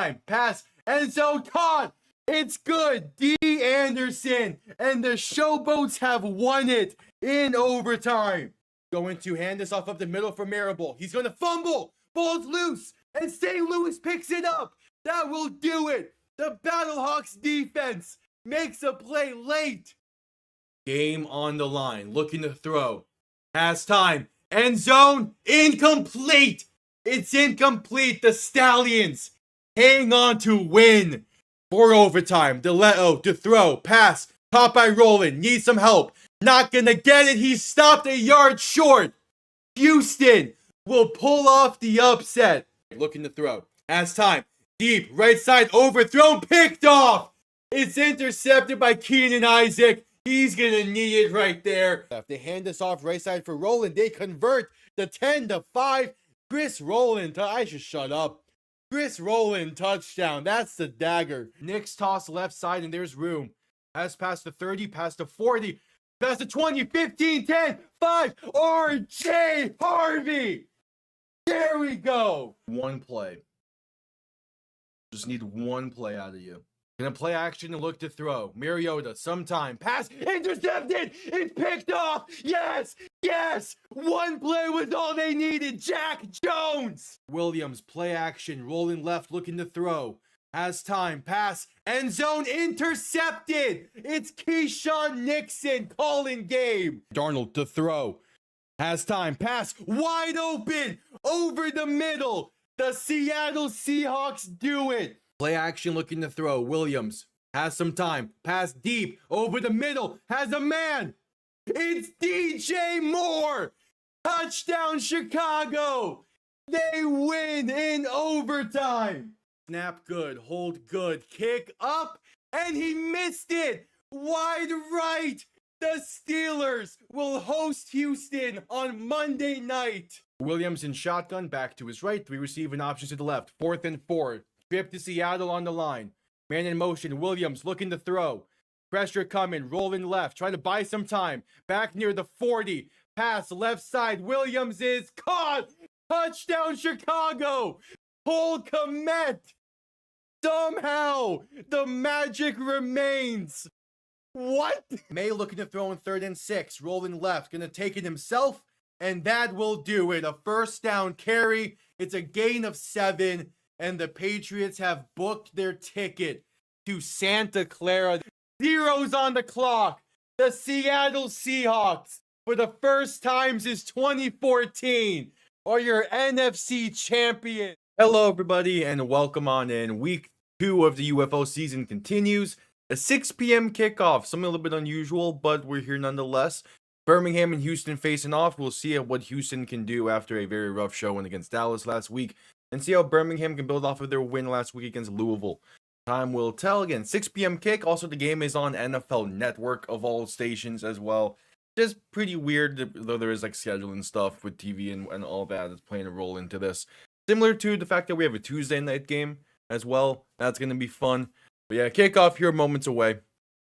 time, pass, end zone, caught. It's good. D. Anderson and the Showboats have won it in overtime. Going to hand this off up the middle for Marable. He's going to fumble. Ball's loose. And St. Louis picks it up. That will do it. The Battlehawks defense makes a play late. Game on the line. Looking to throw. Pass time. End zone. Incomplete. It's incomplete. The Stallions hang on to win. For overtime. DeLeo to throw. Pass. Caught by Roland. Needs some help. Not gonna get it. He's stopped a yard short. Houston will pull off the upset. Looking to throw. Has time. Deep. Right side overthrown. Picked off. It's intercepted by Keenan Isaac. He's gonna need it right there. They hand this off right side for Roland. They convert the 10-5. Chris Roland. I should shut up. Chris Roland touchdown. That's the dagger. Knicks toss left side and there's room. Pass past the 30, past the 40, past the 20, 15, 10, 5. R.J. Harvey. There we go. One play. Just need one play out of you. Gonna play action and look to throw. Mariota, sometime. Pass, intercepted. It's picked off. Yes, yes. One play was all they needed. Jack Jones. Williams, play action. Rolling left, looking to throw. Has time. Pass, end zone, intercepted. It's Keyshawn Nixon calling game. Darnold to throw. Has time. Pass, wide open. Over the middle. The Seattle Seahawks do it. Play action looking to throw. Williams has some time. Pass deep. Over the middle. Has a man. It's DJ Moore. Touchdown Chicago. They win in overtime. Snap good. Hold good. Kick up. And he missed it. Wide right. The Steelers will host Houston on Monday night. Williams in shotgun. Back to his right. 3 receiving options to the left. 4th and 4. Trip to Seattle on the line. Man in motion. Williams looking to throw. Pressure coming. Rolling left. Trying to buy some time. Back near the 40. Pass left side. Williams is caught. Touchdown Chicago. Cole Kmet. Somehow the magic remains. What? May looking to throw in 3rd and 6. Rolling left. Gonna take it himself. And that will do it. A first down carry. It's a gain of 7. And the Patriots have booked their ticket to Santa Clara. Zeros on the clock. The Seattle Seahawks, for the first time since 2014, are your NFC champion. Hello, everybody, and welcome on in. Week 2 of the UFO season continues. A 6 p.m. kickoff. Something a little bit unusual, but we're here nonetheless. Birmingham and Houston facing off. We'll see what Houston can do after a very rough showing against Dallas last week. And see how Birmingham can build off of their win last week against Louisville. Time will tell. Again, 6 p.m. kick. Also, the game is on NFL Network of all stations as well. Just pretty weird, though there is like scheduling stuff with TV and all that is playing a role into this. Similar to the fact that we have a Tuesday night game as well. That's going to be fun. But yeah, kickoff here moments away.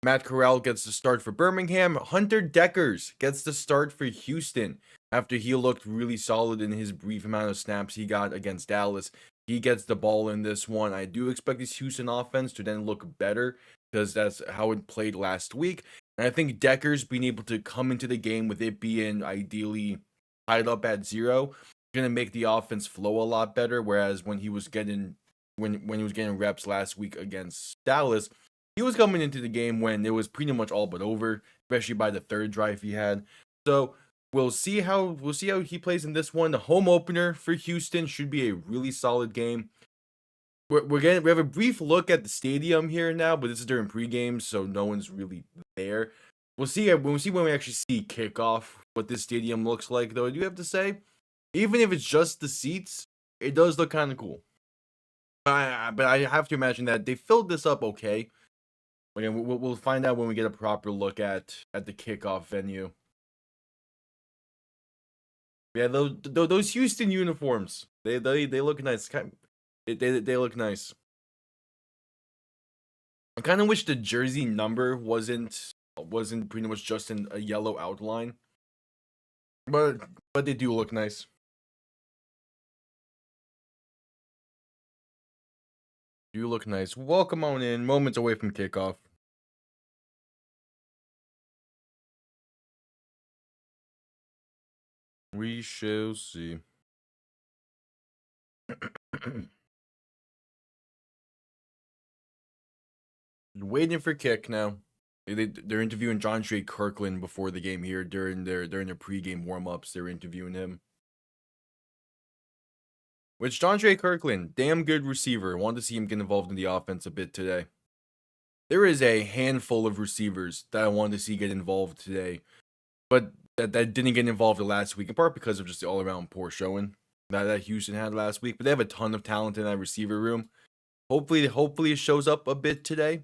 Matt Corral gets the start for Birmingham. Hunter Dekkers gets the start for Houston. After he looked really solid in his brief amount of snaps he got against Dallas. He gets the ball in this one. I do expect this Houston offense to then look better because that's how it played last week. And I think Dekkers being able to come into the game with it being ideally tied up at 0 is going to make the offense flow a lot better. Whereas when he was getting when he was getting reps last week against Dallas, he was coming into the game when it was pretty much all but over, especially by the 3rd drive he had. So we'll see how he plays in this one. The home opener for Houston should be a really solid game. We have a brief look at the stadium here now, but this is during pregame, so no one's really there. We'll see when we actually see kickoff what this stadium looks like. Though I do have to say, even if it's just the seats, it does look kind of cool. But I have to imagine that they filled this up okay. Again, we'll find out when we get a proper look at the kickoff venue. Yeah, those Houston uniforms, they look nice. They look nice. I kind of wish the jersey number wasn't pretty much just in a yellow outline, but they do look nice. You look nice. Welcome on in. Moments away from kickoff. We shall see. Waiting for kick now. They're interviewing John Trey Kirkland before the game here during their pregame warm-ups. They're interviewing him. Which John Trey Kirkland, damn good receiver. Want to see him get involved in the offense a bit today. There is a handful of receivers that I wanted to see get involved today, but that didn't get involved last week, in part because of just the all-around poor showing that Houston had last week. But they have a ton of talent in that receiver room. Hopefully it shows up a bit today.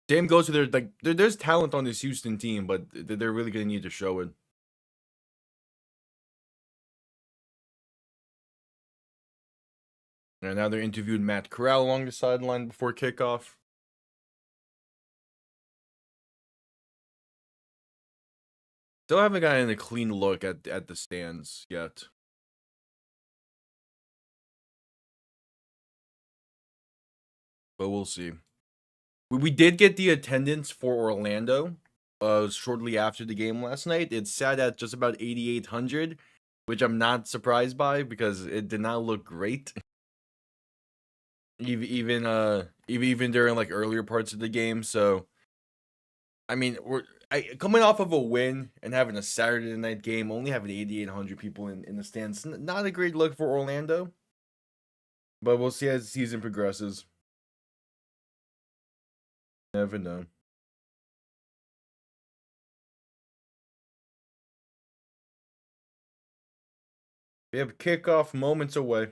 Same goes to there's talent on this Houston team, but they're really gonna need to show it. And now they're interviewing Matt Corral along the sideline before kickoff. Still haven't gotten a clean look at the stands yet. But we'll see. We did get the attendance for Orlando shortly after the game last night. It sat at just about 8,800, which I'm not surprised by because it did not look great. Even during like earlier parts of the game. So I mean, coming off of a win and having a Saturday night game, only having 8,800 people in the stands, not a great look for Orlando. But we'll see as the season progresses. Never know. We have kickoff moments away.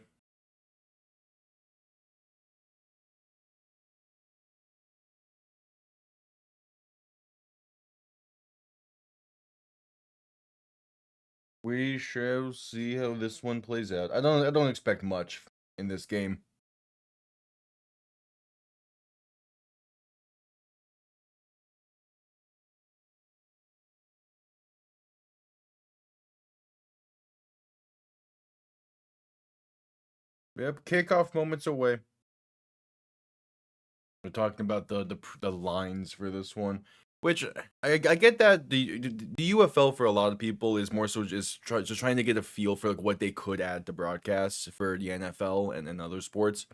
We shall see how this one plays out. I don't expect much in this game. Yep, kickoff moments away. We're talking about the lines for this one, which I get that the UFL for a lot of people is more so just trying to get a feel for like what they could add to broadcasts for the NFL and other sports.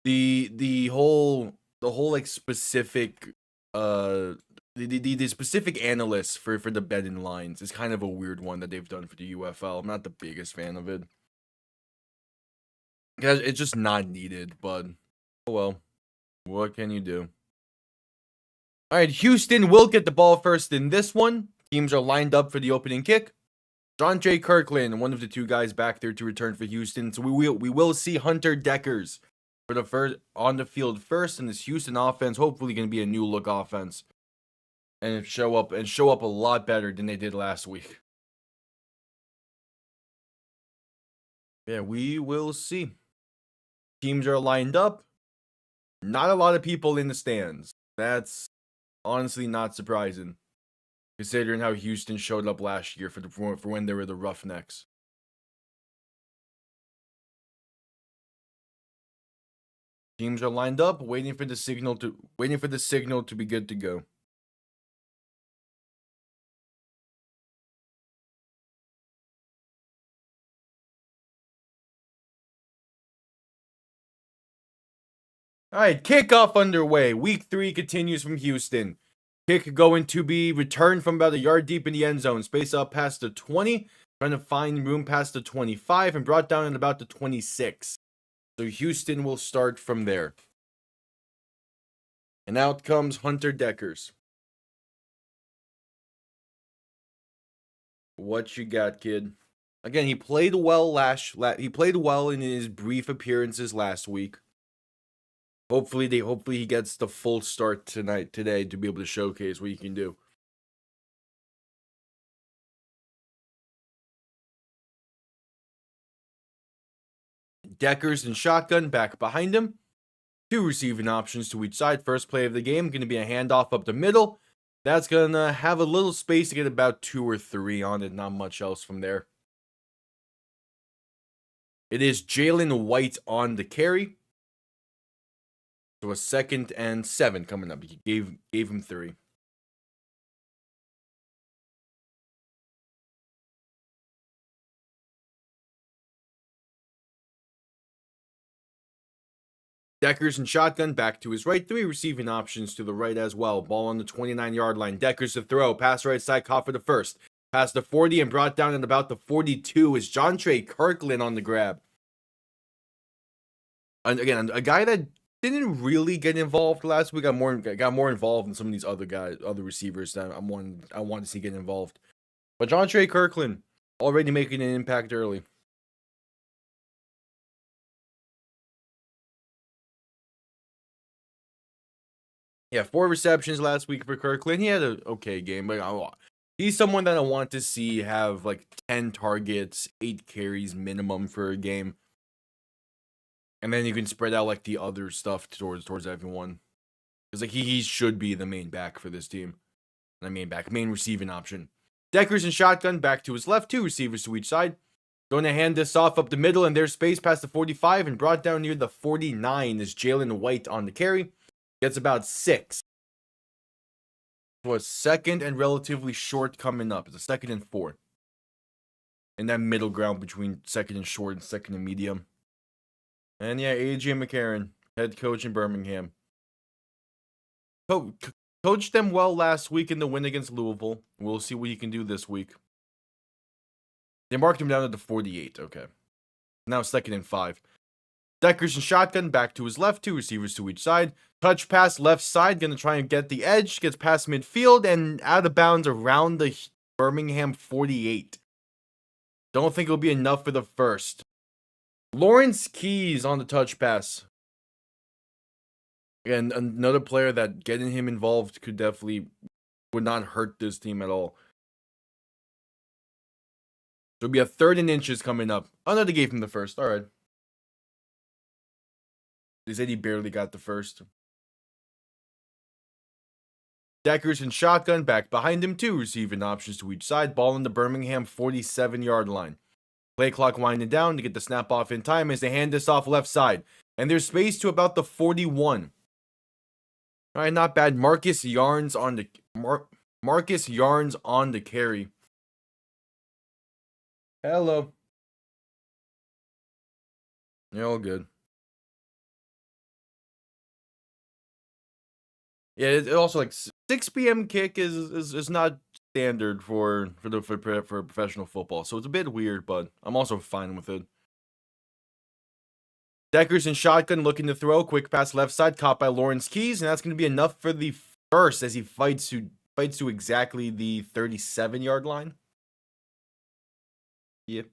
The whole like specific the specific analysts for the betting lines is kind of a weird one that they've done for the UFL. I'm not the biggest fan of it. It's just not needed, but oh well. What can you do? All right, Houston will get the ball first in this one. Teams are lined up for the opening kick. John J. Kirkland, one of the two guys back there to return for Houston. So we will see Hunter Dekkers for the first on the field first, and this Houston offense hopefully going to be a new look offense and show up a lot better than they did last week. Yeah, we will see. Teams are lined up. Not a lot of people in the stands. That's honestly not surprising, considering how Houston showed up last year for when they were the Roughnecks. Teams are lined up, waiting for the signal to be good to go. All right, kickoff underway. Week 3 continues from Houston. Kick going to be returned from about a yard deep in the end zone. Space up past the 20. Trying to find room past the 25 and brought down at about the 26. So Houston will start from there. And out comes Hunter Dekkers. What you got, kid? Again, he played well he played well in his brief appearances last week. Hopefully he gets the full start today to be able to showcase what he can do. Dekkers and shotgun back behind him. 2 receiving options to each side. First play of the game going to be a handoff up the middle. That's going to have a little space to get about 2 or 3 on it. Not much else from there. It is Jalen White on the carry. So a 2nd and 7 coming up. He gave him 3. Dekkers and shotgun back to his right. 3 receiving options to the right as well. Ball on the 29-yard line. Dekkers to throw. Pass right side, caught for the first. Past the 40 and brought down at about the 42 is Jontre Kirkland on the grab. And again, a guy that didn't really get involved last week. Got more involved than some of these other receivers that I want to see get involved. But Jontre Kirkland already making an impact early. Yeah, 4 receptions last week for Kirkland. He had an okay game, but he's someone that I want to see have like 10 targets, 8 carries minimum for a game. And then you can spread out like the other stuff towards everyone. Because like he should be the main back for this team. Not main receiving option. Dekkers and shotgun back to his left, 2 receivers to each side. Going to hand this off up the middle, and there's space past the 45 and brought down near the 49 is Jalen White on the carry. Gets about 6. So a 2nd and relatively short coming up. It's a 2nd and 4. In that middle ground between 2nd and short and 2nd and medium. And yeah, A.J. McCarron, head coach in Birmingham. Coached them well last week in the win against Louisville. We'll see what he can do this week. They marked him down at the 48. Okay. Now 2nd and 5. Dekkers and shotgun back to his left, 2 receivers to each side. Touch pass left side, gonna try and get the edge. Gets past midfield and out of bounds around the Birmingham 48. Don't think it'll be enough for the first. Lawrence Keys on the touch pass. Again, another player that getting him involved would not hurt this team at all. There'll be a 3rd and inches coming up. Oh no, they gave him the first. All right. They said he barely got the first. Dekkers and shotgun back behind him, 2 receiving options to each side. Ball in the Birmingham 47-yard line. Play clock winding down to get the snap off in time as they hand this off left side. And there's space to about the 41. All right, not bad. Marcus Yarns on the carry. Hello. You're all good. Yeah, it also like 6 p.m. kick is not standard for professional football, so it's a bit weird, but I'm also fine with it. Dekkers and shotgun looking to throw. Quick pass left side, caught by Lawrence Keys, and that's going to be enough for the first as he fights to exactly the 37-yard line. Yep.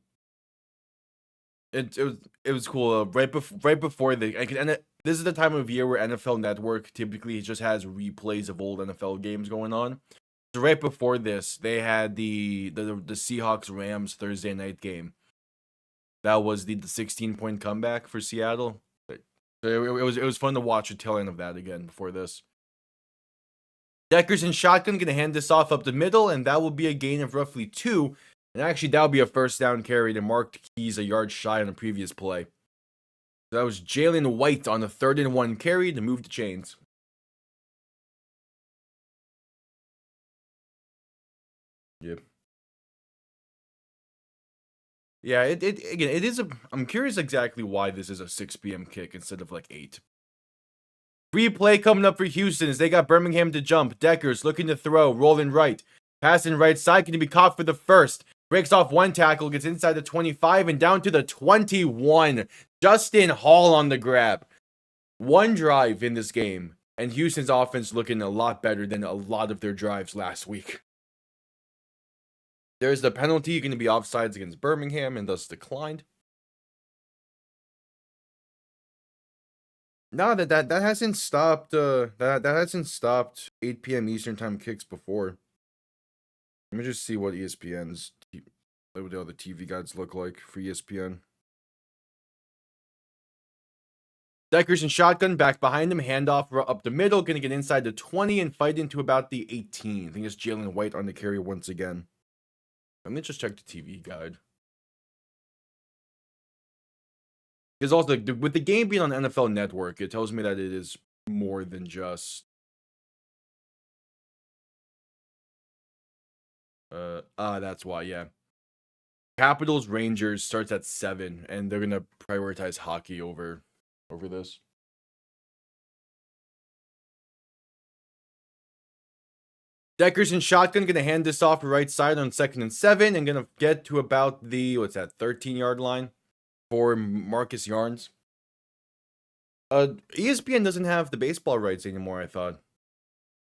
It was cool. Right before this is the time of year where NFL Network typically just has replays of old NFL games going on. So right before this, they had the Seahawks Rams Thursday night game. That was the 16-point comeback for Seattle. It was fun to watch the tail end of that again before this. Dekkers and shotgun gonna hand this off up the middle, and that will be a gain of roughly 2. And actually, that'll be a first down carry to mark Keys a yard shy on the previous play. So that was Jalen White on the 3rd and 1 carry to move the chains. Yep. Yeah, it is I'm curious exactly why this is a 6 p.m. kick instead of like 8. Free play coming up for Houston as they got Birmingham to jump. Dekkers looking to throw, rolling right. Passing right side, can be caught for the first. Breaks off 1 tackle, gets inside the 25 and down to the 21. Justin Hall on the grab. 1 drive in this game, and Houston's offense looking a lot better than a lot of their drives last week. There's the penalty going to be offsides against Birmingham and thus declined. No, that hasn't stopped. That hasn't stopped 8 p.m. Eastern time kicks before. Let me just see what ESPN's what the other TV guides look like for ESPN. Dekkers and shotgun back behind him, handoff up the middle, gonna get inside the 20 and fight into about the 18. I think it's Jalen White on the carry once again. Let me just check the TV guide. Because also, with the game being on NFL Network, it tells me that it is more than just that's why, yeah. Capitals Rangers starts at 7, and they're gonna prioritize hockey over this. Dekkers and shotgun gonna hand this off right side on 2nd and 7, and gonna get to about the 13-yard line for Marcus Yarns. ESPN doesn't have the baseball rights anymore, I thought.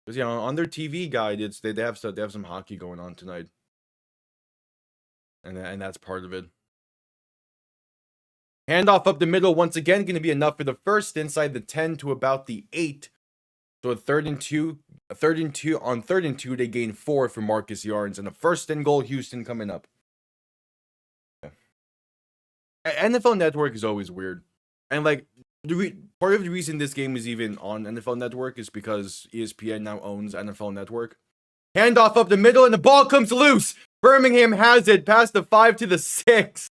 Because on their TV guide, they have some hockey going on tonight, and that's part of it. Handoff up the middle once again, going to be enough for the first inside the 10 to about the 8. So a 3rd and 2. On 3rd and 2, they gain 4 for Marcus Yarns, and a 1st and goal Houston coming up. Yeah. NFL Network is always weird, and like part of the reason this game is even on NFL Network is because ESPN now owns NFL Network. Handoff up the middle, and the ball comes loose. Birmingham has it past the 5 to the 6.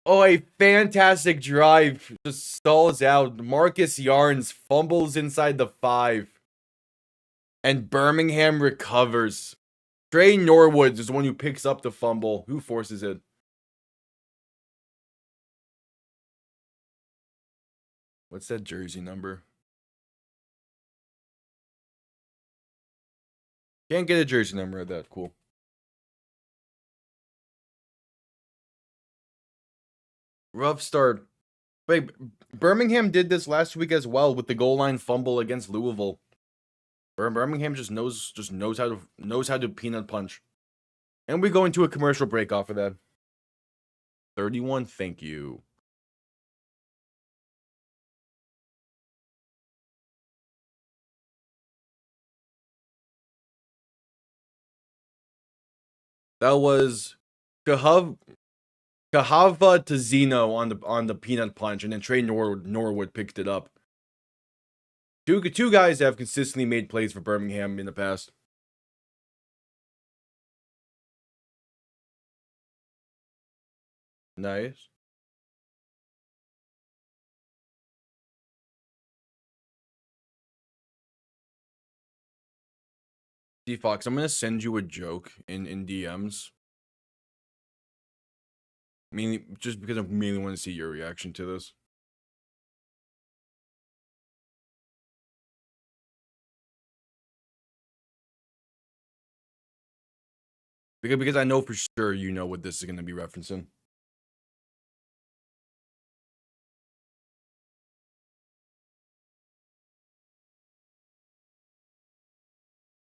Oh, a fantastic drive. Just stalls out. Marcus Yarns fumbles inside the 5. And Birmingham recovers. Trey Norwood is the one who picks up the fumble. Who forces it? What's that jersey number? Can't get a jersey number of that. Cool. Rough start. Wait, Birmingham did this last week as well with the goal line fumble against Louisville. Birmingham just knows how to peanut punch. And we go into a commercial break off of that. 31, thank you. That was Kahava to Zeno on the peanut punch, and then Trey Norwood picked it up. Two guys have consistently made plays for Birmingham in the past. Nice. D-Fox, I'm gonna send you a joke in DMs. Mainly just because I mainly want to see your reaction to this. Because I know for sure you know what this is gonna be referencing.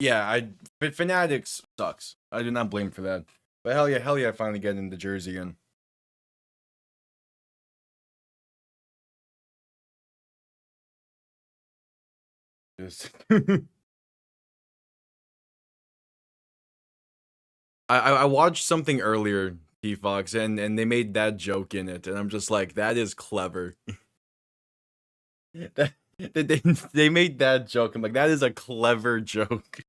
Yeah, Fanatics sucks. I do not blame for that. But hell yeah, I finally get in the jersey again. Just I watched something earlier, T-Fox, and they made that joke in it, and I'm just like, that is clever. They made that joke. I'm like, that is a clever joke.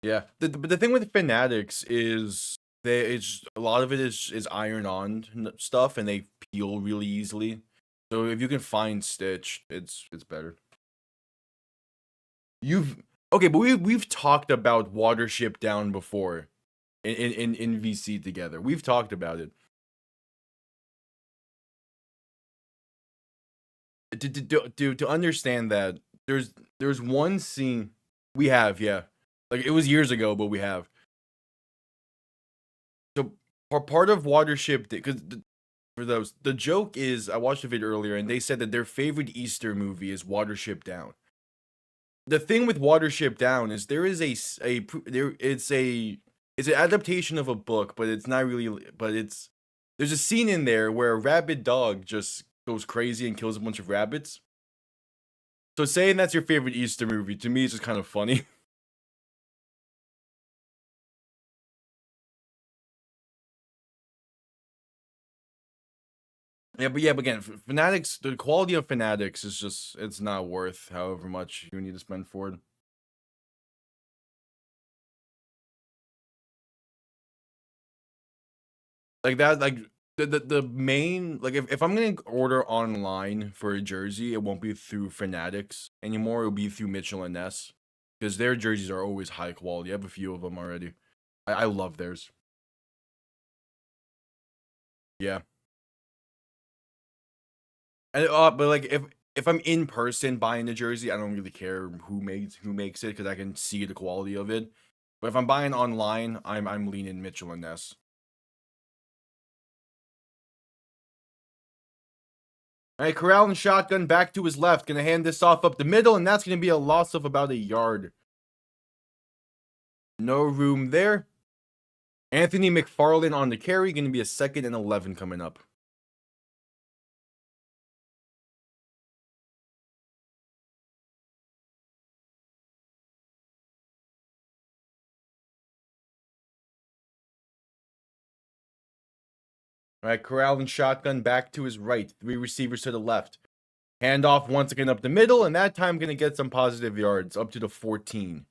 Yeah, but the thing with Fanatics is it's a lot of it is iron-on stuff, and they peel really easily. So if you can find Stitch, it's better. Okay, but we've talked about Watership Down before in VC together. We've talked about it. To understand that there's one scene we have, yeah. Like, it was years ago, but we have. So part of Watership, because for those, the joke is, I watched a video earlier, and they said that their favorite Easter movie is Watership Down. The thing with Watership Down is there is it's an adaptation of a book, but it's not really. But there's a scene in there where a rabid dog just goes crazy and kills a bunch of rabbits. So saying that's your favorite Easter movie, to me, is just kind of funny. But again, Fanatics, the quality of Fanatics is just, it's not worth however much you need to spend for it. Like that, like the main, like, if I'm gonna order online for a jersey, it won't be through Fanatics anymore. It'll be through Mitchell and Ness, because their jerseys are always high quality. I have a few of them already. I love theirs. Yeah. And but like if I'm in person buying the jersey, I don't really care who makes it, because I can see the quality of it. But if I'm buying online, I'm leaning Mitchell and Ness. All right, Corral and shotgun back to his left. Gonna hand this off up the middle, and that's gonna be a loss of about a yard. No room there. Anthony McFarland on the carry. Gonna be a 2nd and 11 coming up. All right, Corral and shotgun back to his right. 3 receivers to the left. Handoff once again up the middle, and that time gonna get some positive yards up to the 14.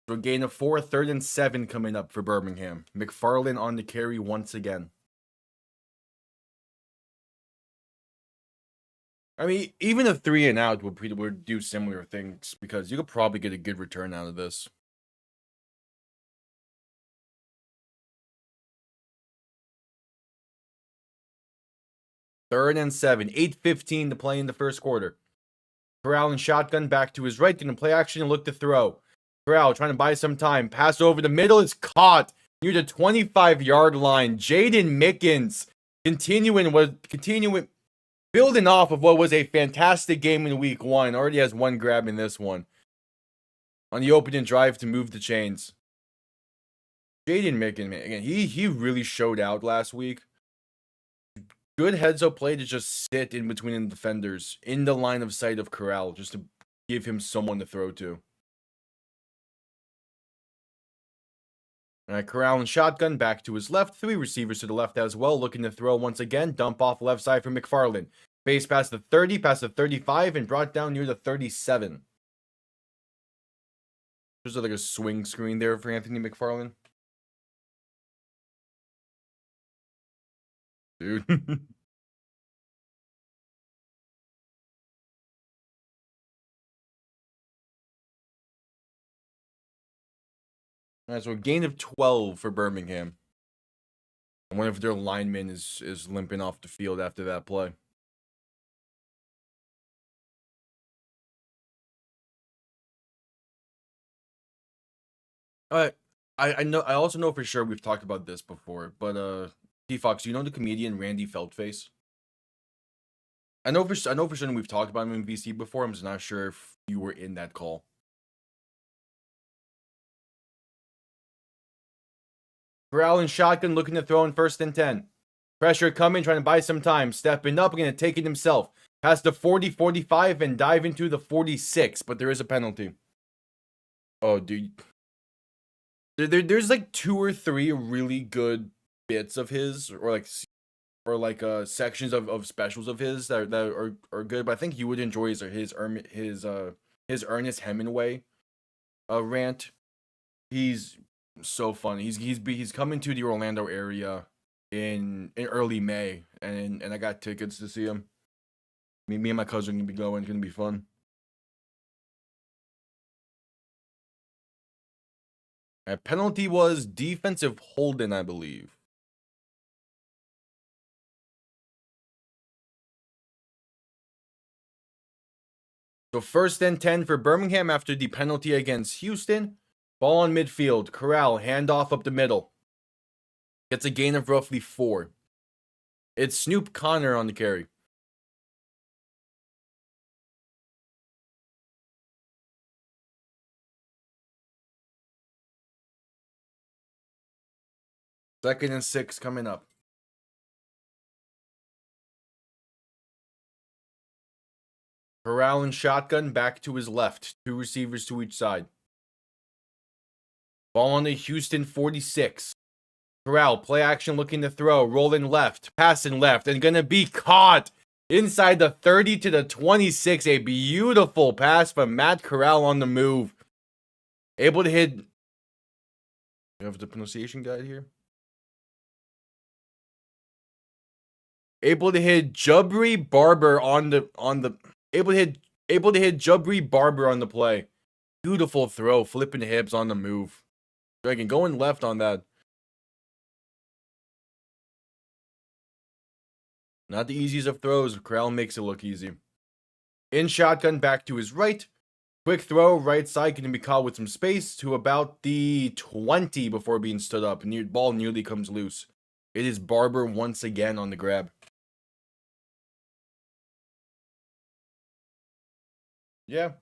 So a gain of 4, 3rd and 7 coming up for Birmingham. McFarland on the carry once again. I mean, even a 3 and out would do similar things, because you could probably get a good return out of this. Third and 7, 8:15 to play in the first quarter. Corral and shotgun back to his right, gonna play action and look to throw. Corral trying to buy some time. Pass over the middle is caught near the 25-yard line. Jaden Mickens continuing building off of what was a fantastic game in week 1. Already has 1 grab in this one. On the opening drive to move the chains. Jaden Mickens, man, again, he really showed out last week. Good heads-up play to just sit in between the defenders in the line of sight of Corral, just to give him someone to throw to. All right, Corral and shotgun back to his left. 3 receivers to the left as well, looking to throw once again. Dump off left side for McFarland. Base past the 30, past the 35, and brought down near the 37. There's like a swing screen there for Anthony McFarland. Dude. All right, so a gain of 12 for Birmingham. I wonder if their lineman is limping off the field after that play. All right, I know. I also know for sure we've talked about this before, but T-Fox, you know the comedian Randy Feltface? I know for certain we've talked about him in VC before. I'm just not sure if you were in that call. Corral and shotgun looking to throw in 1st and 10. Pressure coming, trying to buy some time. Stepping up, going to take it himself. Past the 40, 45, and dive into the 46, but there is a penalty. Oh, dude. There's like 2 or 3 really good bits of his, or like sections of specials of his that are good, but I think you would enjoy his Ernest Hemingway rant. He's so funny. He's coming to the Orlando area in early May, and I got tickets to see him. Me and my cousin are gonna be going. It's gonna be fun. Penalty was defensive holding, I believe. So 1st and 10 for Birmingham after the penalty against Houston. Ball on midfield. Corral, handoff up the middle. Gets a gain of roughly 4. It's Snoop Connor on the carry. Second and 6 coming up. Corral and shotgun back to his left. 2 receivers to each side. Ball on the Houston 46. Corral, play action looking to throw. Rolling left. Passing left. And gonna be caught inside the 30 to the 26. A beautiful pass from Matt Corral on the move. Able to hit. You have the pronunciation guide here? Able to hit Jubri Barber on the able to hit Jubri Barber on the play. Beautiful throw, flipping hips on the move. Dragon going left on that. Not the easiest of throws. Corral makes it look easy. In shotgun, back to his right. Quick throw, right side, can be caught with some space to about the 20 before being stood up. Ball nearly comes loose. It is Barber once again on the grab. Yeah.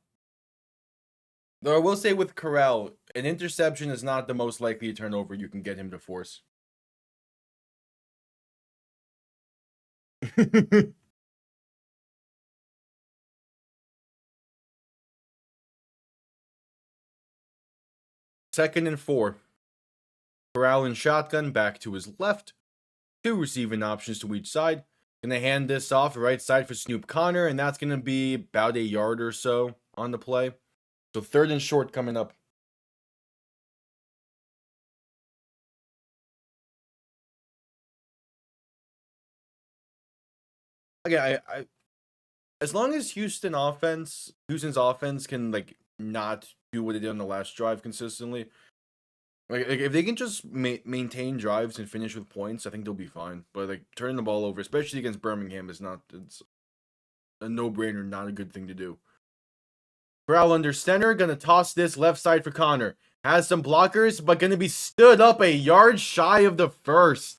Though I will say with Corral, an interception is not the most likely turnover you can get him to force. Second and 4. Corral in shotgun, back to his left. 2 receiving options to each side. Gonna hand this off right side for Snoop Connor, and that's gonna be about a yard or so on the play. So 3rd and short coming up. Again, I as long as Houston's offense can like not do what they did on the last drive consistently, like if they can just maintain drives and finish with points, I think they'll be fine. But like turning the ball over, especially against Birmingham, it's a no-brainer, not a good thing to do. Corral under center, gonna toss this left side for Connor. Has some blockers, but gonna be stood up a yard shy of the first.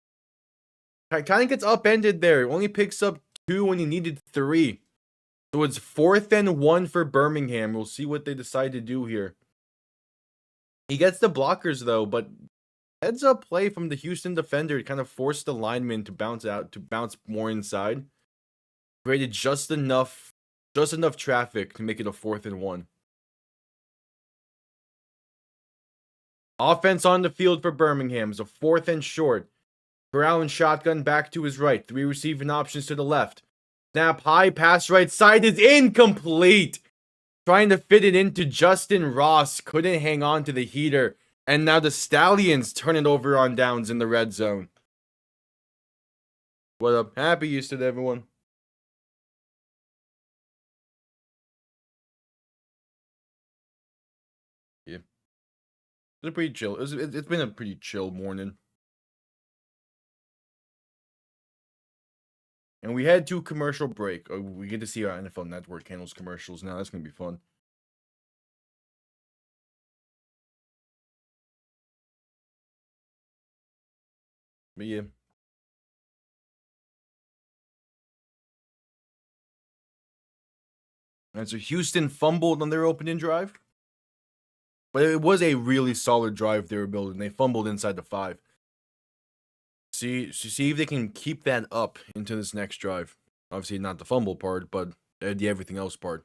Kind of gets upended there. Only picks up 2 when he needed 3. So it's 4th and 1 for Birmingham. We'll see what they decide to do here. He gets the blockers though, but heads up play from the Houston defender kind of forced the lineman to bounce more inside. Created just enough traffic to make it a 4th and 1. Offense on the field for Birmingham is a 4th and short. Corral and shotgun back to his right. 3 receiving options to the left. Snap high, pass right side is incomplete. Trying to fit it into Justin Ross. Couldn't hang on to the heater. And now the Stallions turn it over on downs in the red zone. What up? Happy Easter to everyone. Yeah. It's a pretty chill. It's been a pretty chill morning. And we head to commercial break. We get to see our NFL Network handles commercials now. That's going to be fun. But yeah. And so Houston fumbled on their opening drive. But it was a really solid drive they were building. They fumbled inside the 5. See if they can keep that up into this next drive. Obviously not the fumble part, but the everything else part.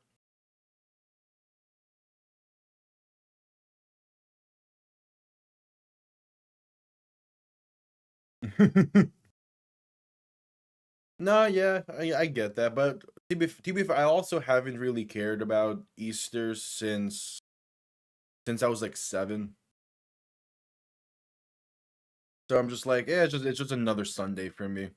No, yeah, I get that, but to be fair, I also haven't really cared about Easter since I was like 7. So I'm just like, yeah, it's just another Sunday for me.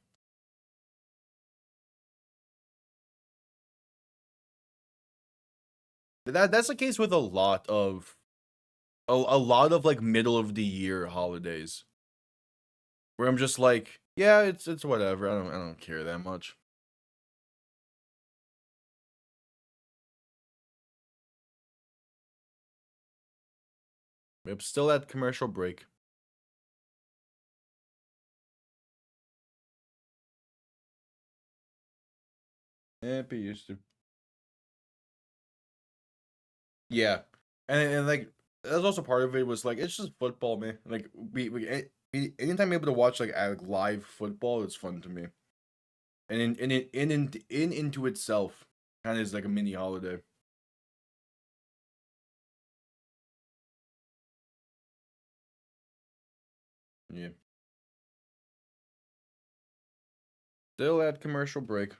That's the case with a lot of like middle of the year holidays, where I'm just like, yeah, it's whatever. I don't care that much. Yep, still at commercial break. Happy Easter. Yeah, and like that's also part of it was like it's just football, man. Like anytime I'm able to watch like live football, it's fun to me. And into itself, kind of is like a mini holiday. Yeah. Still at commercial break.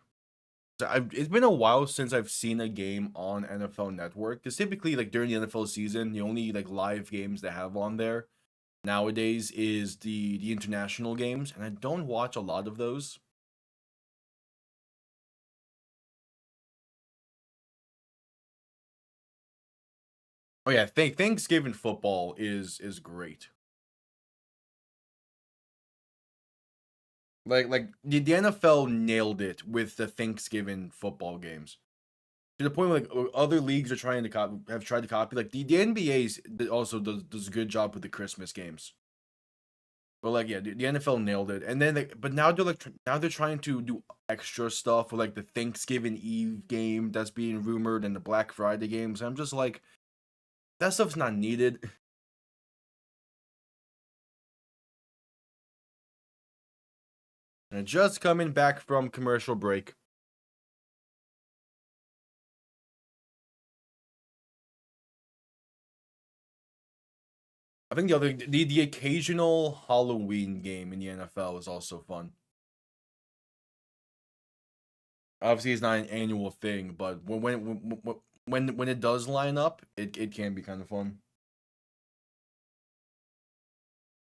It's been a while since I've seen a game on NFL Network. Because typically, like during the NFL season, the only like live games they have on there nowadays is the international games, and I don't watch a lot of those. Oh yeah, Thanksgiving football is great. Like the NFL nailed it with the Thanksgiving football games. To the point where like other leagues are trying to have tried to copy. Like the NBA's also does a good job with the Christmas games. But like yeah, the NFL nailed it. And then but now they're like now they're trying to do extra stuff for like the Thanksgiving Eve game that's being rumored and the Black Friday games. I'm just like that stuff's not needed. And just coming back from commercial break. I think the occasional Halloween game in the NFL is also fun. Obviously, it's not an annual thing, but when it does line up, it can be kind of fun.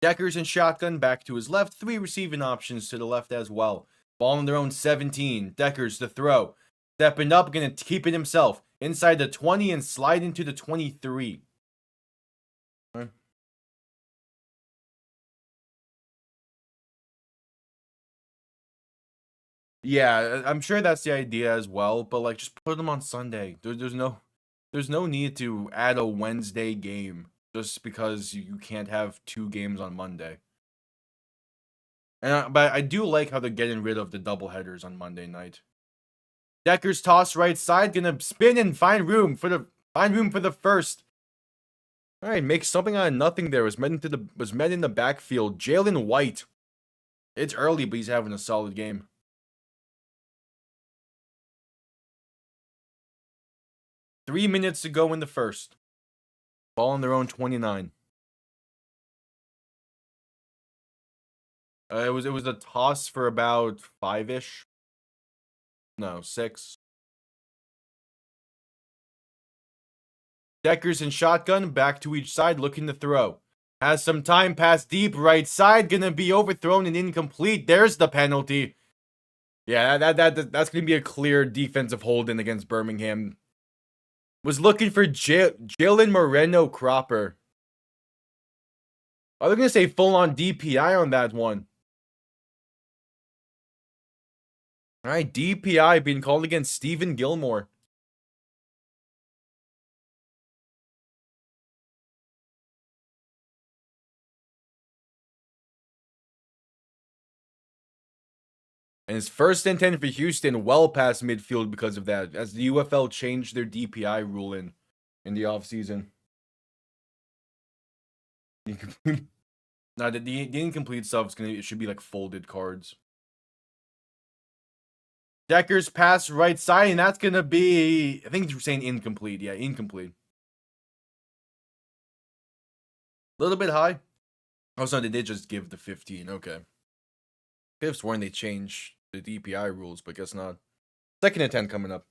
Dekkers and shotgun back to his left, 3 receiving options to the left as well. Ball on their own 17. Dekkers the throw, stepping up, gonna keep it himself inside the 20 and slide into the 23. Yeah, I'm sure that's the idea as well, but like just put them on Sunday. There's no need to add a Wednesday game just because you can't have 2 games on Monday. And but I do like how they're getting rid of the double headers on Monday night. Dekkers toss right side, gonna spin and find room for the first. All right, make something out of nothing there. Was met in the backfield. Jalen White. It's early, but he's having a solid game. 3 minutes to go in the first. Ball on their own 29. It was a toss for about 5-ish. No, 6. Dekkers and shotgun back to each side, looking to throw. Has some time, pass deep right side, gonna be overthrown and incomplete. There's the penalty. Yeah, that's gonna be a clear defensive hold-in against Birmingham. Was looking for Jalen Moreno Cropper. Are they gonna say full-on DPI on that one? All right, DPI being called against Stephen Gilmore. And it's 1st and 10 for Houston, well past midfield because of that, as the UFL changed their DPI rule in the offseason. Now, the incomplete stuff it should be like folded cards. Dekkers pass right side, and that's gonna be, I think you're saying incomplete. Yeah, incomplete. A little bit high. Oh, so they did just give the 15. Okay. Could have sworn they changed the DPI rules, but guess not. 2nd and 10 coming up.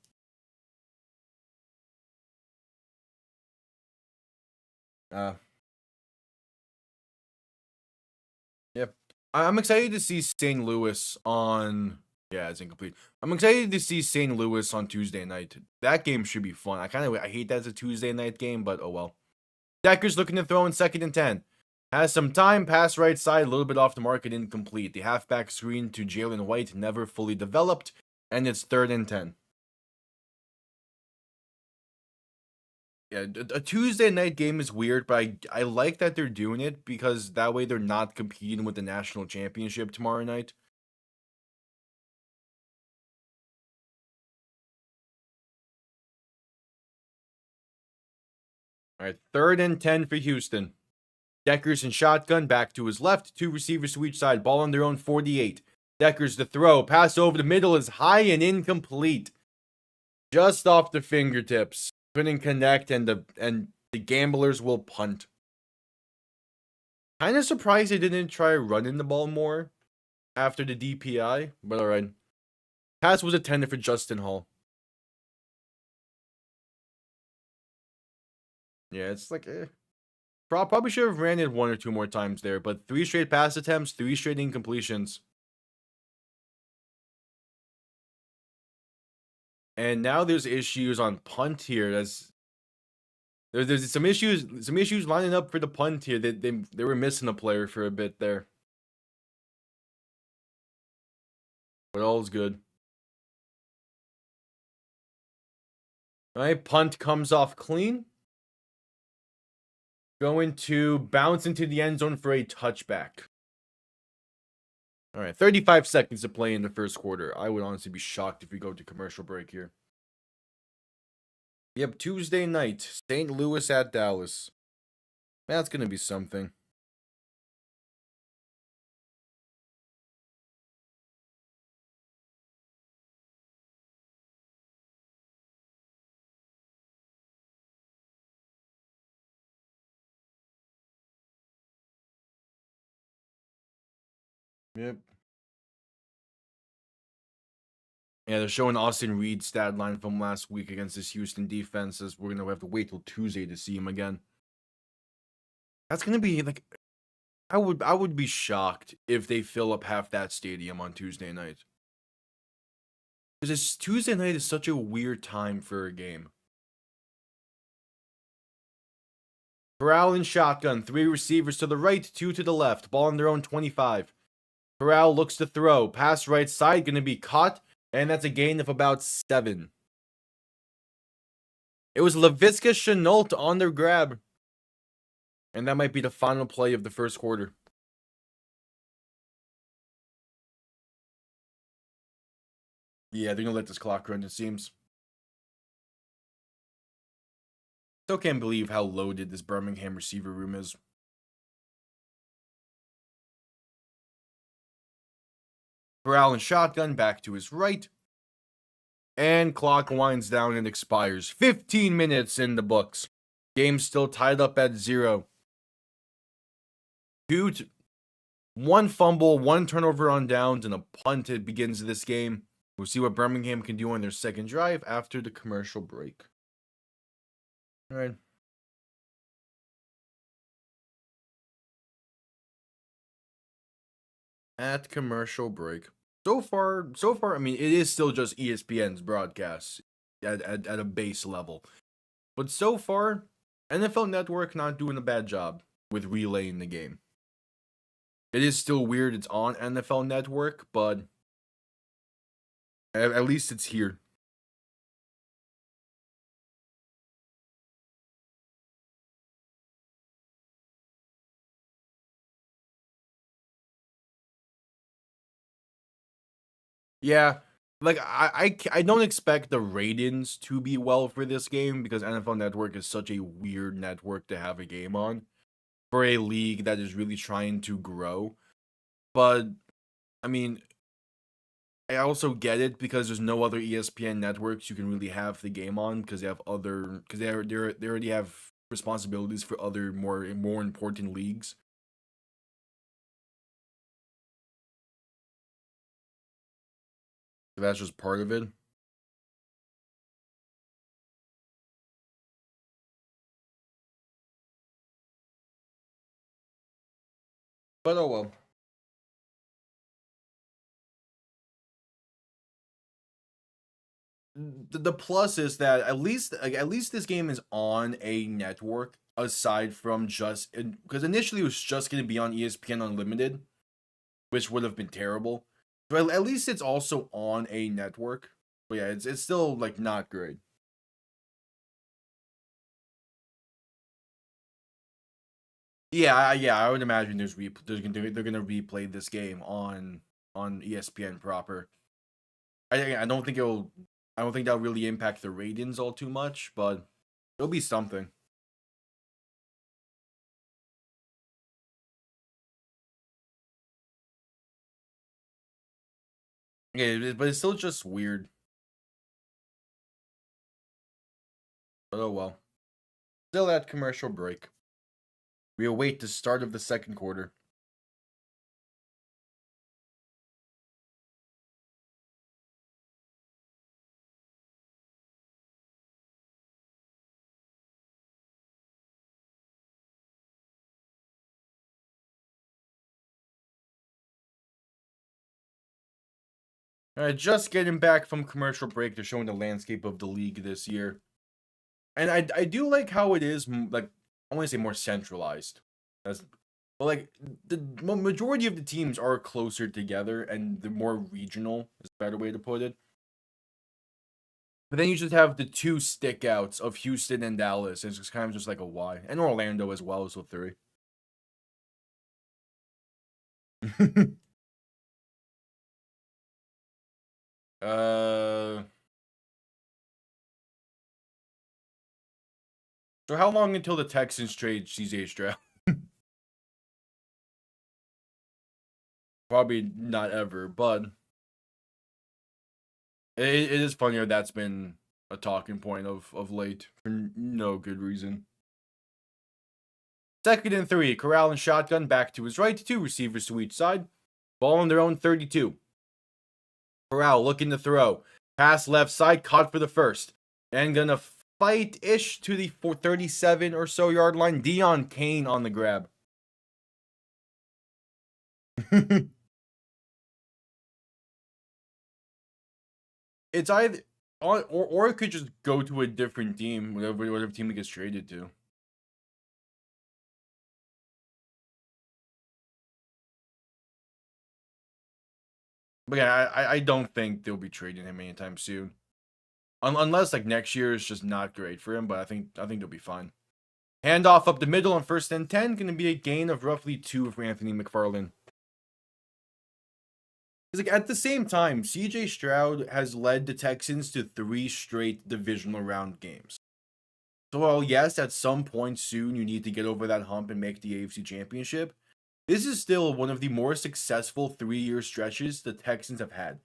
Yep. I'm excited to see St. Louis on. Yeah, it's incomplete. I'm excited to see St. Louis on Tuesday night. That game should be fun. I hate that it's a Tuesday night game, but oh well. Dekkers looking to throw in 2nd and 10. Has some time, pass right side, a little bit off the mark and incomplete. The halfback screen to Jalen White never fully developed, and it's 3rd and 10. Yeah, a Tuesday night game is weird, but I like that they're doing it because that way they're not competing with the national championship tomorrow night. All right, 3rd and 10 for Houston. Dekkers and shotgun back to his left. 2 receivers to each side. Ball on their own 48. Dekkers the throw. Pass over the middle is high and incomplete. Just off the fingertips. Couldn't connect, and the gamblers will punt. Kind of surprised they didn't try running the ball more after the DPI, but alright. Pass was intended for Justin Hall. Yeah, it's like, probably should have ran it 1 or 2 more times there, but 3 straight pass attempts, 3 straight incompletions. And now there's issues on punt here. There's some issues lining up for the punt here. They were missing a player for a bit there, but all's good. All right, punt comes off clean. Going to bounce into the end zone for a touchback. All right, 35 seconds to play in the first quarter. I would honestly be shocked if we go to commercial break here. Yep, Tuesday night, St. Louis at Dallas. That's going to be something. Yep. Yeah, they're showing Austin Reed's stat line from last week against this Houston defense. As we're gonna have to wait till Tuesday to see him again. That's gonna be like, I would be shocked if they fill up half that stadium on Tuesday night. Because Tuesday night is such a weird time for a game. Corral in shotgun, 3 receivers to the right, 2 to the left. Ball on their own 25. Corral looks to throw. Pass right side, gonna be caught. And that's a gain of about 7. It was Laviska Shenault on their grab. And that might be the final play of the first quarter. Yeah, they're going to let this clock run, it seems. Still can't believe how loaded this Birmingham receiver room is. Corral and shotgun back to his right. And clock winds down and expires. 15 minutes in the books. Game still tied up at 0. 1 fumble, 1 turnover on downs, and a punt. It begins this game. We'll see what Birmingham can do on their second drive after the commercial break. All right. At commercial break. So far, I mean, it is still just ESPN's broadcast at a base level. But so far, NFL Network not doing a bad job with relaying the game. It is still weird it's on NFL Network, but at least it's here. Yeah, like I don't expect the ratings to be well for this game because NFL Network is such a weird network to have a game on for a league that is really trying to grow. But I mean, I also get it because there's no other ESPN networks you can really have the game on because they have they already have responsibilities for other more important leagues. So that's just part of it. But oh well. The plus is that at least this game is on a network aside from just because initially it was just going to be on ESPN Unlimited, which would have been terrible. But at least it's also on a network. But yeah, it's still like not great. Yeah, I would imagine they're gonna replay this game on ESPN proper. I don't think that'll really impact the ratings all too much, but it'll be something. Yeah, but it's still just weird. But oh well. Still at commercial break. We await the start of the second quarter. Alright, just getting back from commercial break. They're showing the landscape of the league this year. And I do like how it is, like, I want to say more centralized. That's, but like the majority of the teams are closer together and they're more regional, is a better way to put it. But then you just have the two stickouts of Houston and Dallas. It's just kind of just like a Y. And Orlando as well as with 3. uh so how long until the Texans trade CJ Stroud? Probably not ever, but it is funnier that's been a talking point of late for no good reason. 2nd and 3, Corral and shotgun back to his right, 2 receivers to each side. Ball on their own 32. Corral looking to throw. Pass left side, caught for the first. And gonna fight-ish to the 37 or so yard line. Deion Kane on the grab. It's either, or it could just go to a different team, whatever team it gets traded to. But yeah, I don't think they'll be trading him anytime soon. Unless like next year is just not great for him, but I think they'll be fine. Handoff up the middle on 1st and 10, going to be a gain of roughly 2 for Anthony McFarland. Like at the same time, CJ Stroud has led the Texans to 3 straight divisional round games. So while yes, at some point soon you need to get over that hump and make the AFC Championship, this is still one of the more successful 3-year stretches the Texans have had.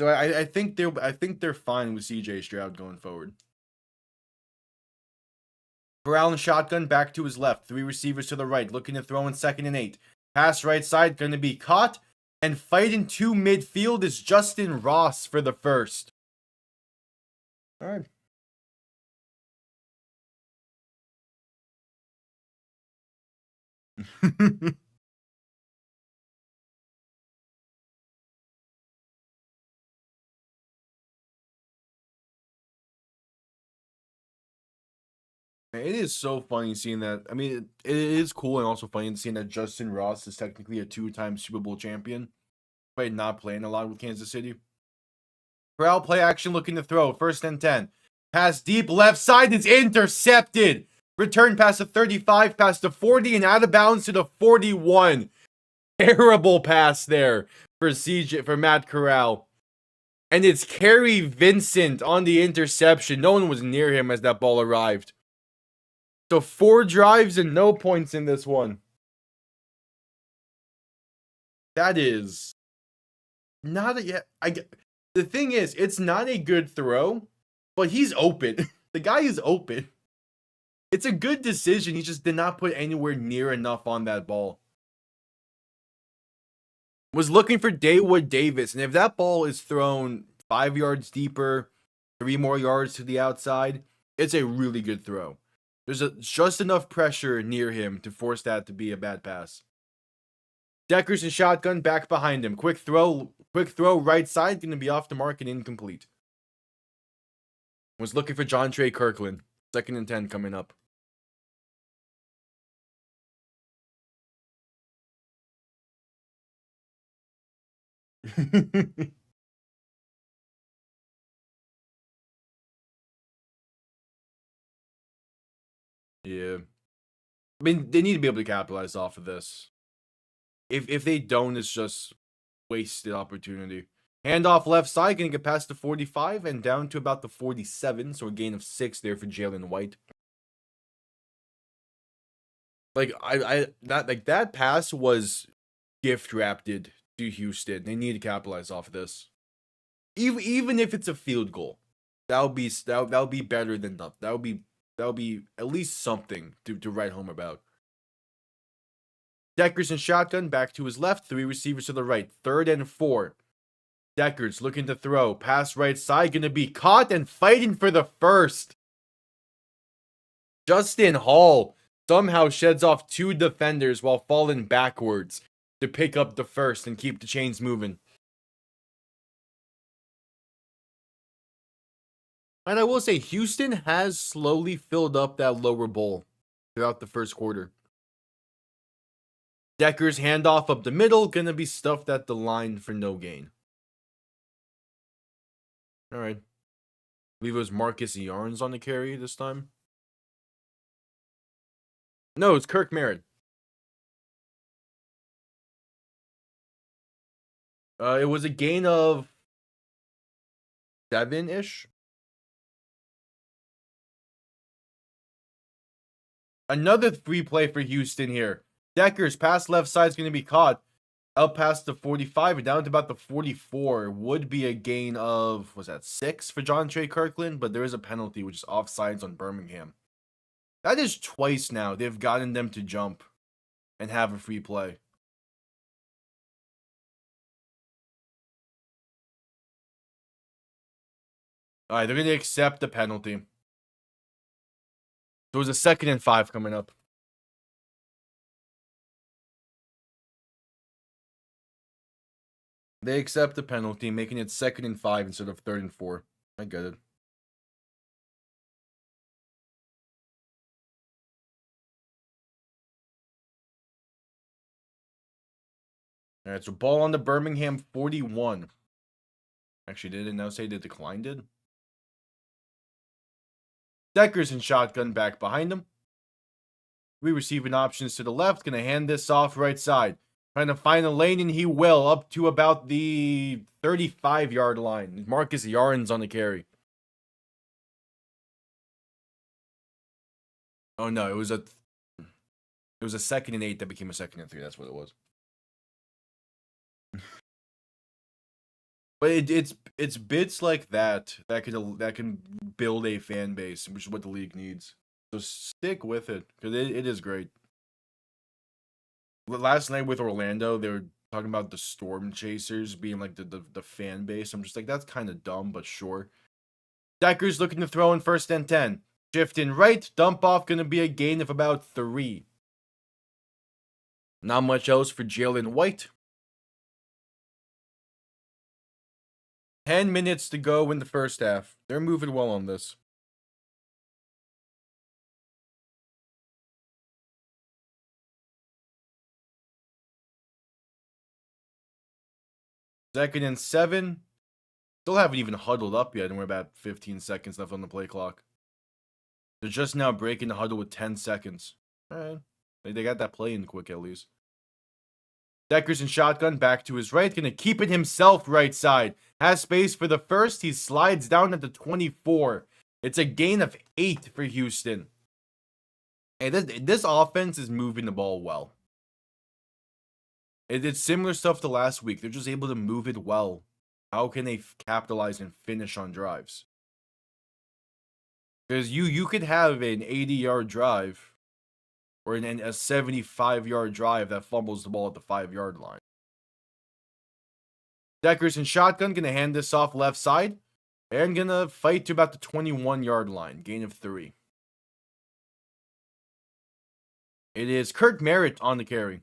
So I think they're fine with CJ Stroud going forward. Corral and shotgun back to his left, 3 receivers to the right, looking to throw in 2nd and 8. Pass right side, going to be caught, and fighting to midfield is Justin Ross for the first. All right. It is so funny seeing that. I mean, it is cool and also funny seeing that Justin Ross is technically a 2-time Super Bowl champion, but not playing a lot with Kansas City. Corral play action looking to throw. 1st and 10. Pass deep left side is intercepted. Return pass to 35, pass to 40, and out of bounds to the 41. Terrible pass there for Matt Corral. And it's Kerry Vincent on the interception. No one was near him as that ball arrived. So 4 drives and no points in this one. That is not the thing is, it's not a good throw, but he's open. The guy is open. It's a good decision. He just did not put anywhere near enough on that ball. Was looking for Daewood Davis, and if that ball is thrown 5 yards deeper, 3 more yards to the outside, it's a really good throw. There's just enough pressure near him to force that to be a bad pass. Dekkers and shotgun back behind him. Quick throw right side, going to be off the mark and incomplete. Was looking for John Trey Kirkland. 2nd and 10 coming up. Yeah. I mean, they need to be able to capitalize off of this. If they don't, it's just wasted opportunity. Handoff left side, going to get past the 45 and down to about the 47. So a gain of 6 there for Jalen White. Like that pass was gift wrapped to Houston. They need to capitalize off of this. Even if it's a field goal, that would be better than nothing. That would be at least something to write home about. Dekkers and shotgun back to his left, 3 receivers to the right. 3rd and 4. Dekkers looking to throw. Pass right side, going to be caught and fighting for the first. Justin Hall somehow sheds off 2 defenders while falling backwards to pick up the first and keep the chains moving. And I will say, Houston has slowly filled up that lower bowl throughout the first quarter. Dekkers handoff up the middle, gonna be stuffed at the line for no gain. All right. I believe it was Marcus Yarns on the carry this time. No, it's Kirk Merritt. It was a gain of 7-ish. Another free play for Houston here. Dekkers pass left side is going to be caught. Up past the 45 and down to about the 44 would be a gain of, was that 6 for John Trey Kirkland? But there is a penalty, which is offsides on Birmingham. That is twice now they've gotten them to jump and have a free play. All right, they're going to accept the penalty. There was a 2nd and 5 coming up. They accept the penalty, making it 2nd and 5 instead of 3rd and 4. I get it. All right, so ball on the Birmingham 41. Actually, did it now say they declined it? Dekkers in shotgun back behind him. We receiving options to the left. Gonna hand this off right side. Trying to find a lane, and he will, up to about the 35-yard line. Marcus Yarns on the carry. Oh no, it was a 2nd and 8 that became a 2nd and 3. That's what it was. But it's bits like that can build a fan base, which is what the league needs. So stick with it, because it is great. Last night with Orlando, they were talking about the Storm Chasers being like the fan base. I'm just like, that's kind of dumb, but sure. Dekkers looking to throw in 1st and 10. Shift in right, dump off, gonna be a gain of about 3. Not much else for Jalen White. 10 minutes to go in the first half. They're moving well on this. Second and 7. Still haven't even huddled up yet, and we're about 15 seconds left on the play clock. They're just now breaking the huddle with 10 seconds. All right. They got that play in quick at least. Dekkers in shotgun back to his right. Going to keep it himself right side. Has space for the first. He slides down at the 24. It's a gain of 8 for Houston. And this offense is moving the ball well. It's similar stuff to last week. They're just able to move it well. How can they capitalize and finish on drives? Because you could have an 80-yard drive or a 75-yard drive that fumbles the ball at the 5-yard line. Dekkers in shotgun, going to hand this off left side. And going to fight to about the 21-yard line. Gain of 3. It is Kirk Merritt on the carry.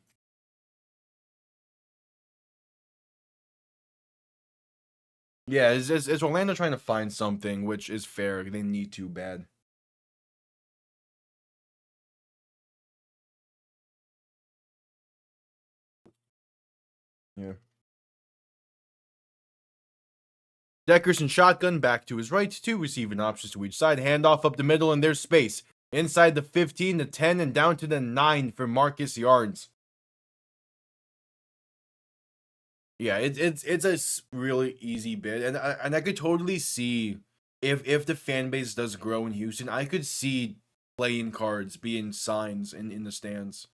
Yeah, it's Orlando trying to find something, which is fair. They need to bad. Yeah. Dekkers in shotgun back to his right. 2 receiving options to each side. Handoff up the middle, and there's space. Inside the 15, the 10, and down to the 9 for Marcus Yarns. Yeah, it's a really easy bid, and I could totally see if the fan base does grow in Houston, I could see playing cards being signs in the stands.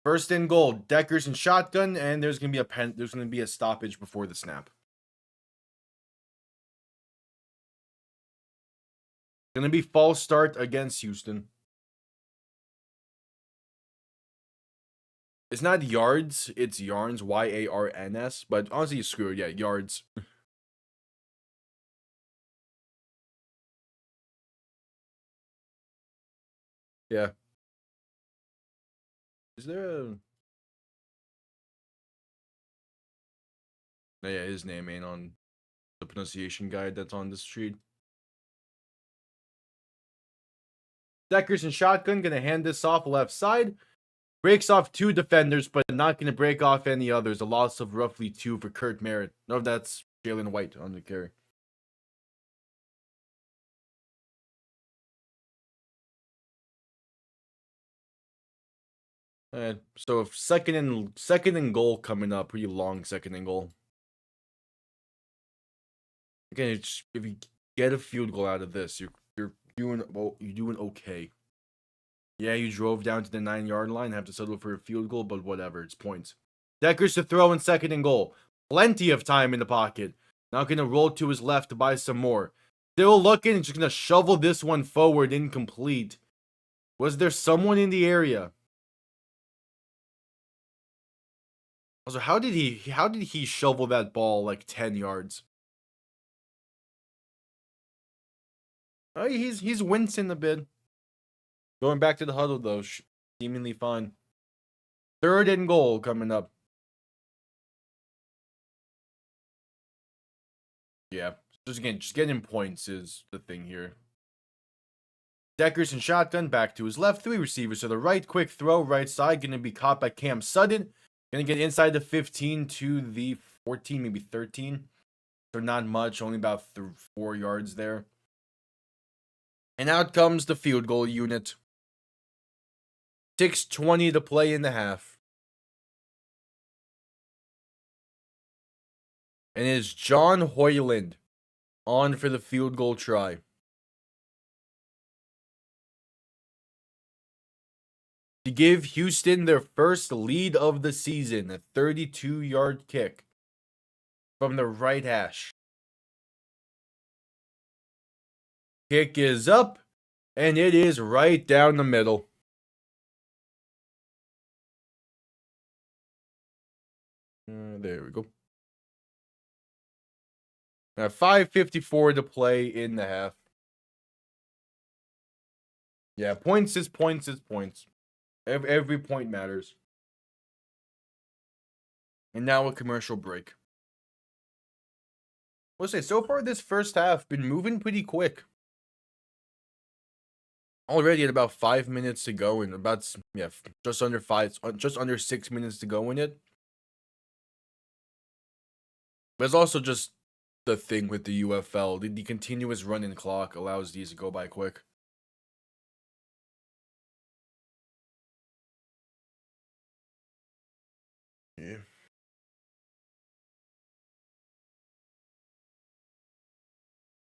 1st and goal, Dekkers and shotgun, and there's gonna be a stoppage before the snap. Gonna be false start against Houston. It's not yards, it's Yarns, Yarns, but honestly, you screw it, yeah, yards. Yeah. Is there a... Oh, yeah, his name ain't on the pronunciation guide that's on this sheet. Dekkers and shotgun, gonna hand this off left side. Breaks off 2 defenders, but not gonna break off any others. A loss of roughly 2 for Kurt Merritt. No, that's Jalen White on the carry. So if second and goal coming up, pretty long second and goal. Again, if you get a field goal out of this, you're doing okay. Yeah, you drove down to the 9-yard line, have to settle for a field goal, but whatever, it's points. Dekkers to throw in second and goal. Plenty of time in the pocket. Now gonna roll to his left to buy some more. Still looking, just gonna shovel this one forward, incomplete. Was there someone in the area? Also, how did he shovel that ball like 10 yards? Oh, he's wincing a bit. Going back to the huddle though, seemingly fine. Third and goal coming up. Yeah, just getting points is the thing here. Dekkers and shotgun back to his left, 3 receivers to the right. Quick throw, right side, gonna be caught by Cam Sutton. Gonna get inside the 15 to the 14, maybe 13. So not much, only about 4 yards there. And out comes the field goal unit. 6:20 to play in the half. And it is John Hoyland on for the field goal try. To give Houston their first lead of the season, a 32-yard kick from the right hash. Kick is up, and it is right down the middle. There we go. Now 5:54 to play in the half. Yeah, points is points is points. Every point matters. And now a commercial break. We'll say, so far this first half been moving pretty quick. Already at about 5 minutes to go, and about just under 6 minutes to go in it. But it's also just the thing with the UFL. The continuous running clock allows these to go by quick. Yeah.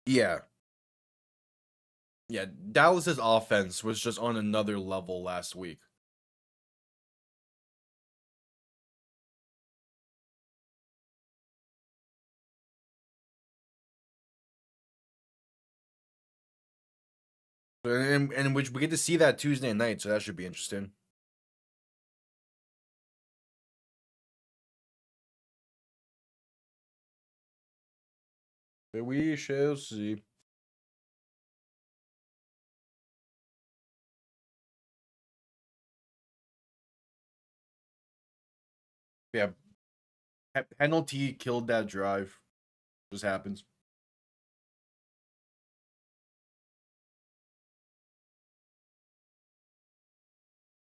Yeah. Yeah, Dallas's offense was just on another level last week. And which we get to see that Tuesday night, so that should be interesting. But we shall see. Yeah, penalty killed that drive. Just happens.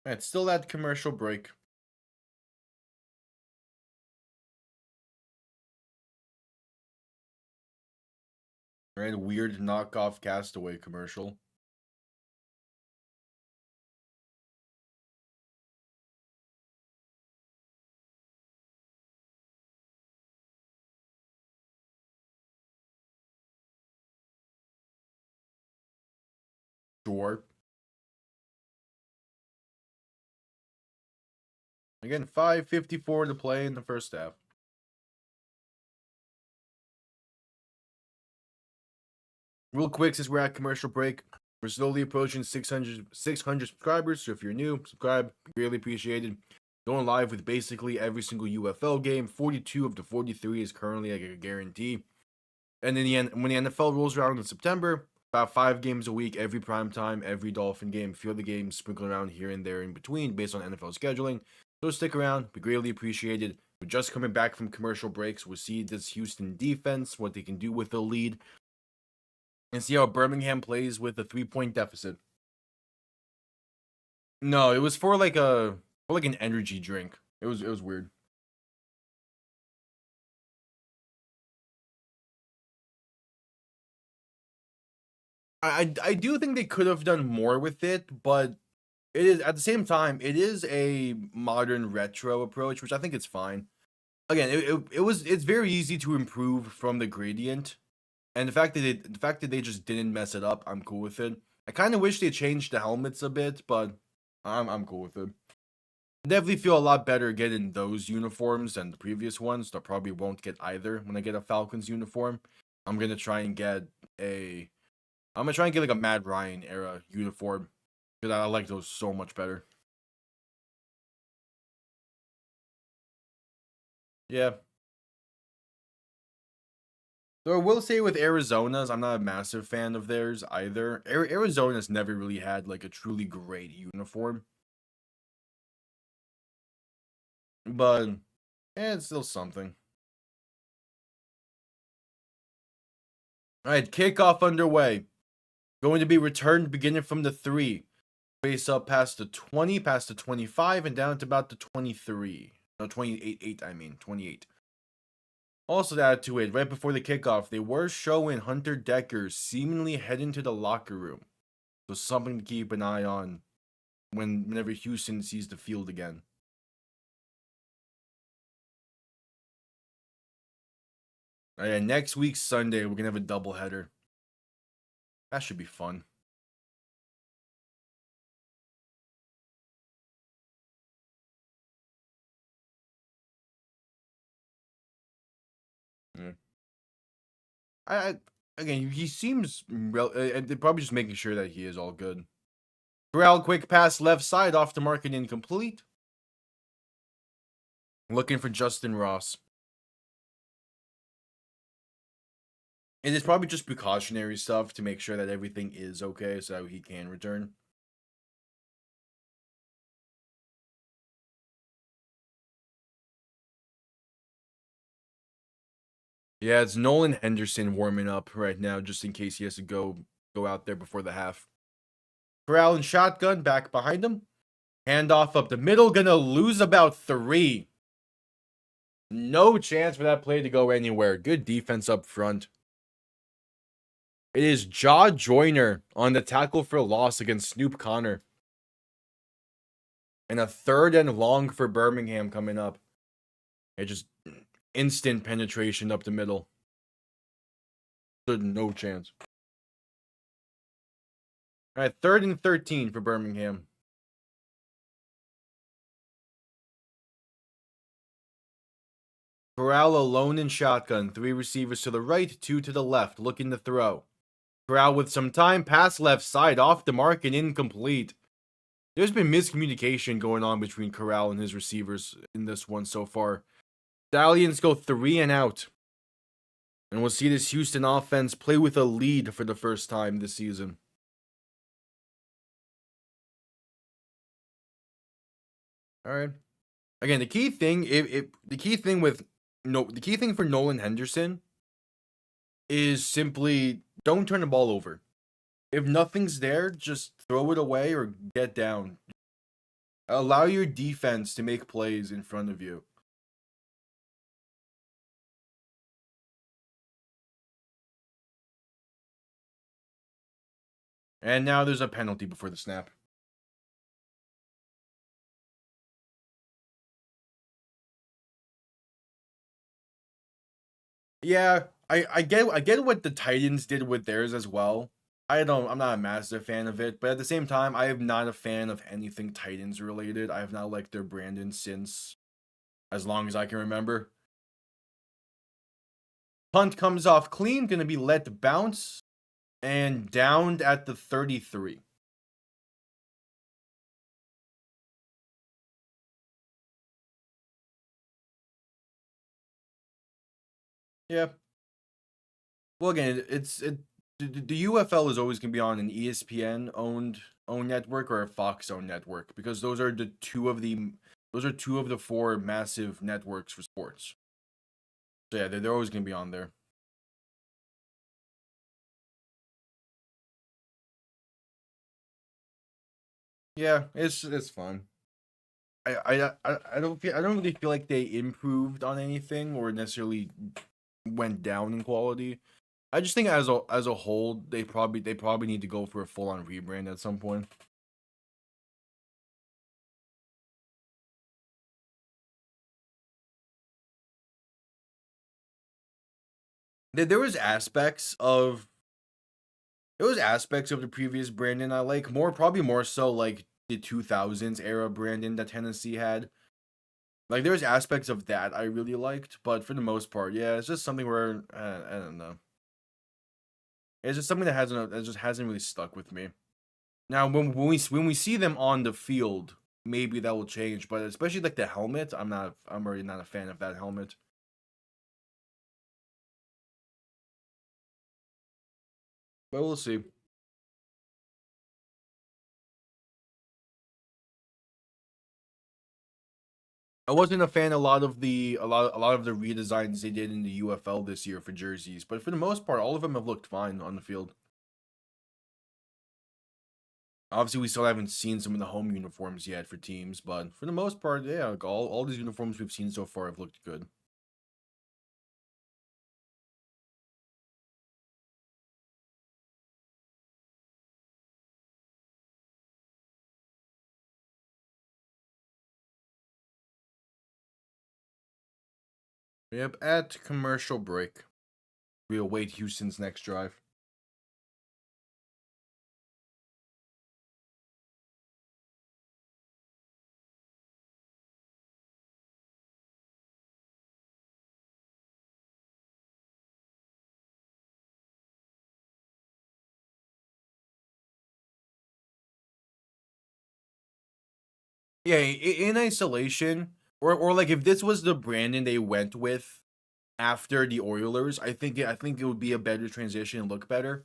It's still that commercial break. Right, weird knockoff Castaway commercial. Sure. Again, 5:54 to play in the first half. Real quick, since we're at commercial break, we're slowly approaching 600 subscribers. So if you're new, subscribe. Really appreciated. Going live with basically every single UFL game. 42 of the 43 is currently like a guarantee. And in the end, when the NFL rolls around in September, about 5 games a week, every primetime, every Dolphin game, a few of the games sprinkled around here and there in between based on NFL scheduling. So stick around. Be greatly appreciated. We're just coming back from commercial breaks. We'll see this Houston defense, what they can do with the lead, and see how Birmingham plays with a 3-point deficit. No, it was for like an energy drink. It was weird. I do think they could have done more with it, but it is at the same time it is a modern retro approach, which I think is fine. Again, it's very easy to improve from the gradient, and the fact that they just didn't mess it up, I'm cool with it. I kind of wish they changed the helmets a bit, but I'm cool with it. I definitely feel a lot better getting those uniforms than the previous ones. I probably won't get either when I get a Falcons uniform. I'm gonna try and get like a Matt Ryan era uniform because I like those so much better. Yeah. Though I will say with Arizona's, I'm not a massive fan of theirs either. Arizona's never really had like a truly great uniform, but it's still something. All right, kickoff underway. Going to be returned beginning from the 3. Face up past the 20, past the 25, and down to about the 23. No, 28, I mean, 28. Also to add to it, right before the kickoff, they were showing Hunter Dekkers seemingly heading to the locker room. So something to keep an eye on whenever Houston sees the field again. Alright, next week, Sunday, we're going to have a doubleheader. That should be fun. Yeah. Again, he seems they're probably just making sure that he is all good. Corral, quick pass left side off the mark and incomplete. Looking for Justin Ross. It is probably just precautionary stuff to make sure that everything is okay so he can return. Yeah, it's Nolan Henderson warming up right now just in case he has to go out there before the half. Corral and shotgun back behind him. Handoff up the middle, gonna lose about 3. No chance for that play to go anywhere. Good defense up front. It is Jaw Joyner on the tackle for loss against Snoop Connor. And a 3rd and long for Birmingham coming up. It just instant penetration up the middle. There's no chance. All right, 3rd and 13 for Birmingham. Corral alone in shotgun. 3 receivers to the right, 2 to the left, looking to throw. Corral with some time, pass left side, off the mark and incomplete. There's been miscommunication going on between Corral and his receivers in this one so far. Stallions go 3 and out. And we'll see this Houston offense play with a lead for the first time this season. All right. Again, the key thing for Nolan Henderson is simply don't turn the ball over. If nothing's there, just throw it away or get down. Allow your defense to make plays in front of you. And now there's a penalty before the snap. Yeah, I get what the Titans did with theirs as well. I'm not a massive fan of it, but at the same time, I am not a fan of anything Titans related. I have not liked their branding since as long as I can remember. Punt comes off clean, gonna be let bounce and downed at the 33. Yeah. Well, again, the UFL is always gonna be on an ESPN owned network or a Fox owned network because those are the two of the Those are 2 of the 4 massive networks for sports. So yeah, they're always gonna be on there. Yeah, it's fun. I don't really feel like they improved on anything or necessarily went down in quality. I just think as a whole, they probably need to go for a full on rebrand at some point. There was aspects of the previous Brandon I like probably more so like the 2000s era Brandon that Tennessee had. Like there was aspects of that I really liked, but for the most part, yeah, it's just something where I don't know. It's just something that just hasn't really stuck with me. Now when we see them on the field, maybe that will change, but especially like the helmet, I'm already not a fan of that helmet. But we'll see. I wasn't a fan of a lot of the redesigns they did in the UFL this year for jerseys, but for the most part, all of them have looked fine on the field. Obviously, we still haven't seen some of the home uniforms yet for teams, but for the most part, yeah, like all these uniforms we've seen so far have looked good. Yep, at commercial break, we await Houston's next drive. Yeah, in isolation, or like if this was the Brandon they went with after the Oilers, I think it would be a better transition and look better.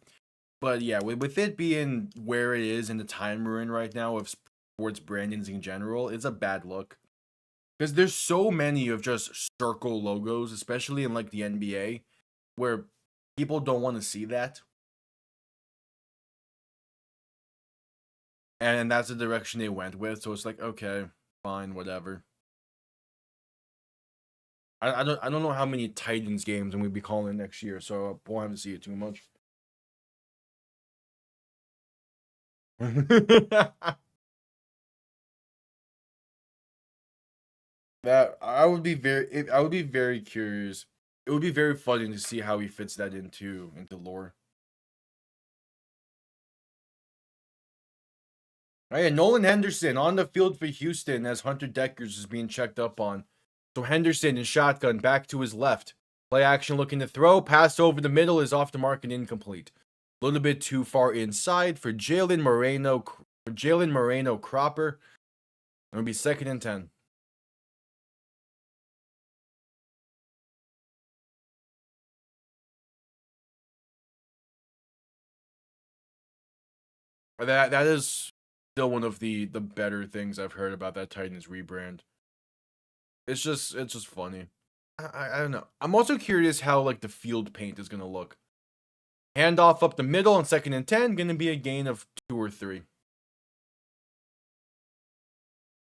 But yeah, with it being where it is and the time we're in right now of sports brandings in general, it's a bad look. Because there's so many of just circle logos, especially in like the NBA, where people don't want to see that. And that's the direction they went with. So it's like, okay, fine, whatever. I don't know how many Titans games I'm gonna be calling next year, so I won't have to see it too much. That I would be very curious. It would be very funny to see how he fits that into lore. Oh yeah, Nolan Henderson on the field for Houston as Hunter Dekkers is being checked up on. So Henderson in shotgun back to his left. Play action looking to throw. Pass over the middle is off the mark and incomplete. A little bit too far inside for Jalen Moreno. For Jalen Moreno Cropper. It'll be 2nd and 10. That is still one of the better things I've heard about that Titans rebrand. It's just funny. I don't know. I'm also curious how like the field paint is gonna look. Handoff up the middle on 2nd and 10, gonna be a gain of 2 or 3.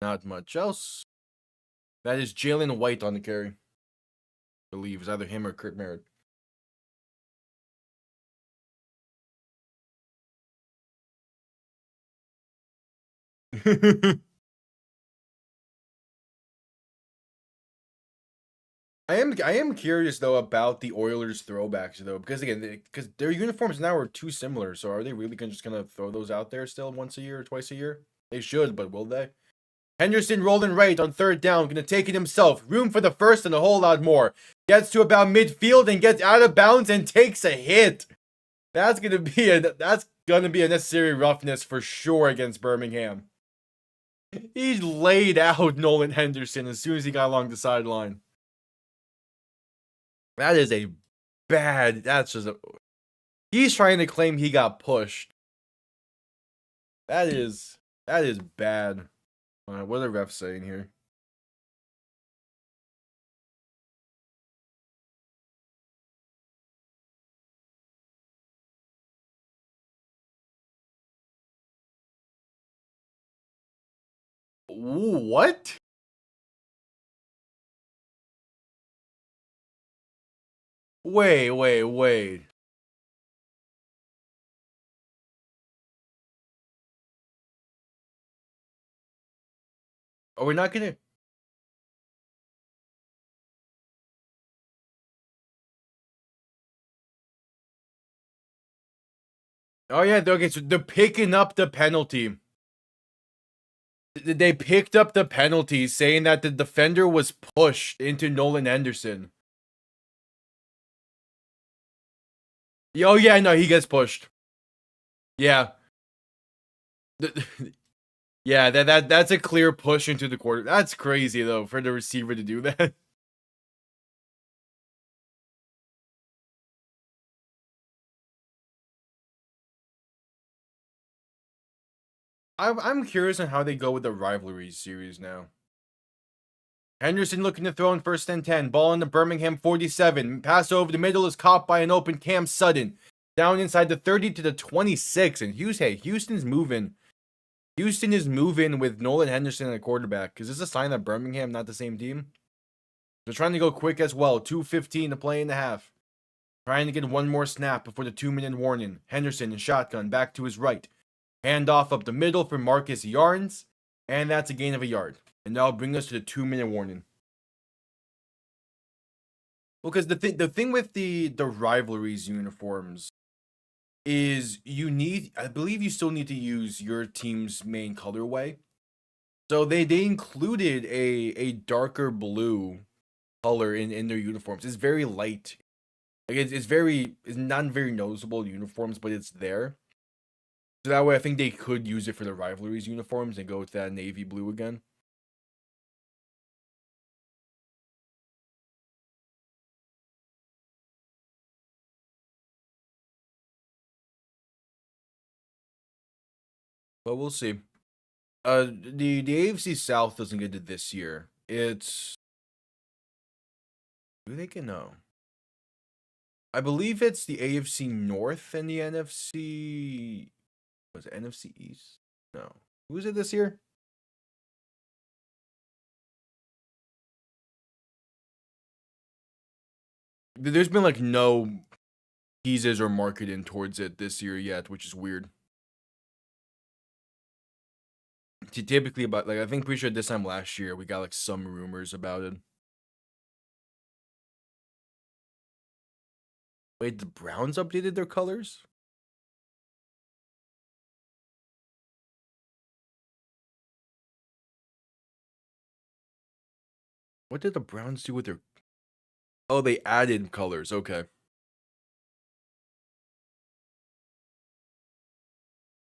Not much else. That is Jalen White on the carry. I believe it's either him or Kurt Merritt. I am curious though about the Oilers throwbacks though, because again, because their uniforms now are too similar. So are they really just gonna throw those out there still once a year or twice a year? They should, but will they? Henderson rolling right on 3rd down, gonna take it himself. Room for the first and a whole lot more. Gets to about midfield and gets out of bounds and takes a hit. That's gonna be a necessary roughness for sure against Birmingham. He laid out Nolan Henderson as soon as he got along the sideline. That is a bad. That's just a. He's trying to claim he got pushed. That is bad. What are the refs saying here? What? Wait. Are we not gonna? Oh yeah, okay. So they're picking up the penalty. They picked up the penalty, saying that the defender was pushed into Nolan Henderson. Oh yeah, no, he gets pushed. Yeah, yeah. That's a clear push into the quarter. That's crazy though for the receiver to do that. I'm curious on how they go with the rivalry series now. Henderson looking to throw in 1st and 10. Ball in the Birmingham 47. Pass over the middle is caught by an open Cam Sutton. Down inside the 30 to the 26. And Houston's moving. Houston is moving with Nolan Henderson at quarterback. Is this a sign that Birmingham not the same team? They're trying to go quick as well. 2:15 to play in the half. Trying to get one more snap before the 2-minute warning. Henderson in shotgun back to his right. Handoff up the middle for Marcus Yarns. And that's a gain of a yard. And that'll bring us to the 2-minute warning. Well, because the thing with the rivalries uniforms is I believe you still need to use your team's main colorway. So they included a darker blue color in their uniforms. It's very light. Like it's not very noticeable uniforms, but it's there. So that way I think they could use it for the rivalries uniforms and go with that navy blue again. But we'll see. The AFC South doesn't get it this year. It's who they can know. I believe it's the AFC North and the NFC. Was it NFC East? No. Who is it this year? There's been like no teases or marketing towards it this year yet, which is weird. Typically, about like I think pretty sure this time last year we got like some rumors about it. Wait, the Browns updated their colors? What did the Browns do with their? Oh, they added colors. Okay.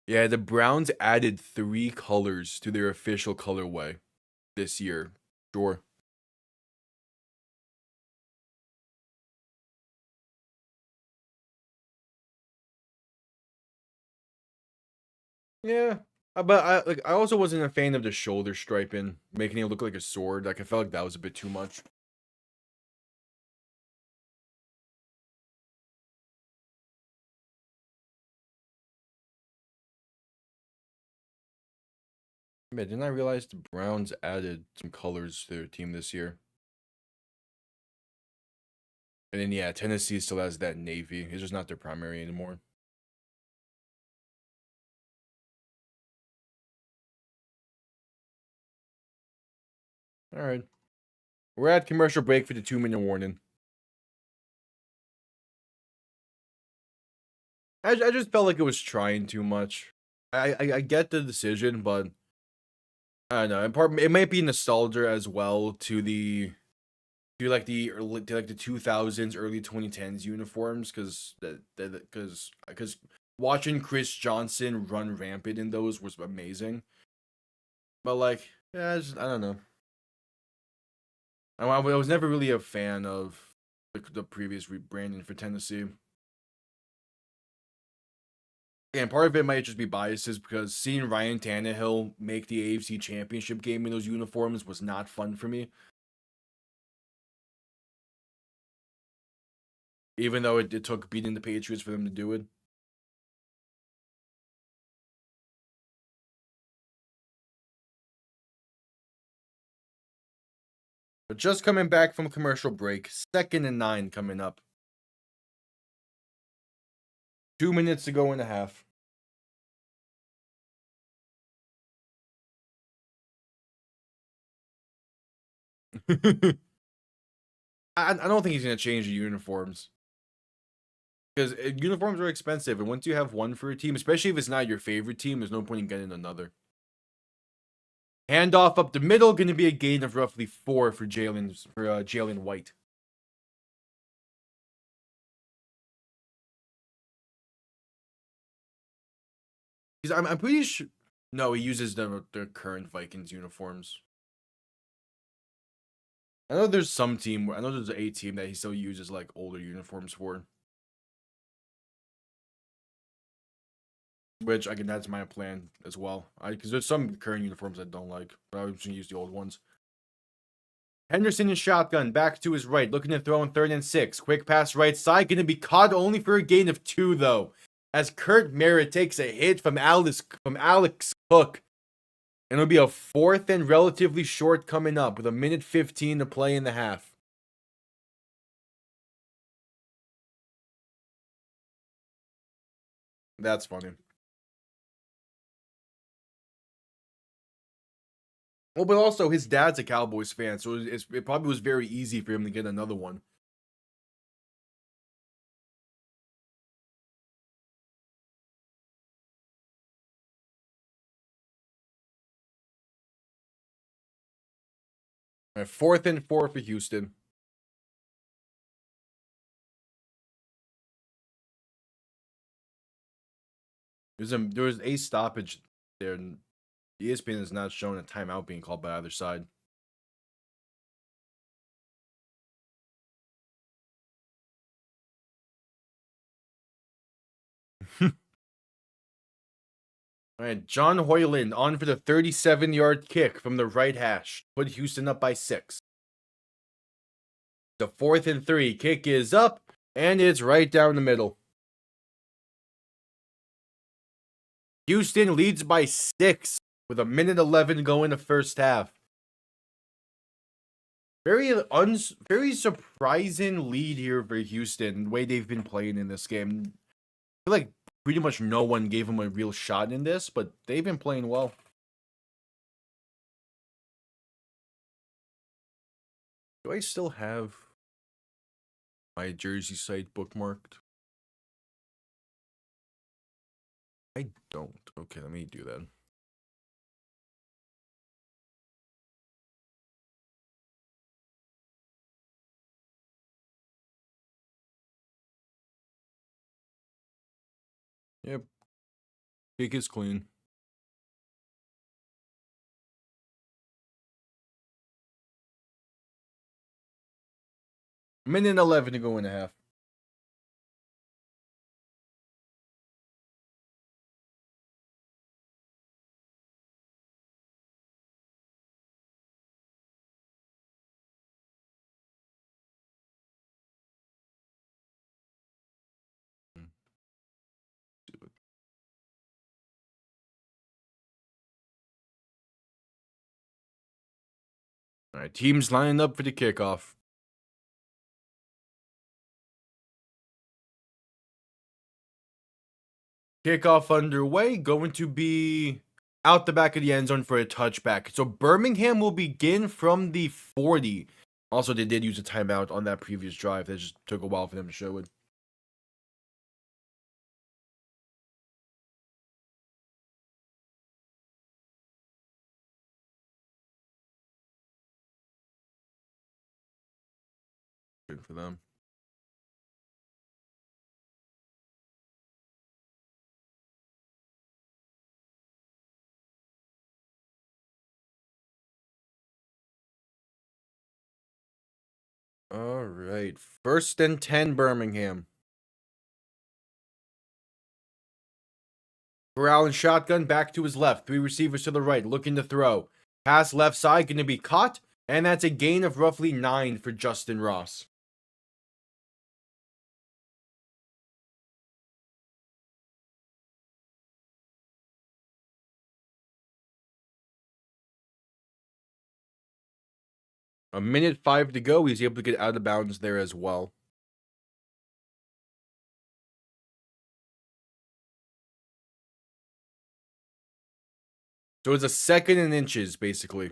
Yeah, the Browns added 3 colors to their official colorway this year. Sure. Yeah. But I also wasn't a fan of the shoulder striping, making it look like a sword. Like I felt like that was a bit too much. Man, didn't I realize the Browns added some colors to their team this year? And then yeah, Tennessee still has that navy. It's just not their primary anymore. All right. We're at commercial break for the 2-minute warning. I just felt like it was trying too much. I get the decision, but I don't know. In part, it might be nostalgia as well to like the early, to like the 2000s, early 2010s uniforms, because watching Chris Johnson run rampant in those was amazing. But like, yeah, I don't know. I was never really a fan of the previous rebranding for Tennessee. And part of it might just be biases because seeing Ryan Tannehill make the AFC Championship game in those uniforms was not fun for me. Even though it took beating the Patriots for them to do it. But just coming back from commercial break. 2nd and 9 coming up. 2 minutes to go in the half. I don't think he's going to change the uniforms. Because uniforms are expensive. And once you have one for a team, especially if it's not your favorite team, there's no point in getting another. Handoff up the middle, going to be a gain of roughly 4 for Jalen White. I'm pretty sure. No, he uses the current Vikings uniforms. I know there's some team. I know there's a team that he still uses like older uniforms for. Which again, that's my plan as well. Because there's some current uniforms I don't like, but I was gonna use the old ones. Henderson in shotgun, back to his right, looking to throw in 3rd and 6. Quick pass right side, gonna be caught only for a gain of 2 though, as Kurt Merritt takes a hit from Alex Cook. And it'll be a 4th and relatively short coming up with 1:15 to play in the half. That's funny. Well, but also his dad's a Cowboys fan, so it probably was very easy for him to get another one. All right, 4th and 4 for Houston. There was a stoppage there, and ESPN has not shown a timeout being called by either side. All right, John Hoyland on for the 37-yard kick from the right hash. Put Houston up by 6. The 4th and 3 kick is up, and it's right down the middle. Houston leads by 6 with 1:11 to go in the first half. Very surprising lead here for Houston, the way they've been playing in this game. I feel like pretty much no one gave them a real shot in this, but they've been playing well. Do I still have my Jersey site bookmarked? I don't. Okay, let me do that. Yep. Kick is clean. Minute 11 to go in the half. All right, teams lining up for the kickoff. Kickoff underway, going to be out the back of the end zone for a touchback. So Birmingham will begin from the 40. Also, they did use a timeout on that previous drive. That just took a while for them to show it. Good for them. All right, 1st and 10, Birmingham. Corral and shotgun back to his left. 3 receivers to the right, looking to throw. Pass left side, going to be caught. And that's a gain of roughly 9 for Justin Ross. A minute 5 to go. He's able to get out of bounds there as well. So it's a 2nd and inches, basically.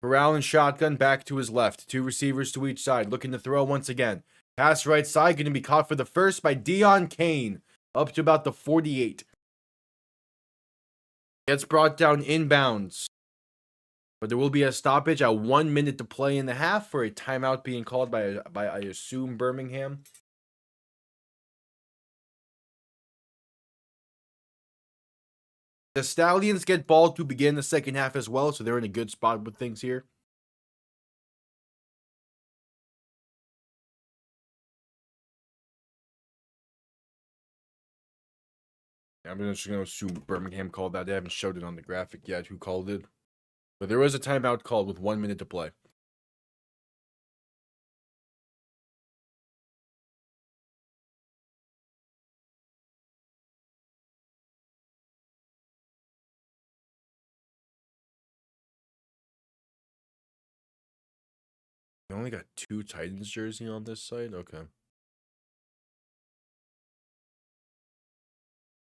Corral and shotgun back to his left. 2 receivers to each side. Looking to throw once again. Pass right side. Going to be caught for the first by Deon Cain. Up to about the 48. Gets brought down inbounds. But there will be a stoppage at 1 minute to play in the half for a timeout being called by I assume, Birmingham. The Stallions get ball to begin the second half as well, so they're in a good spot with things here. I'm just going to assume Birmingham called that. They haven't showed it on the graphic yet who called it. But there was a timeout called with 1 minute to play. They only got 2 Titans jersey on this side? Okay.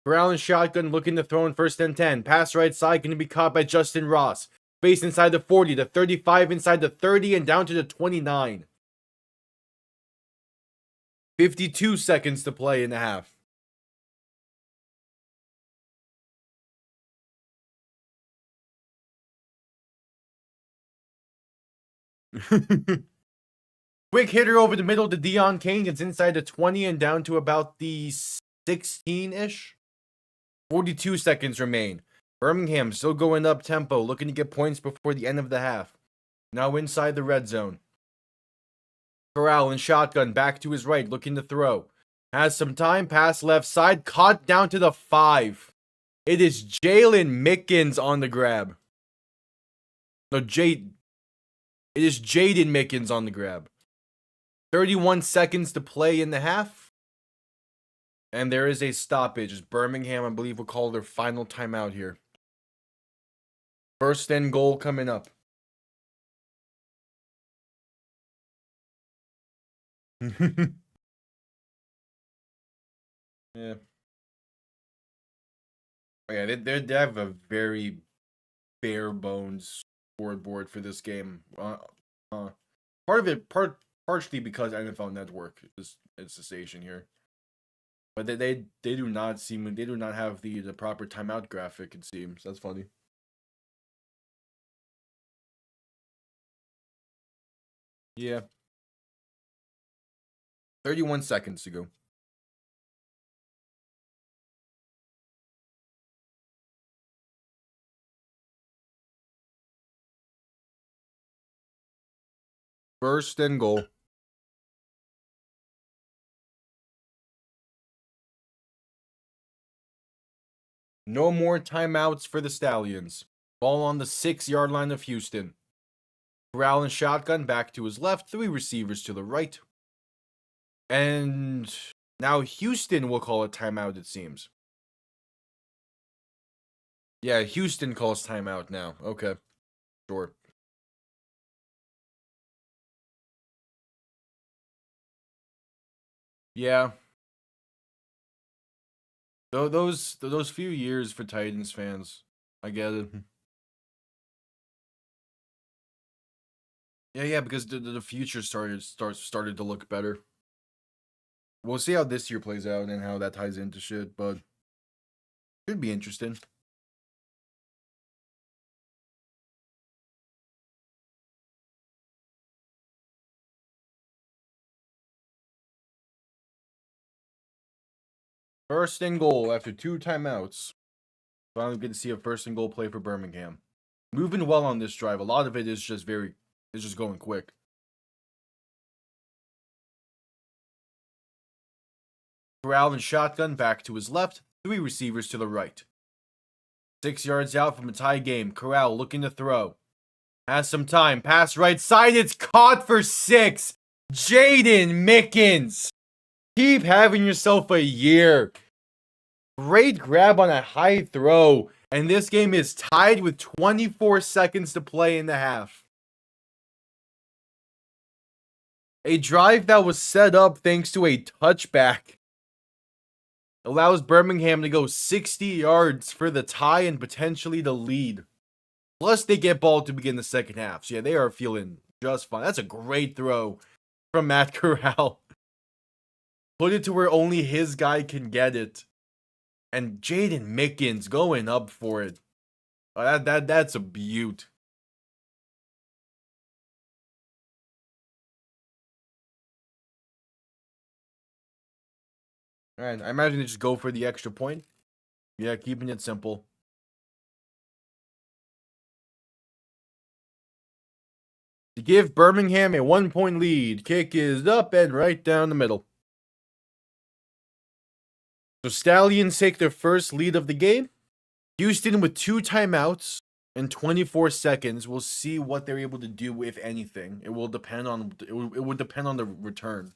Corral and shotgun looking to throw in 1st and 10. Pass right side going to be caught by Justin Ross. Space inside the 40, the 35 inside the 30, and down to the 29. 52 seconds to play in the half. Quick hitter over the middle to Deon Cain. It's inside the 20 and down to about the 16-ish. 42 seconds remain. Birmingham still going up tempo, looking to get points before the end of the half. Now inside the red zone. Corral and shotgun back to his right, looking to throw. Has some time, pass left side, caught down to the 5. It is Jalen Mickens on the grab. No, it is Jaden Mickens on the grab. 31 seconds to play in the half. And there is a stoppage. Birmingham, I believe, will call their final timeout here. 1st and goal coming up. Yeah. Oh, yeah, they have a very bare bones scoreboard for this game. Part of it, partially because NFL Network is the station here, but they do not have the proper timeout graphic. It seems that's funny. Yeah. 31 seconds to go. First and goal. No more timeouts for the Stallions. Ball on the 6-yard line of Houston. Corral and shotgun back to his left. 3 receivers to the right. And now Houston will call a timeout, it seems. Yeah, Houston calls timeout now. Okay. Sure. Yeah. Those few years for Titans fans, I get it. Yeah, because the future started to look better. We'll see how this year plays out and how that ties into shit, but should be interesting. First and goal after 2 timeouts. Finally get to see a first and goal play for Birmingham. Moving well on this drive. A lot of it is just going quick. Corral and shotgun back to his left. 3 receivers to the right. 6 yards out from a tie game. Corral looking to throw. Has some time. Pass right side. It's caught for 6. Jaden Mickens. Keep having yourself a year. Great grab on a high throw. And this game is tied with 24 seconds to play in the half. A drive that was set up thanks to a touchback allows Birmingham to go 60 yards for the tie and potentially the lead. Plus, they get ball to begin the second half. So, yeah, they are feeling just fine. That's a great throw from Matt Corral. Put it to where only his guy can get it. And Jaden Mickens going up for it. Oh, that's a beaut. Alright, I imagine they just go for the extra point. Yeah, keeping it simple. To give Birmingham a 1-point lead. Kick is up and right down the middle. So Stallions take their first lead of the game. Houston with 2 timeouts and 24 seconds. We'll see what they're able to do, if anything. It will depend on it would depend on the return.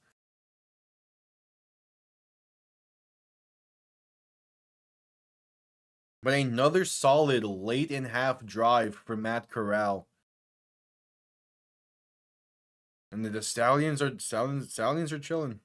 But another solid late in half drive for Matt Corral. And the Stallions are chilling.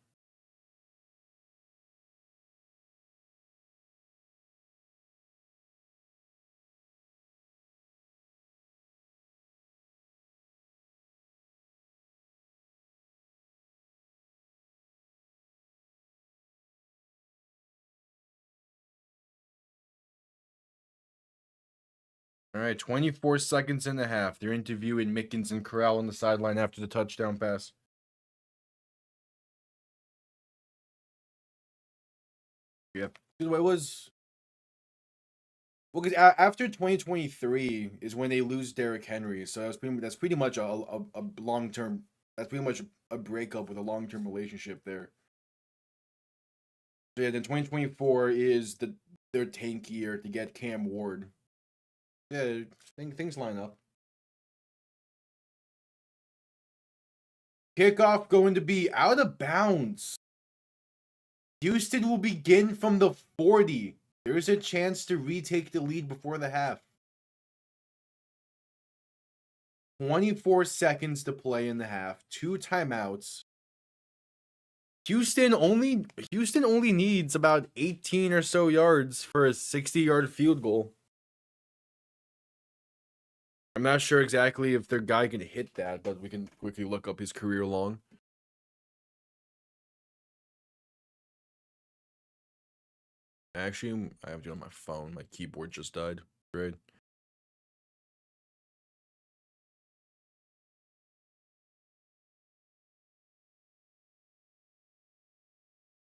All right, 24 seconds and a half. They're interviewing Mickens and Corral on the sideline after the touchdown pass. Yep. It was well, because after 2023 is when they lose Derrick Henry, so that's pretty much a long term. That's pretty much a breakup with a long term relationship there. So yeah, then 2024 is their tank year to get Cam Ward. Yeah, things line up. Kickoff going to be out of bounds. Houston will begin from the 40. There's a chance to retake the lead before the half. 24 seconds to play in the half. 2 timeouts. Houston only needs about 18 or so yards for a 60-yard field goal. I'm not sure exactly if their guy can hit that, but we can quickly look up his career long. Actually, I have it on my phone. My keyboard just died. Great.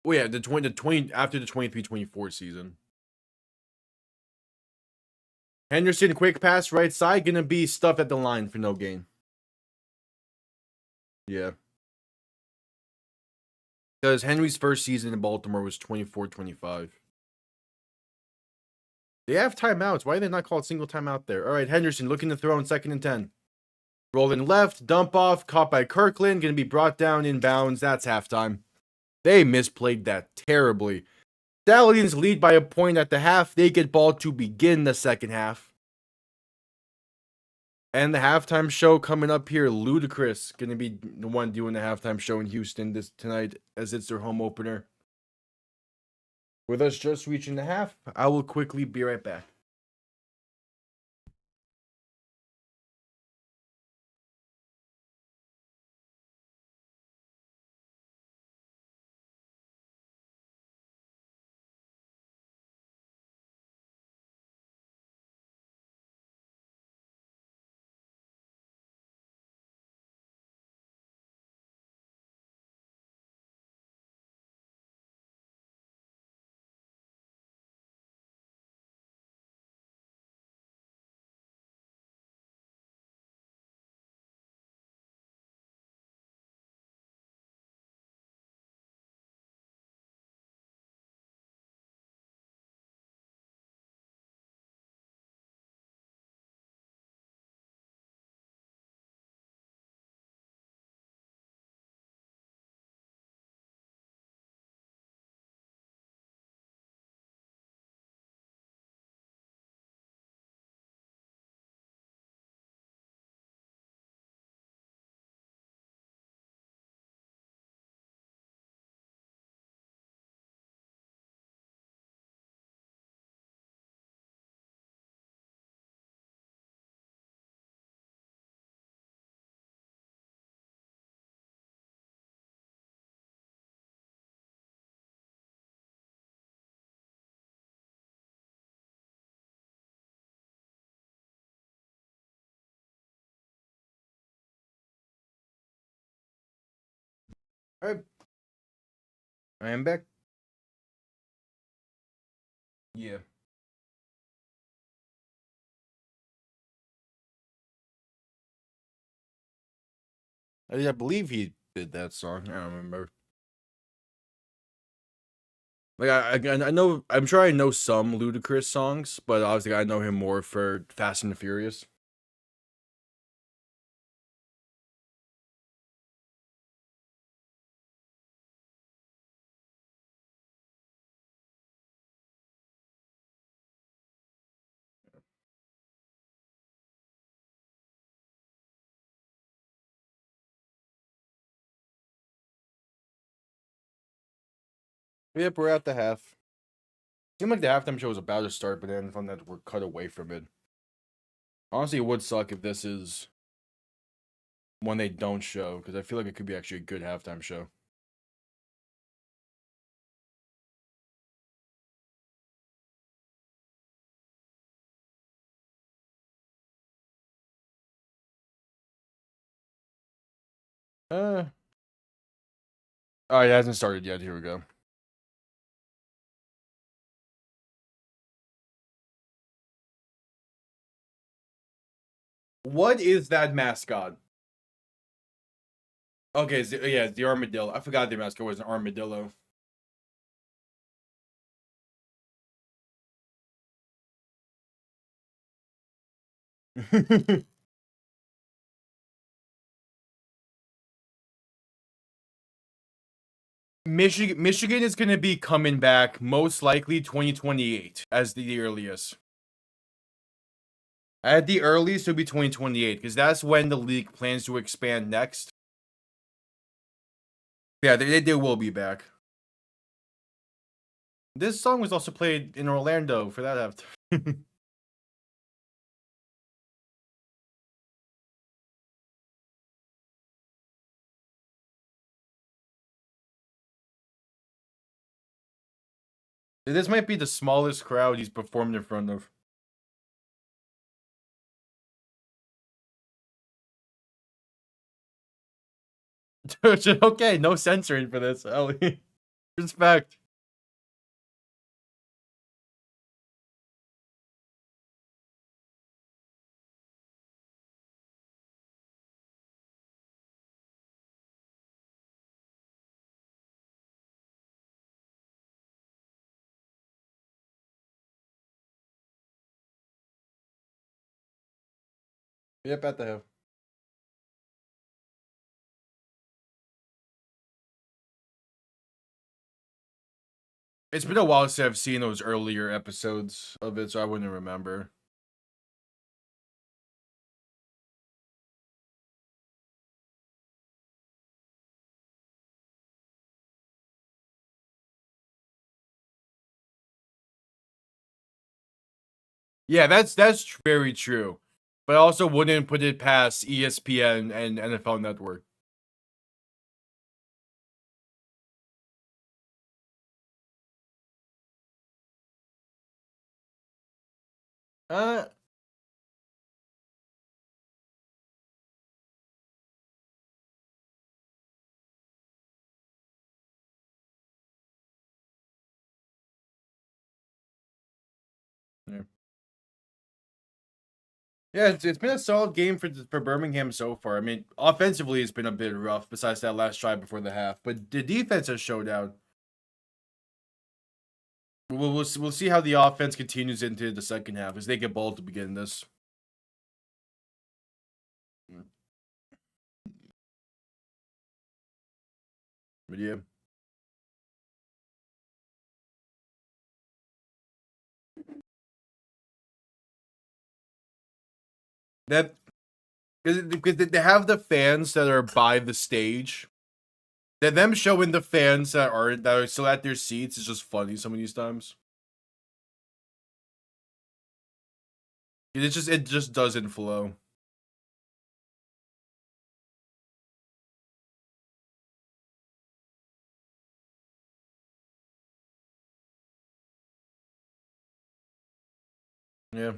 Oh yeah, the 20 after the 23-24 season. Henderson, quick pass right side, gonna be stuffed at the line for no gain. Yeah. Because Henry's first season in Baltimore was 24-25. They have timeouts. Why did they not call a single timeout there? All right, Henderson looking to throw in 2nd and 10. Rolling left, dump off, caught by Kirkland, gonna be brought down in bounds. That's halftime. They misplayed that terribly. Stallions lead by a point at the half. They get ball to begin the second half. And the halftime show coming up here. Ludacris going to be the one doing the halftime show in Houston tonight as it's their home opener. With us just reaching the half, I will quickly be right back. Alright. I am back. Yeah. I believe he did that song. I don't remember. Like I know, I'm sure I know some Ludacris songs, but obviously I know him more for Fast and the Furious. Yep, we're at the half. Seemed like the halftime show was about to start, but then found that we're cut away from it. Honestly, it would suck if this is one they don't show, because I feel like it could be actually a good halftime show. Uh, oh, it hasn't started yet. Here we go. What is that mascot? Okay, yeah, it's the armadillo. I forgot the mascot was an armadillo. Michigan is going to be coming back most likely 2028 as the earliest. At the earliest, it'll be 2028 because that's when the league plans to expand next. Yeah, they will be back. This song was also played in Orlando for that after. This might be the smallest crowd he's performed in front of. Okay, no censoring for this, Ellie. Respect. Yep, at the half. It's been a while since I've seen those earlier episodes of it, so I wouldn't remember. Yeah, that's very true. But I also wouldn't put it past ESPN and NFL Network. Uh, yeah. Yeah, it's been a solid game for Birmingham so far. I mean, offensively, it's been a bit rough. Besides that last drive before the half, but the defense has showed out. We'll see how the offense continues into the second half as they get ball to begin this. But yeah, that because they have the fans that are by the stage. That them showing the fans that are still at their seats is just funny some of these times. It just doesn't flow. Yeah.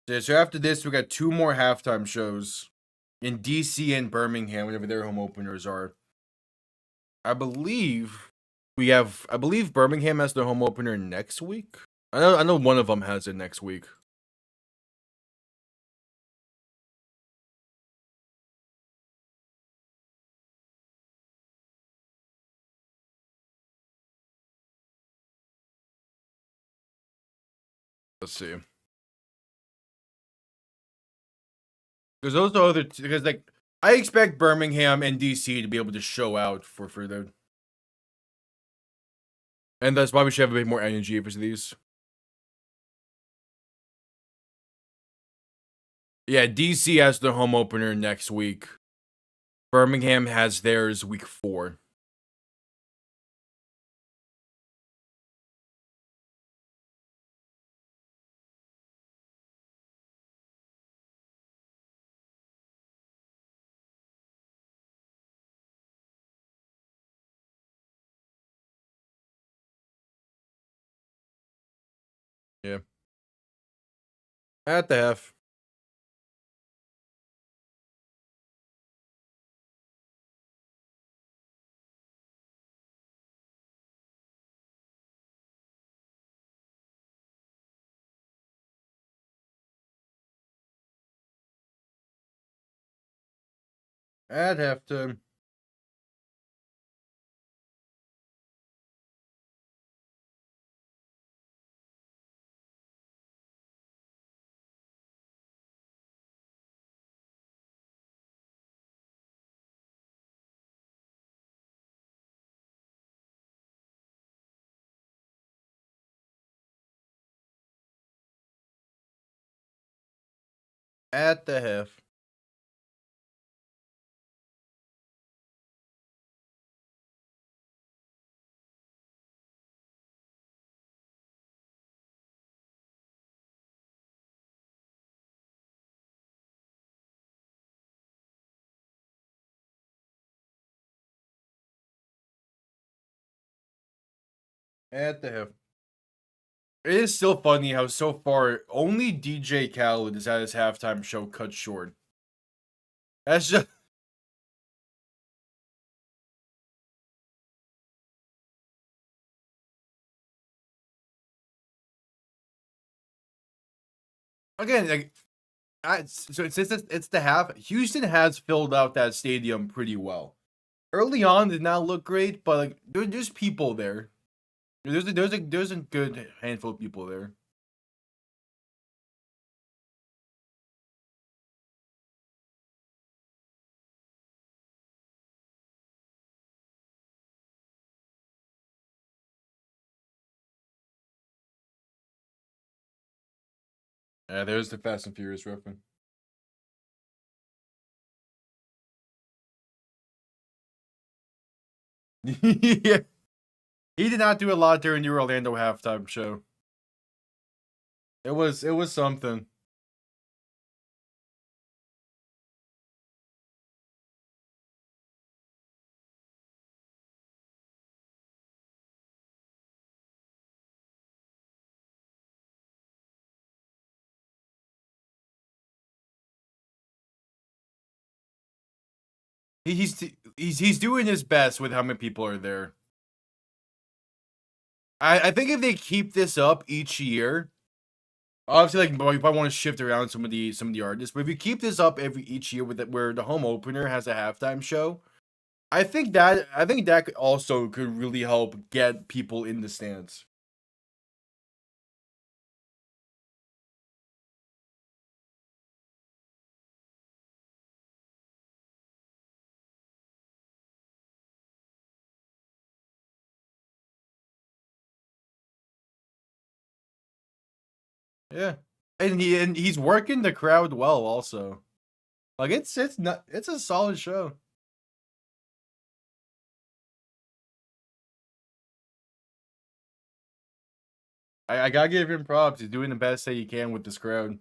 Yeah, so after this, we got two more halftime shows. in DC and Birmingham, whatever their home openers are. I believe I believe Birmingham has their home opener next week. I know one of them has it next week. Let's see. Because those are other because like I expect Birmingham and DC to be able to show out for their, and that's why we should have a bit more energy for these. Yeah, DC has their home opener next week. Birmingham has theirs week 4. Yeah. At the half. At halftime. At the half. At the half. It is still funny how so far only DJ Khaled has had his halftime show cut short. That's just again like so since it's the half. Houston has filled out that stadium pretty well. Early on, did not look great, but like there's people there. There's a good handful of people there. Yeah, there's the Fast and Furious reference. Yeah, he did not do a lot during the Orlando halftime show. It was something. He's doing his best with how many people are there. I think if they keep this up each year, obviously like you probably want to shift around some of the artists, but if you keep this up every each year with it, where the home opener has a halftime show, I think that also could really help get people in the stands. Yeah, and he's working the crowd well also. Like it's a solid show. I gotta give him props. He's doing the best that he can with this crowd.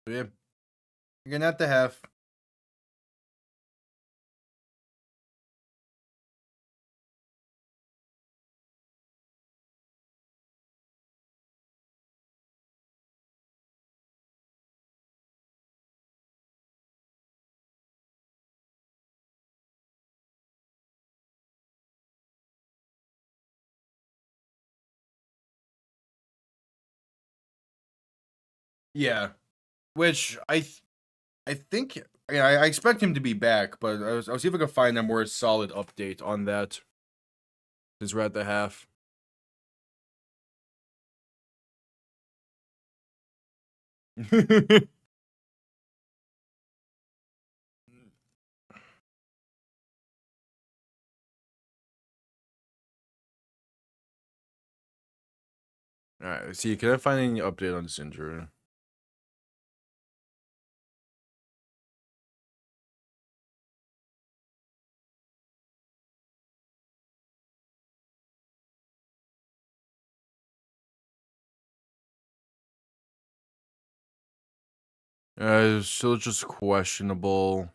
Yeah, you're gonna have to have. Yeah, which I think yeah, I expect him to be back, but I'll see if I can find a more solid update on that since we're at the half. All right, let's see. Can I find any update on this injury? Still just questionable.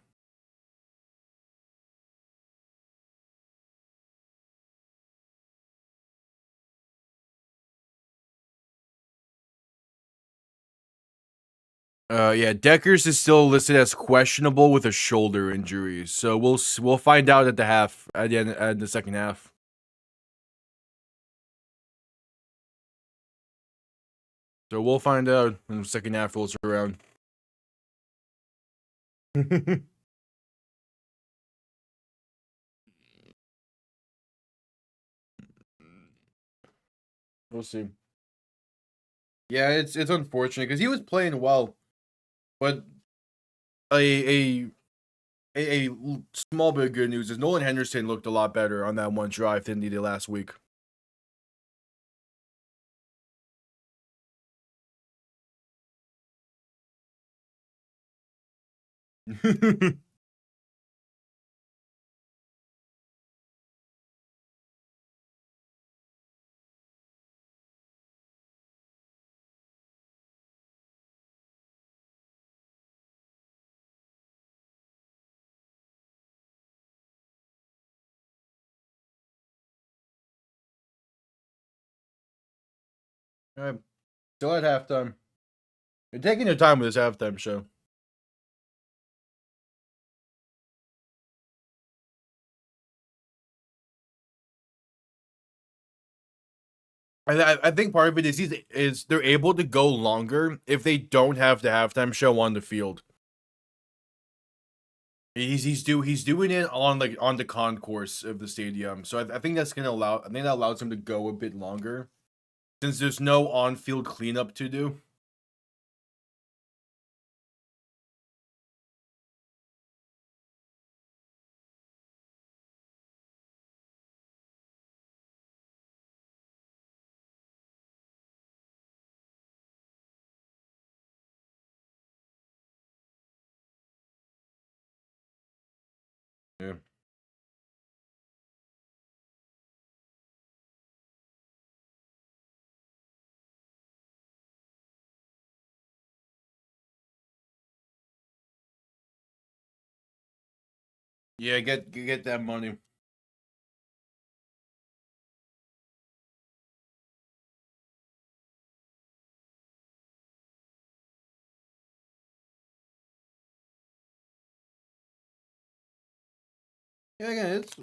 Yeah, Dekkers is still listed as questionable with a shoulder injury, so we'll find out at the half at the end at the second half. So we'll find out when the second half rolls around. We'll see. Yeah, it's unfortunate because he was playing well, but a, a small bit of good news is Nolan Henderson looked a lot better on that one drive than he did last week. Alright, still at halftime. You're taking your time with this halftime show. I think part of it is they're able to go longer if they don't have the halftime show on the field. He's doing it on on the concourse of the stadium, so I think that's gonna allow. I think that allows him to go a bit longer since there's no on field cleanup to do. Yeah, yeah, get that money. Yeah, again, it's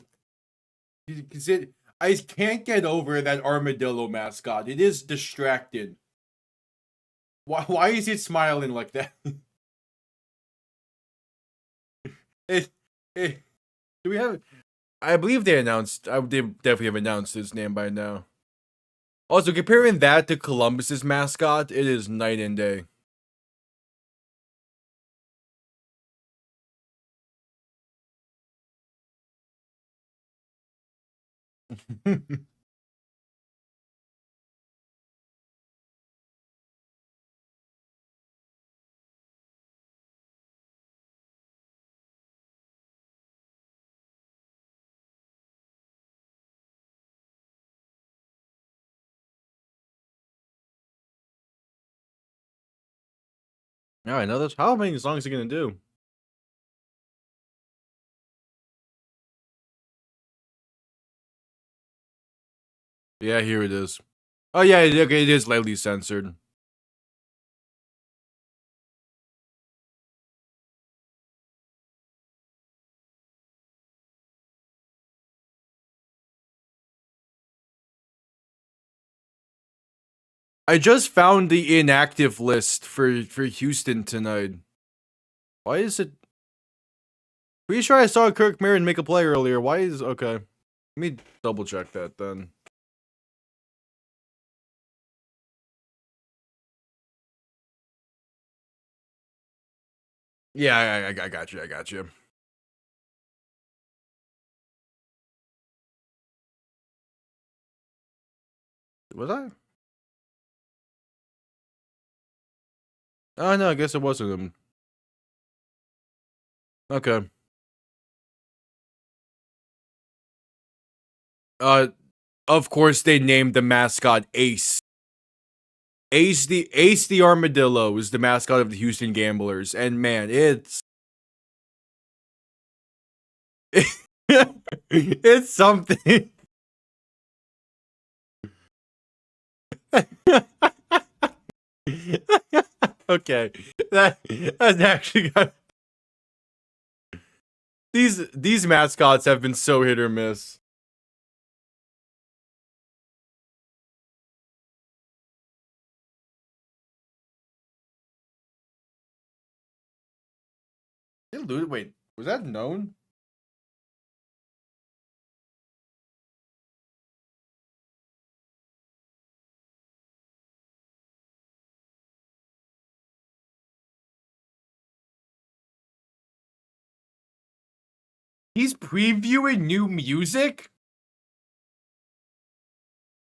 you can see it. I can't get over that armadillo mascot. It is distracted. Why is it smiling like that? it, it, do we have? I believe they announced. They definitely have announced his name by now. Also, comparing that to Columbus's mascot, it is night and day. All right, now how many songs are you gonna do? Yeah, here it is. Oh yeah, okay, it is lightly censored. I just found the inactive list for Houston tonight. Why is it? Pretty sure I saw Kirk Merrin make a play earlier. Why is okay? Let me double check that then. Yeah, I got you. I got you. Was I? Oh no, I guess it wasn't him. Okay. Of course they named the mascot Ace. Ace the Armadillo is the mascot of the Houston Gamblers, and man, it's something. Okay, that's actually got. These mascots have been so hit or miss. Wait, was that known? He's previewing new music?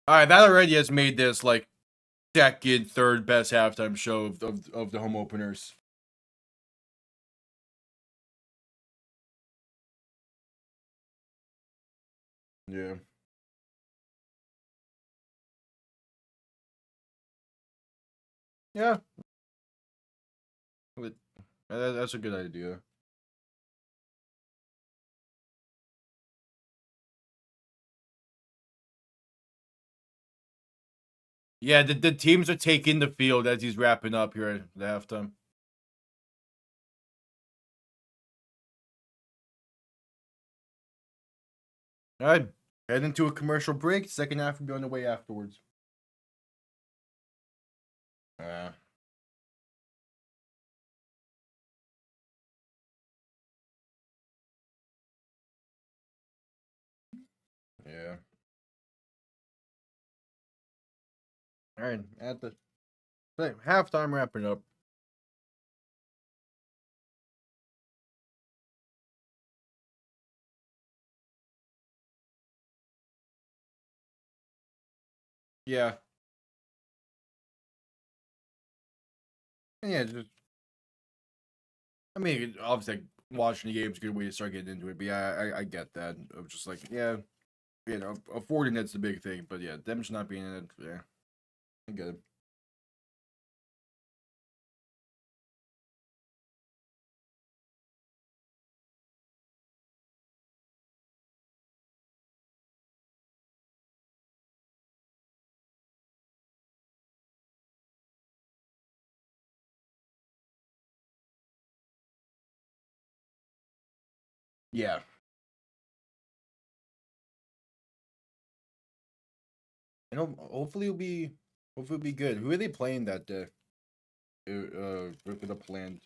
Alright, that already has made this like second, third best halftime show of the home openers. Yeah. Yeah. That's a good idea. Yeah, the teams are taking the field as he's wrapping up here at the halftime. All right, head into a commercial break. Second half will be on the way afterwards. Uh, yeah. All right, at the halftime wrapping up. Yeah. And yeah, just I mean, obviously, watching the game is a good way to start getting into it. But yeah, I get that. Of just like, yeah, affording that's the big thing. But yeah, them just not being in it, yeah, I get it. Yeah, and hopefully it'll be good. Who are they playing that day? For the planned.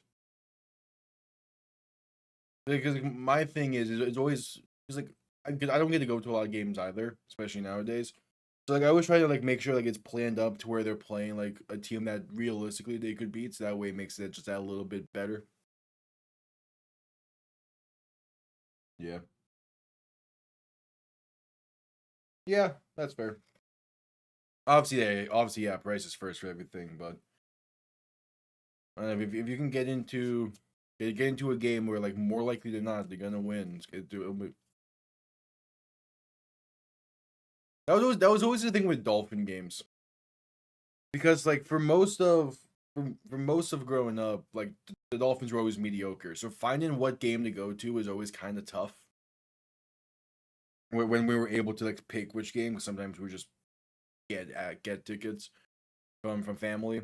Because like, my thing is it's always it's like because I don't get to go to a lot of games either, especially nowadays. So like I always try to like make sure like it's planned up to where they're playing like a team that realistically they could beat. So that way it makes it just that a little bit better. Yeah. Yeah, that's fair. Obviously, yeah, price is first for everything, but if you can get into a game where like more likely than not they're gonna win, that was always the thing with Dolphin games because like for most of for most of growing up, like the Dolphins were always mediocre. So finding what game to go to is always kind of tough. When we were able to like pick which game, because sometimes we just get tickets from family.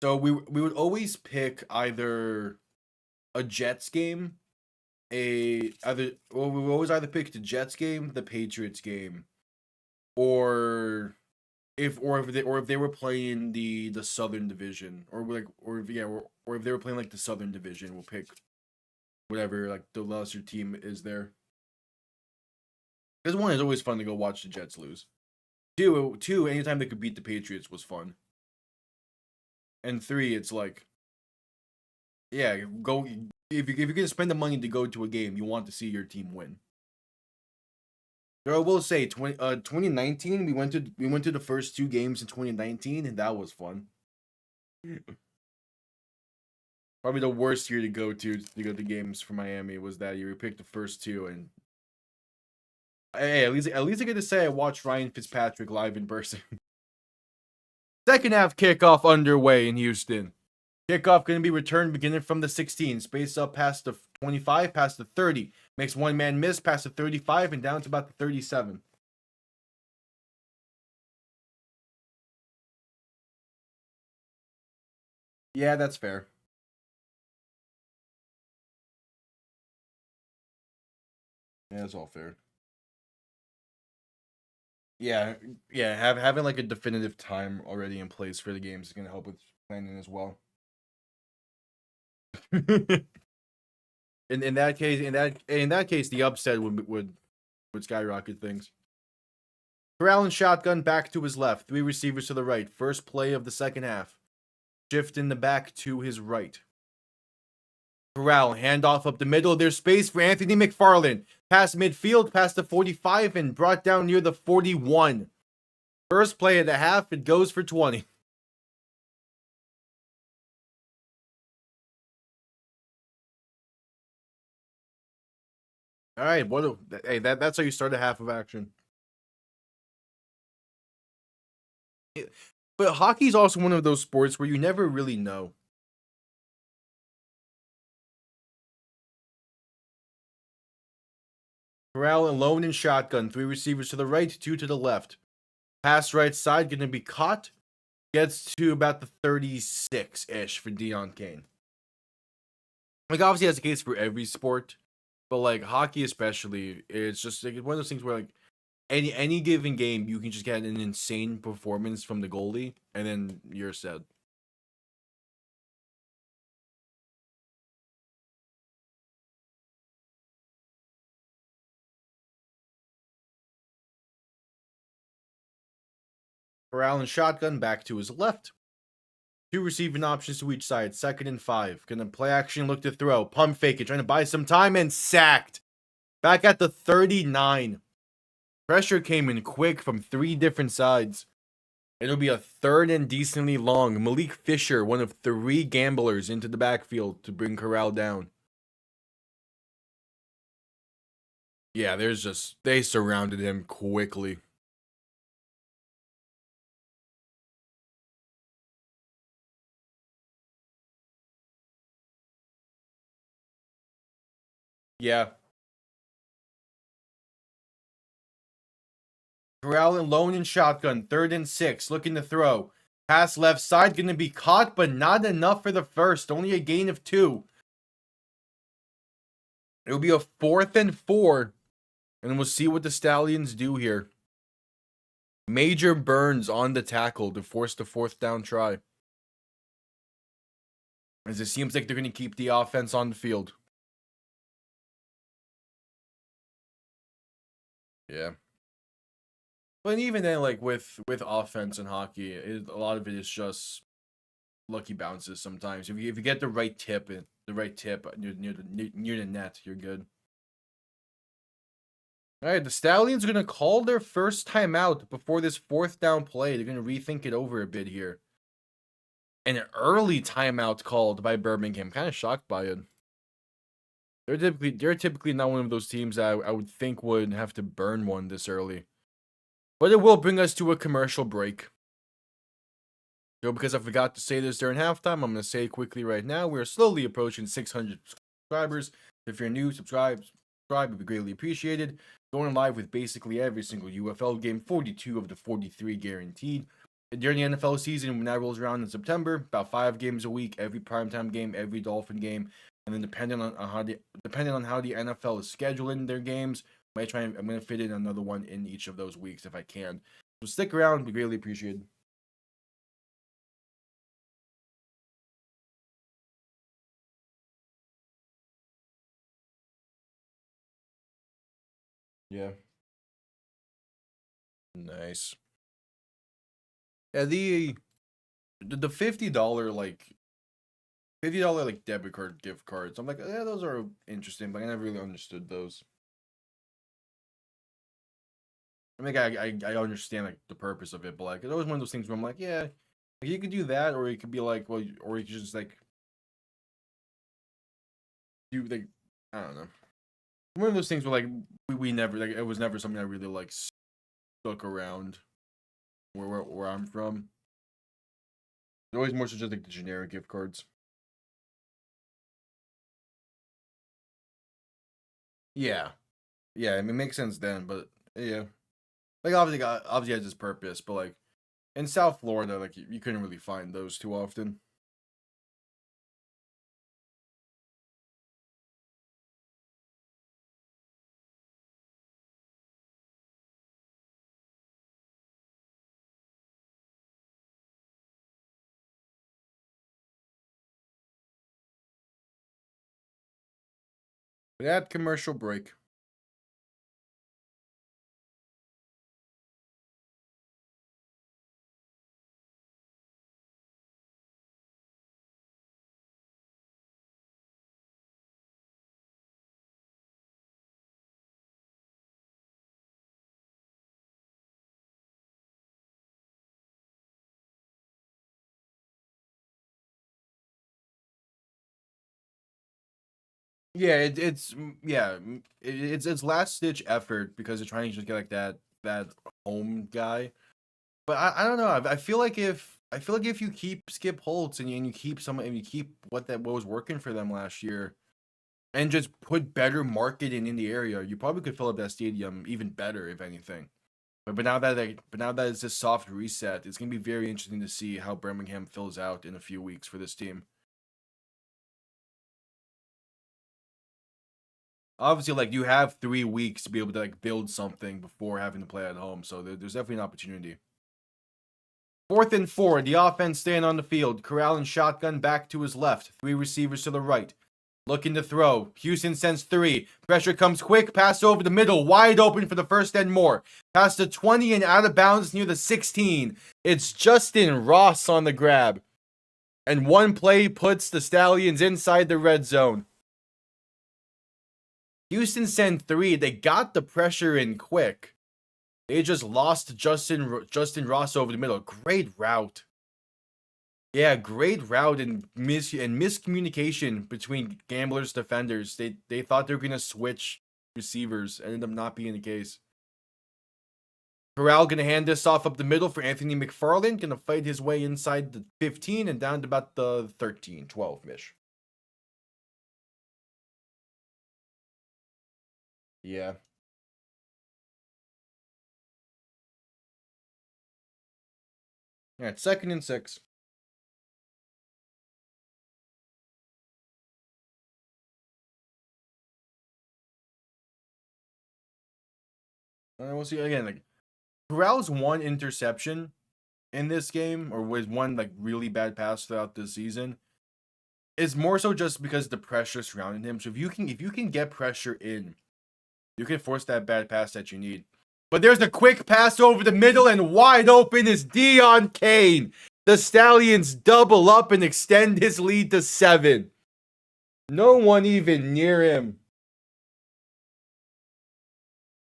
So we would always pick either a Jets game, we would always either pick the Jets game, the Patriots game, or if they were playing the Southern Division, or if they were playing like the Southern Division, we'll pick whatever like the lesser team is there. Because one, it's always fun to go watch the Jets lose. Two, anytime they could beat the Patriots was fun. And three, it's like, yeah, go if you're gonna spend the money to go to a game, you want to see your team win. I will say, 2019, we went to the first two games in 2019, and that was fun. Probably the worst year to go to games for Miami was that year. We picked the first two, and hey, at least I get to say I watched Ryan Fitzpatrick live in person. Second half kickoff underway in Houston. Kickoff going to be returned beginning from the 16. Space up past the 25, past the 30. Makes one man miss past the 35 and down to about the 37. Yeah, that's fair. Yeah, that's all fair. Yeah, having like a definitive time already in place for the games is going to help with planning as well. in that case, the upset would skyrocket things. Corral and shotgun back to his left. Three receivers to the right. First play of the second half. Shift in the back to his right. Corral, handoff up the middle. There's space for Anthony McFarland. Past midfield, past the 45, and brought down near the 41. First play of the half, it goes for 20. All right, that's how you start a half of action. But hockey's also one of those sports where you never really know. Corral alone in shotgun. Three receivers to the right, two to the left. Pass right side, going to be caught. Gets to about the 36-ish for Deon Cain. Like, obviously, that's the case for every sport. But, like, hockey especially, it's just like one of those things where, like, any given game, you can just get an insane performance from the goalie, and then you're set. Corral and shotgun back to his left. Two receiving options to each side. 2nd and 5. Gonna play action, look to throw. Pump fake it, trying to buy some time, and sacked. Back at the 39. Pressure came in quick from three different sides. It'll be a 3rd and decently long. Malik Fisher, one of 3 gamblers, into the backfield to bring Corral down. Yeah, they surrounded him quickly. Yeah. Corral alone in shotgun. 3rd and 6. Looking to throw. Pass left side. Going to be caught, but not enough for the first. Only a gain of 2. It'll be a 4th and 4. And we'll see what the Stallions do here. Major Burns on the tackle to force the 4th down try. As it seems like they're going to keep the offense on the field. Yeah. But even then, like with offense and hockey, a lot of it is just lucky bounces. Sometimes, if you get the right tip near the net, you're good. All right, the Stallions are gonna call their first timeout before this 4th down play. They're gonna rethink it over a bit here. An early timeout called by Birmingham. Kind of shocked by it. They're typically not one of those teams that I would think would have to burn one this early. But it will bring us to a commercial break. So because I forgot to say this during halftime, I'm going to say it quickly right now. We're slowly approaching 600 subscribers. If you're new, subscribe would be greatly appreciated. Going live with basically every single UFL game, 42 of the 43 guaranteed. During the NFL season, when that rolls around in September, about 5 games a week, every primetime game, every Dolphin game, and then depending on how the NFL is scheduling their games, I'm going to fit in another one in each of those weeks if I can. So stick around, be greatly appreciated. Yeah. Nice. Yeah, the $50 like debit card gift cards. I'm like, yeah, those are interesting, but I never really understood those. I think I understand like the purpose of it, but like it's always one of those things where I'm like, yeah, like, you could do that, or it could be like, well, or you could just like do like I don't know. One of those things where like we never like it was never something I really like stuck around where I'm from. It's always more so just like the generic gift cards. Yeah, yeah, I mean, it makes sense then, but yeah, like obviously has its purpose, but like in South Florida, like you couldn't really find those too often. That commercial break. Yeah, it's last stitch effort because they're trying to just get like that home guy. But I don't know. I feel like if you keep Skip Holtz and you keep and you keep what was working for them last year and just put better marketing in the area, you probably could fill up that stadium even better if anything. But now that it's a soft reset, it's gonna be very interesting to see how Birmingham fills out in a few weeks for this team. Obviously, like you have 3 weeks to be able to like build something before having to play at home, so there's definitely an opportunity. 4th and 4, the offense staying on the field. Corral and shotgun back to his left. 3 receivers to the right. Looking to throw. Houston sends 3. Pressure comes quick. Pass over the middle. Wide open for the first and more. Past the 20 and out of bounds near the 16. It's Justin Ross on the grab. And one play puts the Stallions inside the red zone. Houston sent 3. They got the pressure in quick. They just lost Justin Ross over the middle. Great route. Yeah, great route and miscommunication between Gamblers defenders. They thought they were gonna switch receivers, ended up not being the case. Corral gonna hand this off up the middle for Anthony McFarland. Gonna fight his way inside the 15 and down to about the 13, 12-ish. Yeah. Yeah, it's 2nd and 6. We'll see again. Like Corral's one interception in this game, or was one like really bad pass throughout the season, is more so just because the pressure surrounding him. So if you can get pressure in, you can force that bad pass that you need. But there's a quick pass over the middle, and wide open is Deon Cain. The Stallions double up and extend his lead to 7. No one even near him.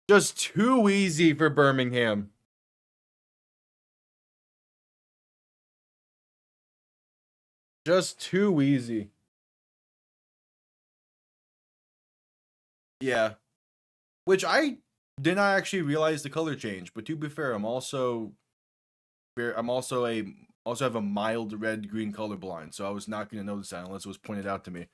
Just too easy for Birmingham. Just too easy. Yeah. Which I did not actually realize the color change, but to be fair, I'm also a Also have a mild red-green color blind, so I was not going to notice that unless it was pointed out to me.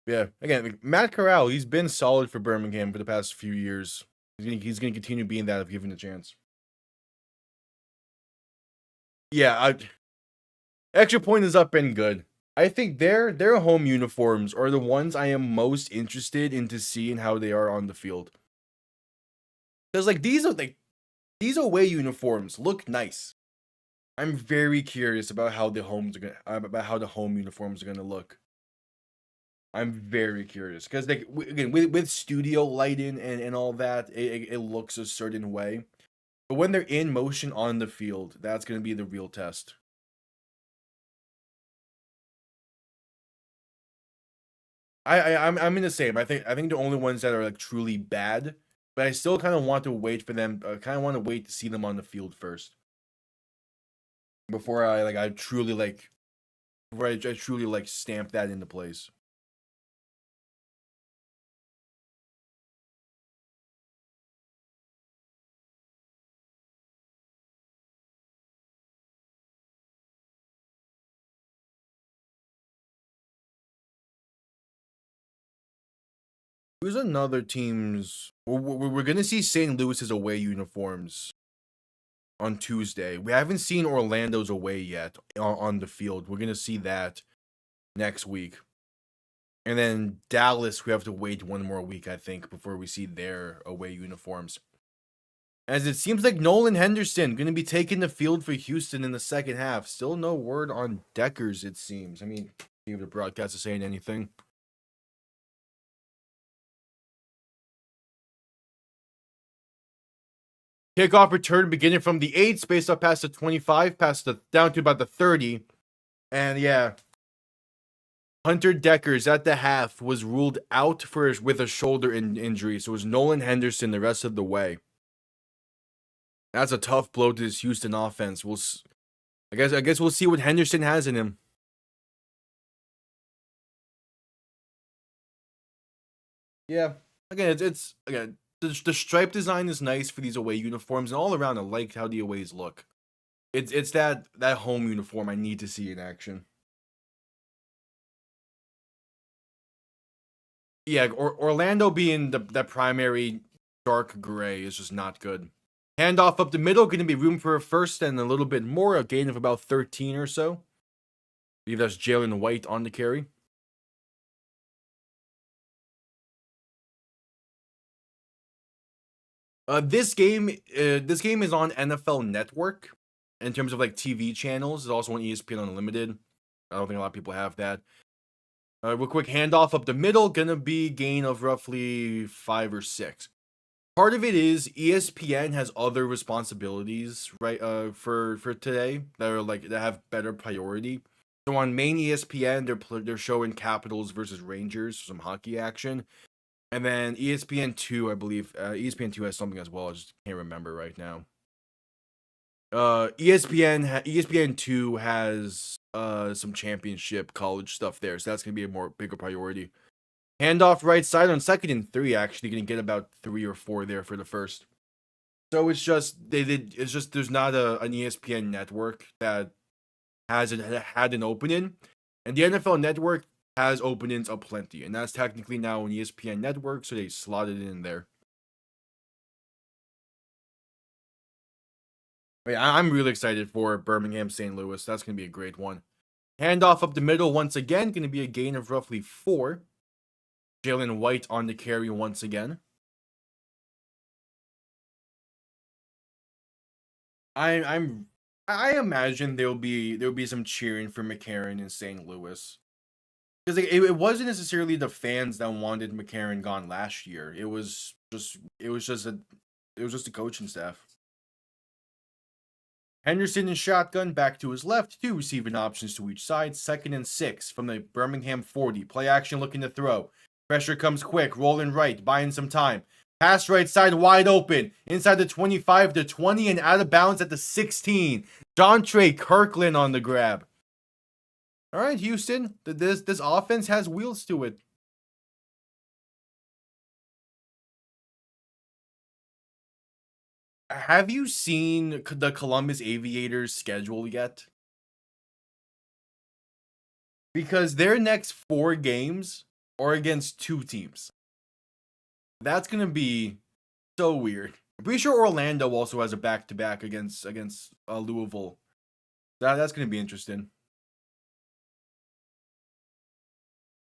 Yeah, again, Matt Corral, he's been solid for Birmingham for the past few years. He's gonna continue being that if given a chance. Yeah, extra point is up and good. I think their home uniforms are the ones I am most interested in to seeing how they are on the field. Because like these away uniforms look nice. I'm very curious about how the home uniforms are gonna look. I'm very curious because like again with studio lighting and all that, it looks a certain way. But when they're in motion on the field, that's gonna be the real test. I'm in the same. I think the only ones that are like truly bad, but I still kind of want to wait for them. Kind of want to wait to see them on the field first before I truly I truly stamp that into place. Who's another team's? We're gonna see St. Louis's away uniforms on Tuesday. We haven't seen Orlando's away yet on the field. We're gonna see that next week. And then Dallas, we have to wait one more week, I think, before we see their away uniforms. As it seems like Nolan Henderson going to be taking the field for Houston in the second half. Still no word on Dekkers, it seems. I mean, see if the broadcast is saying anything. Kickoff return beginning from the 8, spaced up past the 25, down to about the 30. And yeah, Hunter Dekkers at the half was ruled out with a shoulder injury. So it was Nolan Henderson the rest of the way. That's a tough blow to this Houston offense. I guess we'll see what Henderson has in him. Yeah. Again, it's again the stripe design is nice for these away uniforms, and all around I like how the aways look. It's that home uniform I need to see in action. Yeah, Orlando being the primary dark gray is just not good. Handoff up the middle, going to be room for a first and a little bit more, a gain of about 13 or so. I believe that's Jalen White on the carry. This game is on NFL Network in terms of like TV channels. It's also on ESPN Unlimited. I don't think a lot of people have that. Real quick handoff up the middle, gonna be gain of roughly 5 or 6. Part of it is ESPN has other responsibilities, right? For today that have better priority. So on main ESPN, they're showing Capitals versus Rangers, some hockey action, and then ESPN2, I believe, ESPN2 has something as well. I just can't remember right now. ESPN2 has some championship college stuff there, so that's gonna be a bigger priority. Handoff right side on 2nd and 3, actually gonna get about 3 or 4 there for the first. So it's just there's not an ESPN network that had an opening, and the NFL network has openings aplenty, and that's technically now an ESPN network, so they slotted it in there. I'm really excited for Birmingham St. Louis. That's gonna be a great one. Handoff up the middle once again, gonna be a gain of roughly 4. Jalen White on the carry once again. I imagine there'll be some cheering for McCarron in St. Louis, because it wasn't necessarily the fans that wanted McCarron gone last year. It was just the coaching staff. Henderson in shotgun, back to his left, 2 receiving options to each side. 2nd and 6 from the Birmingham 40. Play action looking to throw. Pressure comes quick, rolling right, buying some time. Pass right side wide open, inside the 25 to 20 and out of bounds at the 16. Jontre Kirkland on the grab. All right, Houston, this offense has wheels to it. Have you seen the Columbus Aviators schedule yet? Because their next 4 games are against 2 teams. That's gonna be so weird. I'm pretty sure Orlando also has a back-to-back against Louisville. That's gonna be interesting.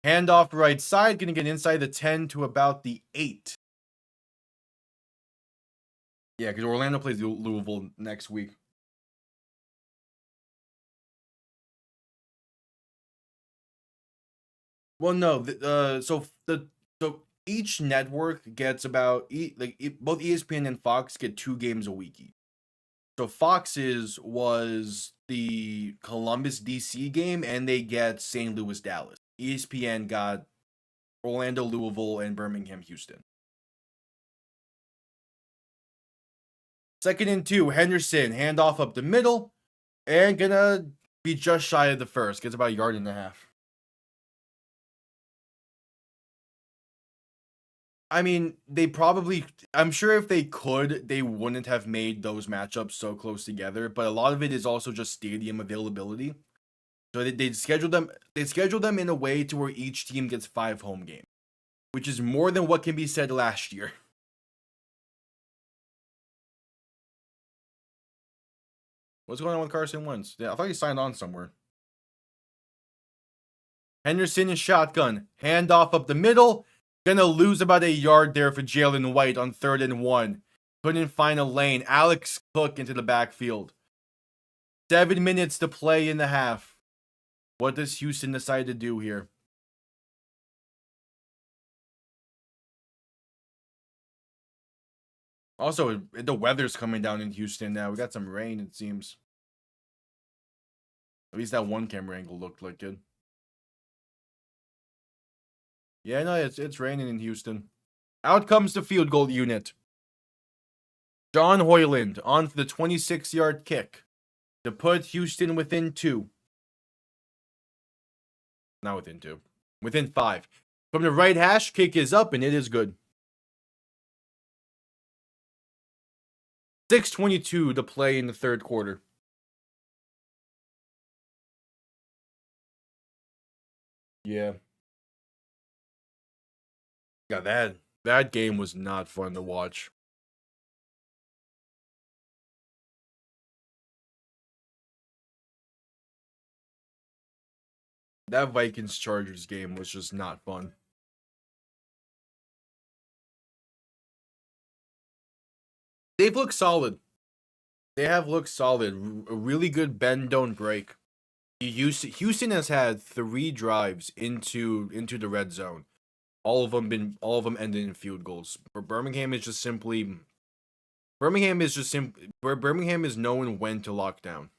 Handoff right side, gonna get inside the 10 to about the 8. Yeah, because Orlando plays Louisville next week. Well, no, so each network gets about both ESPN and Fox get 2 games a week each. So Fox's was the Columbus DC game, and they get St. Louis Dallas. ESPN got Orlando Louisville and Birmingham Houston. 2nd and 2, Henderson handoff up the middle, and gonna be just shy of the first. Gets about a yard and a half. I mean, I'm sure if they could, they wouldn't have made those matchups so close together, but a lot of it is also just stadium availability. So they schedule them in a way to where each team gets 5 home games, which is more than what can be said last year. What's going on with Carson Wentz? Yeah, I thought he signed on somewhere. Henderson in shotgun, handoff up the middle. Gonna lose about a yard there for Jalen White on 3rd and 1. Couldn't find a lane. Alex Cook into the backfield. 7 minutes to play in the half. What does Houston decide to do here? Also, the weather's coming down in Houston now. We got some rain, it seems. At least that one camera angle looked like it. Yeah, no, it's raining in Houston. Out comes the field goal unit. John Hoyland on for the 26-yard kick to put Houston within 2. Not within 2. Within 5. From the right hash, kick is up, and it is good. 6:22 to play in the 3rd quarter. Yeah. Yeah, that game was not fun to watch. That Vikings Chargers game was just not fun. They've looked solid. They have looked solid. A really good bend don't break. Houston has had 3 drives into the red zone. All of them ended in field goals. Birmingham is known when to lock down.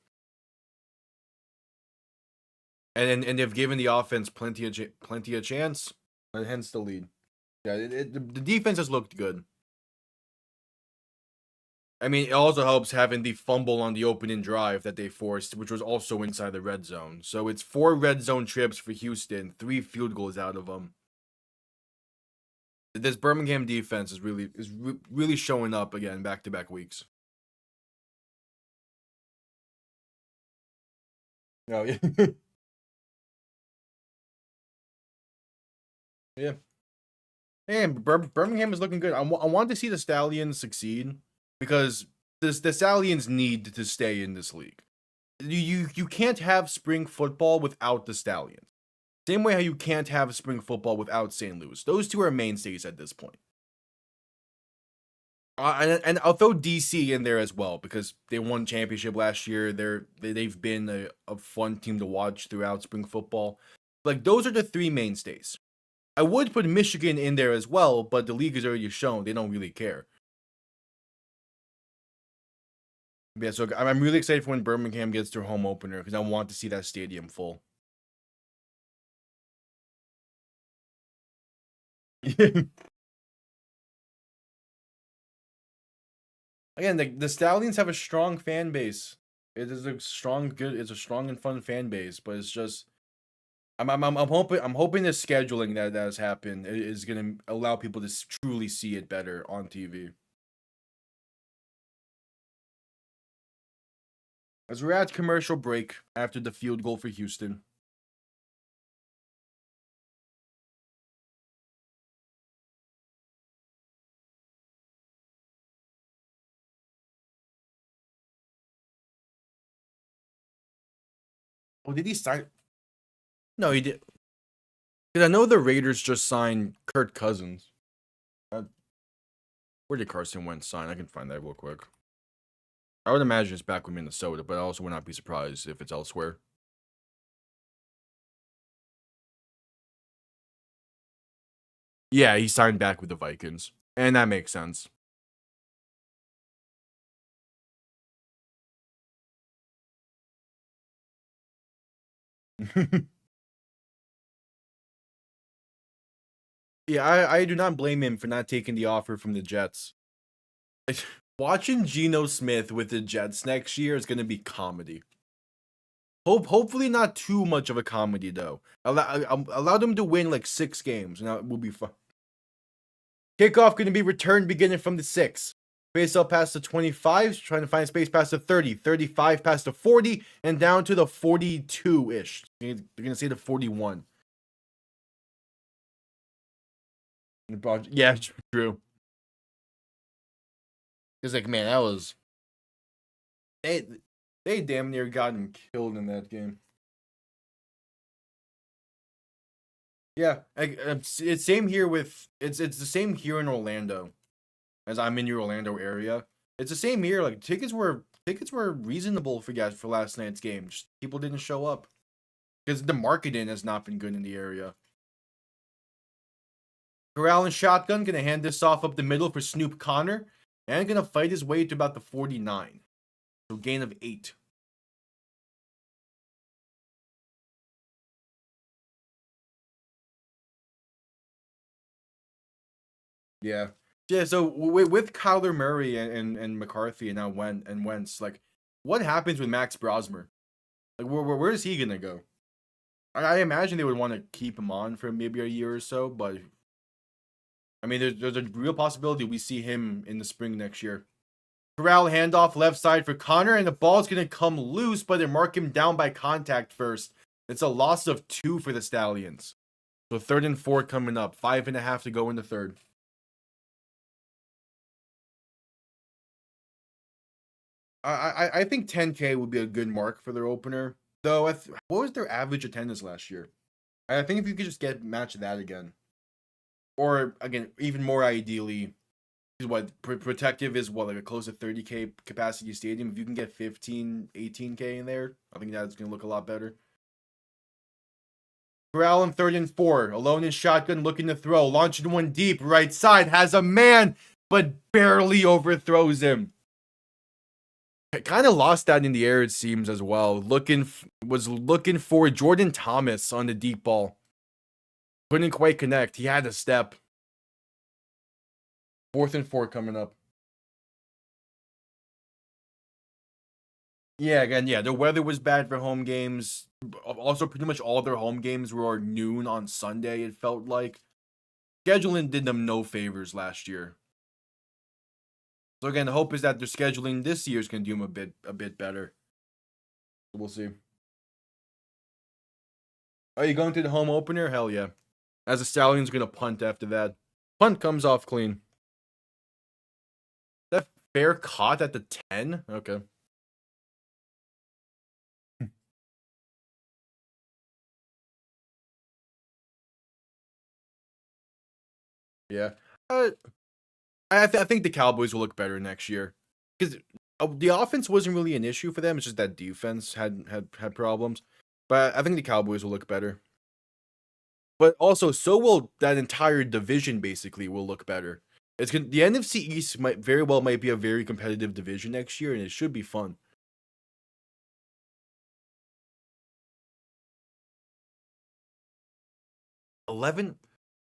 And they've given the offense plenty of chance, and hence the lead. Yeah, the defense has looked good. I mean, it also helps having the fumble on the opening drive that they forced, which was also inside the red zone. So it's 4 red zone trips for Houston, 3 field goals out of them. This Birmingham defense is really showing up again back-to-back weeks. Oh yeah. Yeah. And Birmingham is looking good. I want to see the Stallions succeed because the Stallions need to stay in this league. You can't have spring football without the Stallions. Same way how you can't have spring football without St. Louis. Those 2 are mainstays at this point. And I'll throw DC in there as well because they won championship last year. They've been a fun team to watch throughout spring football. Like, those are the 3 mainstays. I would put Michigan in there as well, but the league has already shown they don't really care. Yeah, so I'm really excited for when Birmingham gets their home opener because I want to see that stadium full. Again, the Stallions have a strong fan base. It's a strong and fun fan base, but it's just I'm hoping the scheduling that has happened is gonna allow people to truly see it better on TV. As we're at commercial break after the field goal for Houston. Oh, did he sign? No, he did. Because I know the Raiders just signed Kirk Cousins. Where did Carson Wentz sign? I can find that real quick. I would imagine it's back with Minnesota, but I also would not be surprised if it's elsewhere. Yeah, he signed back with the Vikings. And that makes sense. Yeah, I do not blame him for not taking the offer from the Jets. Watching Geno Smith with the Jets next year is going to be comedy. Hopefully not too much of a comedy, though. Allow them to win like 6 games, and that will be fun. Kickoff going to be returned beginning from the 6. Face up past the 25, trying to find space past the 30, 35 past the 40, and down to the 42-ish. They're going to say the 41. Yeah, true. It's like, man, that was... They damn near got him killed in that game. Yeah, it's same here with... It's the same here in Orlando. As I'm in your Orlando area. It's the same here. Like, tickets were reasonable for guys for last night's game. Just people didn't show up. Because the marketing has not been good in the area. Corral and shotgun gonna hand this off up the middle for Snoop Connor. And gonna fight his way to about the 49. So gain of 8. Yeah. Yeah, so with Kyler Murray and McCarthy and now Wentz, like, what happens with Max Brosmer? Like, where is he gonna go? I imagine they would want to keep him on for maybe a year or so, but I mean, there's a real possibility we see him in the spring next year. Corral handoff left side for Connor, and the ball's gonna come loose, but they mark him down by contact first. It's a loss of 2 for the Stallions. So 3rd and 4 coming up. 5.5 to go in the 3rd. I think 10K would be a good mark for their opener. Though, what was their average attendance last year? I think if you could just match that again. Or, again, even more ideally, is what Protective is, what, like a close to 30K capacity stadium. If you can get 15, 18K in there, I think that's going to look a lot better. Corral in 3rd and 4. Alone in shotgun, looking to throw. Launching one deep. Right side. Has a man, but barely overthrows him. Kind of lost that in the air, it seems, as well. Was looking for Jordan Thomas on the deep ball. Couldn't quite connect. He had a step. 4th and 4 coming up. Yeah, again, yeah, the weather was bad for home games. Also, pretty much all their home games were noon on Sunday, it felt like. Scheduling did them no favors last year. So again, the hope is that their scheduling this year is going to do them a bit better. We'll see. Are you going to the home opener? Hell yeah. As the Stallions going to punt after that. Punt comes off clean. That fair caught at the 10? Okay. Yeah. I think the Cowboys will look better next year. Because the offense wasn't really an issue for them. It's just that defense had problems. But I think the Cowboys will look better. But also, so will that entire division basically will look better. The NFC East might be a very competitive division next year, and it should be fun. 11.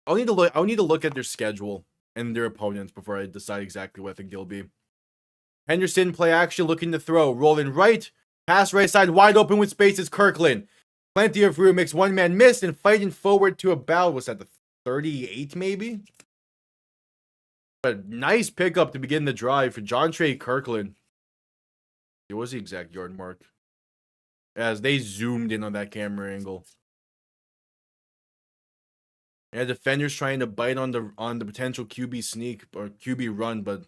I'll need to look at their schedule and their opponents before I decide exactly what I think they'll be. Henderson play action, looking to throw, rolling right, pass right side, wide open with spaces. Kirkland, plenty of room, makes one man miss and fighting forward to about, what's that, the 38 maybe? But nice pickup to begin the drive for Jontre Kirkland. It was the exact yard mark. As they zoomed in on that camera angle. Yeah, defenders trying to bite on the potential QB sneak or QB run, but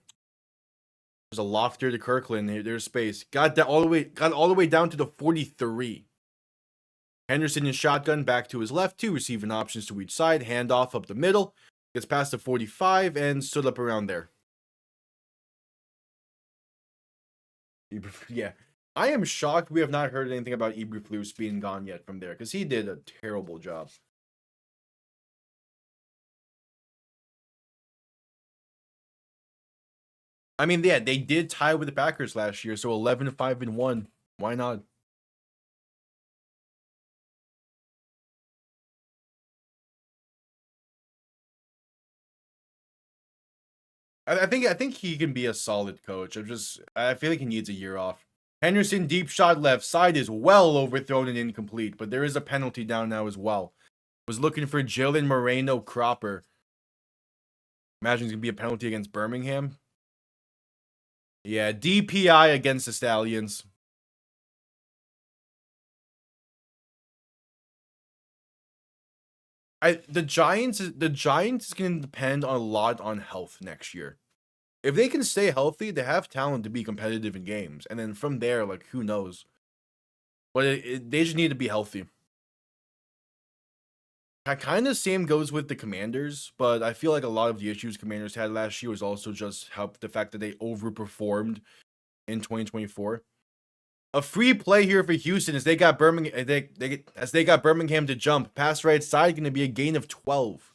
there's a lofter to Kirkland. There's space. Got all the way down to the 43. Henderson in shotgun back to his left, 2 receiving options to each side. Handoff up the middle. Gets past the 45 and stood up around there. Yeah. I am shocked we have not heard anything about Eberflus being gone yet from there, because he did a terrible job. I mean, yeah, they did tie with the Packers last year, so 11-5-1. Why not? I think he can be a solid coach. I feel like he needs a year off. Henderson deep shot left side is well overthrown and incomplete, but there is a penalty down now as well. Was looking for Jalen Moreno Cropper. Imagine it's gonna be a penalty against Birmingham. Yeah, DPI against the Stallions. The Giants is going to depend a lot on health next year. If they can stay healthy, they have talent to be competitive in games, and then from there, like, who knows? But they just need to be healthy. Kind of same goes with the Commanders, but I feel like a lot of the issues Commanders had last year was also just the fact that they overperformed in 2024. A free play here for Houston as they got Birmingham. They got Birmingham to jump. Pass right side going to be a gain of 12.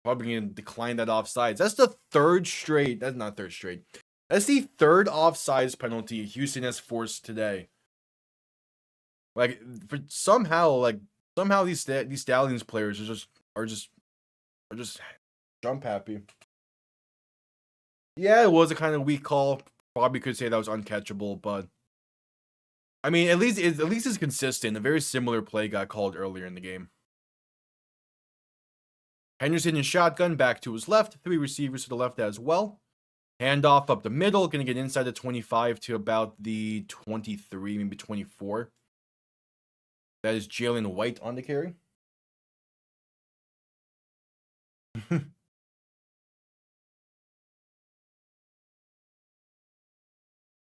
Probably going to decline that offsides. That's the third straight. That's not third straight. That's the third offsides penalty Houston has forced today. Like, somehow these Stallions players are just jump happy. Yeah, it was a kind of weak call. Probably could say that was uncatchable, but I mean, at least it's consistent. A very similar play got called earlier in the game. Henderson in shotgun back to his left. 3 receivers to the left as well. Handoff up the middle. Going to get inside the 25 to about the 23, maybe 24. That is Jalen White on the carry.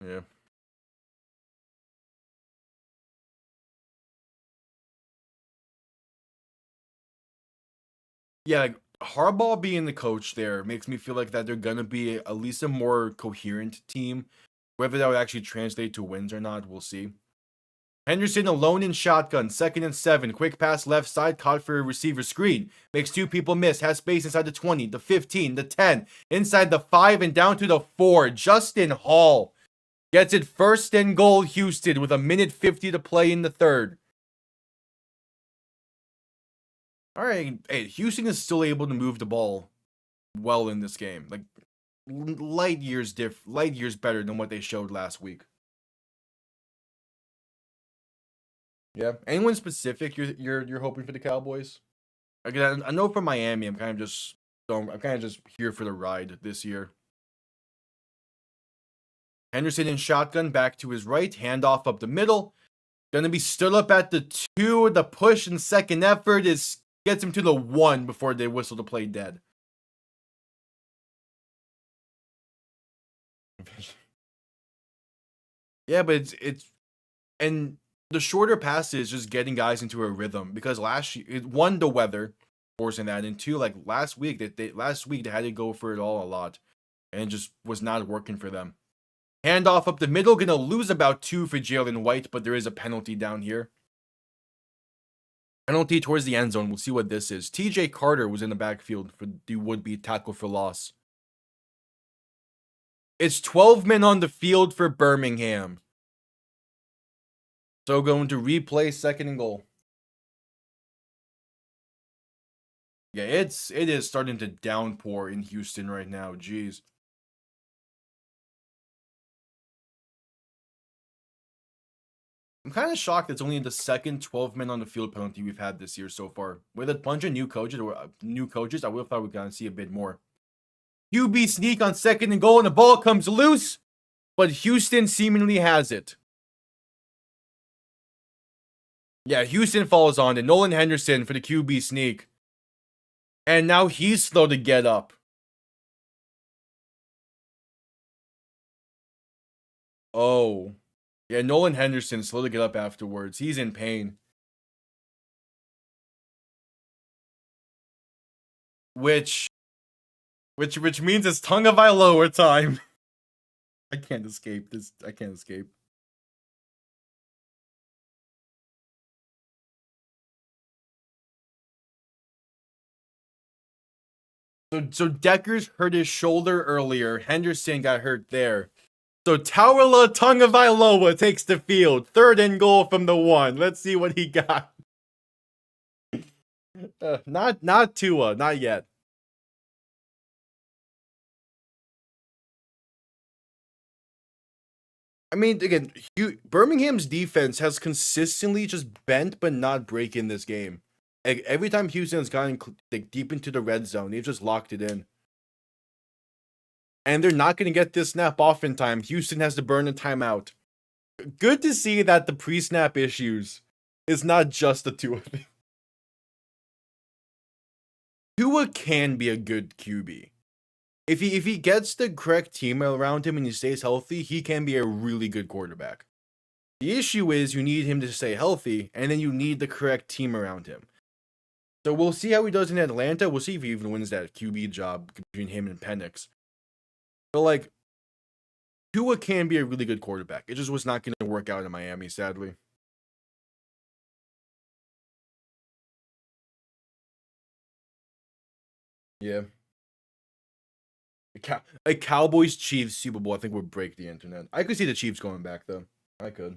Yeah. Yeah, like Harbaugh being the coach there makes me feel like that they're gonna be at least a more coherent team. Whether that would actually translate to wins or not, we'll see. Henderson alone in shotgun, 2nd and 7. Quick pass left side, caught for a receiver screen. Makes 2 people miss, has space inside the 20, the 15, the 10, inside the 5, and down to the 4. Justin Hall gets it 1st and goal Houston with 1:50 to play in the 3rd. All right, hey, Houston is still able to move the ball well in this game. Like, light years better than what they showed last week. Yeah. Anyone specific you're hoping for the Cowboys? Again, I know for Miami, I'm kind of just here for the ride this year. Henderson in shotgun back to his right, handoff up the middle. Gonna be stood up at the 2. The push and second effort gets him to the 1 before they whistle to play dead. Yeah, but it's and the shorter passes just getting guys into a rhythm, because last year, one, the weather forcing that, and 2, like last week they had to go for it all a lot, and it just was not working for them. Handoff up the middle, gonna lose about 2 for Jalen White, but there is a penalty down here. Penalty towards the end zone. We'll see what this is. TJ Carter was in the backfield for the would-be tackle for loss. It's 12 men on the field for Birmingham. So going to replay 2nd and goal. Yeah, it is starting to downpour in Houston right now. Jeez. I'm kind of shocked it's only the second 12 men on the field penalty we've had this year so far. With a bunch of new coaches, I would have thought we'd gonna see a bit more. QB sneak on 2nd and goal, and the ball comes loose. but Houston seemingly has it. Yeah, Houston falls on to Nolan Henderson for the QB sneak. And now he's slow to get up. Oh. Yeah, Nolan Henderson slow to get up afterwards. He's in pain. Which means it's Tagovailoa time. I can't escape this. I can't escape. So Dekkers hurt his shoulder earlier. Henderson got hurt there. So Taula Tagovailoa takes the field. 3rd and goal from the 1. Let's see what he got. Not Tua, not yet. I mean, again, Birmingham's defense has consistently just bent but not break in this game. Like, every time Houston's gotten like, deep into the red zone, they've just locked it in. And they're not going to get this snap off in time. Houston has to burn a timeout. Good to see that the pre-snap issues is not just the two of them. Tua can be a good QB. If he gets the correct team around him and he stays healthy, he can be a really good quarterback. The issue is you need him to stay healthy, and then you need the correct team around him. So we'll see how he does in Atlanta. We'll see if he even wins that QB job between him and Penix. But, like, Tua can be a really good quarterback. It just was not going to work out in Miami, sadly. Yeah. A Cowboys-Chiefs Super Bowl, I think, would break the internet. I could see the Chiefs going back, though. I could.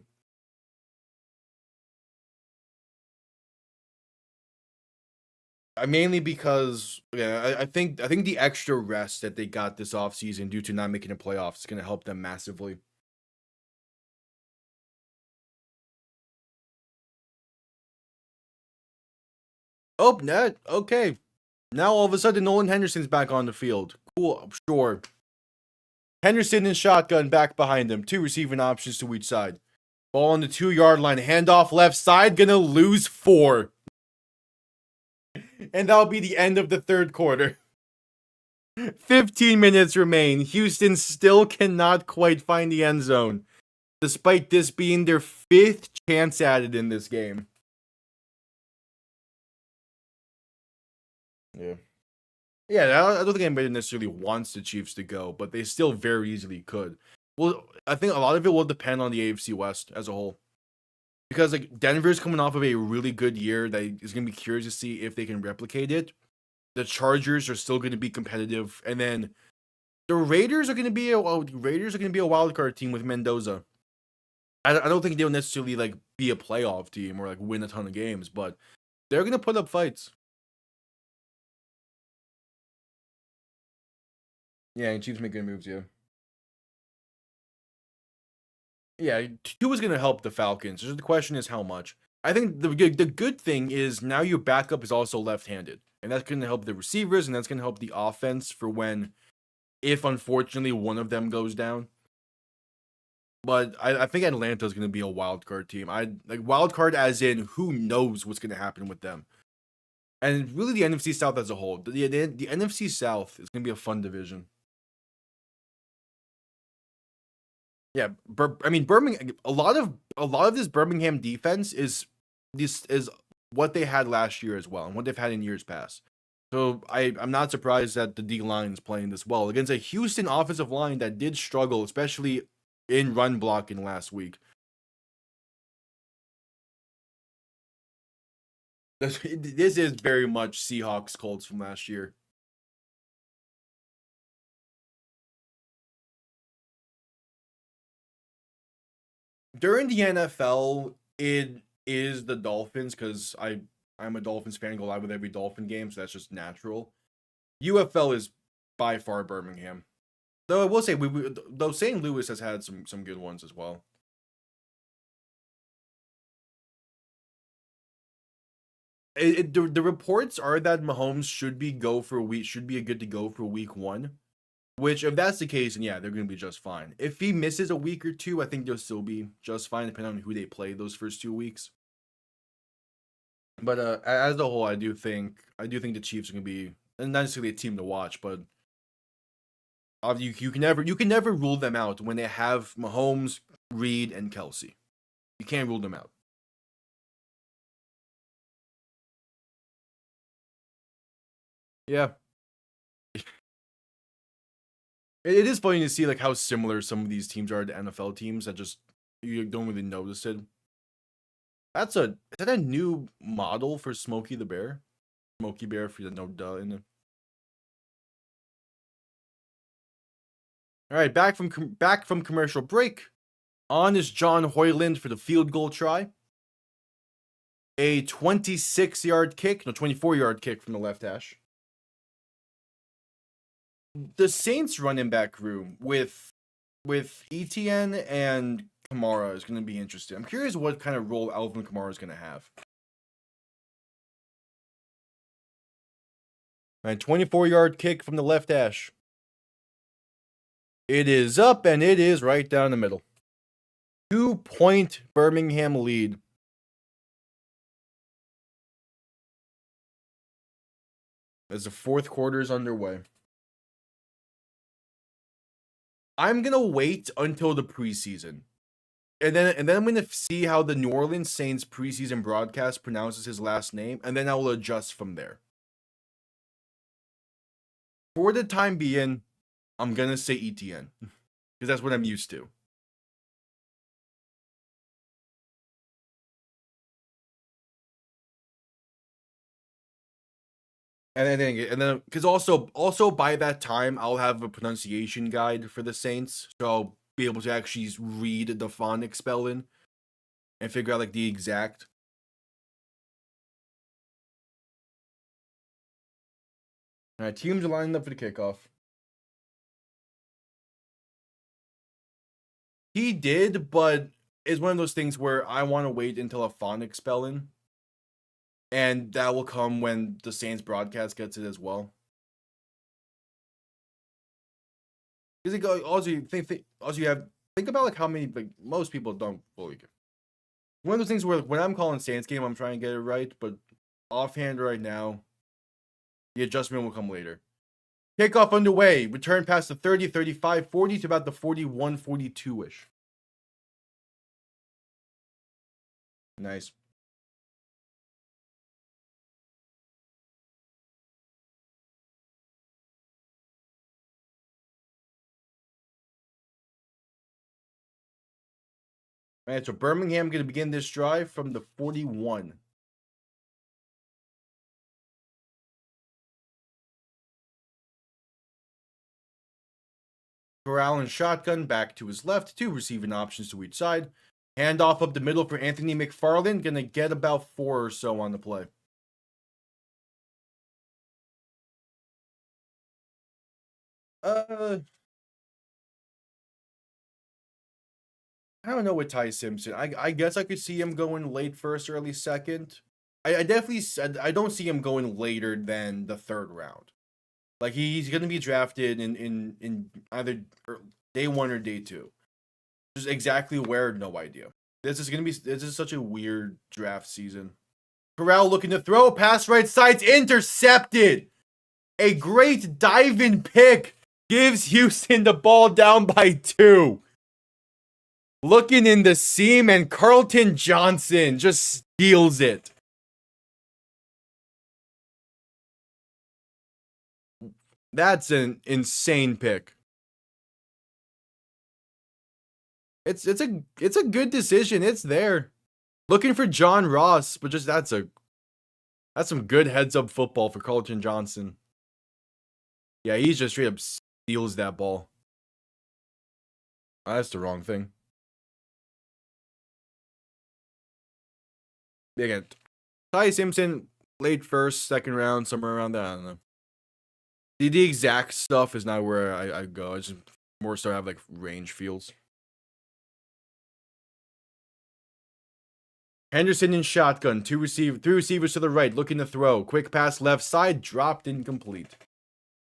Mainly because, yeah, I think the extra rest that they got this offseason due to not making the playoffs is going to help them massively. Oh, net. Okay. Now all of a sudden, Nolan Henderson's back on the field. Cool, sure. Henderson in shotgun back behind him. 2 receiving options to each side. Ball on the 2-yard line. Handoff left side. Gonna lose 4. And that'll be the end of the 3rd quarter. 15 minutes remain. Houston still cannot quite find the end zone, despite this being their 5th chance at it in this game. Yeah. Yeah, I don't think anybody necessarily wants the Chiefs to go, but they still very easily could. Well, I think a lot of it will depend on the AFC West as a whole. Because, like, Denver's coming off of a really good year that is going to be curious to see if they can replicate it. The Chargers are still going to be competitive, and then the Raiders are going to be a wild card team with Mendoza. I don't think they'll necessarily like be a playoff team or like win a ton of games, but they're going to put up fights. Yeah, and Chiefs make good moves, yeah. Yeah, Tua's going to help the Falcons. The question is how much. I think the good thing is now your backup is also left-handed, and that's going to help the receivers, and that's going to help the offense for when, if unfortunately one of them goes down. But I think Atlanta is going to be a wild card team. Wild card as in who knows what's going to happen with them. And really the NFC South as a whole. The NFC South is going to be a fun division. Yeah, Birmingham. A lot of this Birmingham defense is what they had last year as well, and what they've had in years past. So I'm not surprised that the D line is playing this well against a Houston offensive line that did struggle, especially in run blocking last week. This is very much Seahawks Colts from last year. During the NFL, it is the Dolphins because I'm a Dolphins fan. Go live with every Dolphin game, so that's just natural. UFL is by far Birmingham. Though I will say, though St. Louis has had some good ones as well. The reports are that Mahomes should be good to go for week 1. Which, if that's the case, then yeah, they're going to be just fine. If he misses a week or two, I think they'll still be just fine, depending on who they play those first 2 weeks. But as a whole, I do think the Chiefs are going to be not necessarily a team to watch, but you can never rule them out when they have Mahomes, Reed, and Kelsey. You can't rule them out. Yeah. It is funny to see like how similar some of these teams are to NFL teams that just you don't really notice it. Is that a new model for Smokey the Bear? Smokey Bear for the no duh in it. All right, back from commercial break. On is John Hoyland for the field goal try. A 26-yard kick, no 24-yard kick from the left hash. The Saints running back room with Etienne and Kamara is going to be interesting. I'm curious what kind of role Alvin Kamara is going to have. And 24-yard kick from the left hash. It is up and it is right down the middle. 2-point Birmingham lead. As the fourth quarter is underway. I'm gonna wait until the preseason, and then I'm gonna see how the New Orleans Saints preseason broadcast pronounces his last name, and then I will adjust from there. For the time being, I'm gonna say Etienne because that's what I'm used to. And then because also by that time I'll have a pronunciation guide for the Saints, so I'll be able to actually read the phonics spelling and figure out like the exact. All right, teams are lining up for the kickoff. He did, but it's one of those things where I want to wait until a phonics spelling. And that will come when the Saints broadcast gets it as well. Because think about like how many like most people don't fully get. One of those things where when I'm calling Saints game, I'm trying to get it right, but offhand right now, the adjustment will come later. Kickoff underway. Return past the 30, 35, 40 to about the 41, 42-ish. Nice. All right, so Birmingham going to begin this drive from the 41. Corral and shotgun back to his left. 2 receiving options to each side. Handoff up the middle for Anthony McFarland. Going to get about 4 or so on the play. I don't know with Ty Simpson. I guess I could see him going late first, early second. I definitely said I don't see him going later than the 3rd round. Like he's gonna be drafted in either day 1 or day 2. Just exactly where, no idea. This is such a weird draft season. Corral looking to throw, pass right side's intercepted. A great dive-in pick gives Houston the ball down by 2. Looking in the seam, and Carlton Johnson just steals it. That's an insane pick. It's a good decision. It's there. Looking for John Ross, but just that's some good heads-up football for Carlton Johnson. Yeah, he just straight up steals that ball. Oh, that's the wrong thing. Again, Ty Simpson, late first, second round, somewhere around that. I don't know. The exact stuff is not where I go. I just more so have like range feels. Henderson in shotgun, 3 receivers to the right, looking to throw. Quick pass left side, dropped incomplete.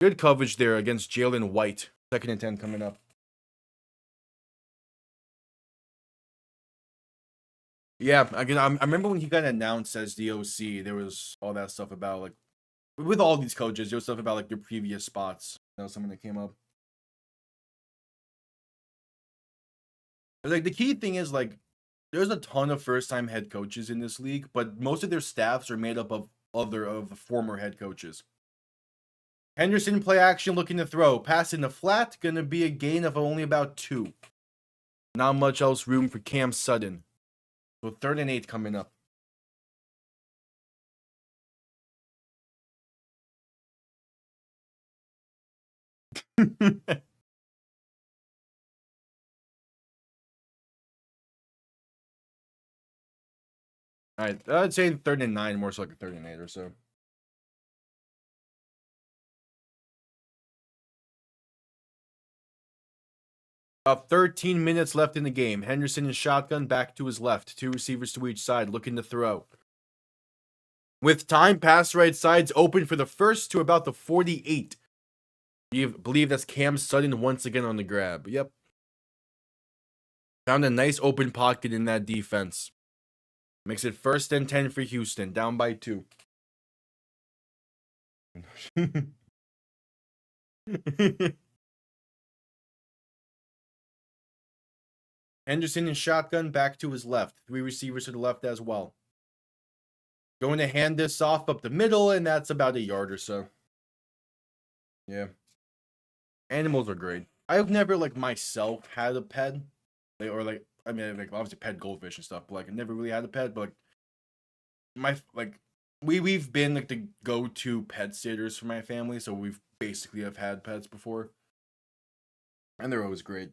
Good coverage there against Jalen White. 2nd and 10 coming up. Yeah, again, I remember when he got announced as the OC, there was all that stuff about, like, with all these coaches, there was stuff about, like, their previous spots. That was something that came up. But, like, the key thing is, like, there's a ton of first-time head coaches in this league, but most of their staffs are made up of former head coaches. Henderson play action, looking to throw. Pass in the flat, gonna be a gain of only about 2. Not much else room for Cam Sutton. So 3rd and 8 coming up. Alright, I'd say 3rd and 9, more so like a 3rd and 8 or so. About 13 minutes left in the game. Henderson in shotgun, back to his left. 2 receivers to each side, looking to throw. With time, pass right side's open for the first to about the 48. You believe that's Cam Sutton once again on the grab. Yep. Found a nice open pocket in that defense. Makes it 1st and 10 for Houston, down by 2. Henderson in shotgun, back to his left. 3 receivers to the left as well. Going to hand this off up the middle, and that's about a yard or so. Yeah. Animals are great. I've never, like, myself had a pet. Or, like, I mean, like, obviously pet goldfish and stuff, but, like, I never really had a pet, but, like, we've been, like, the go-to pet sitters for my family, so we've basically have had pets before. And they're always great.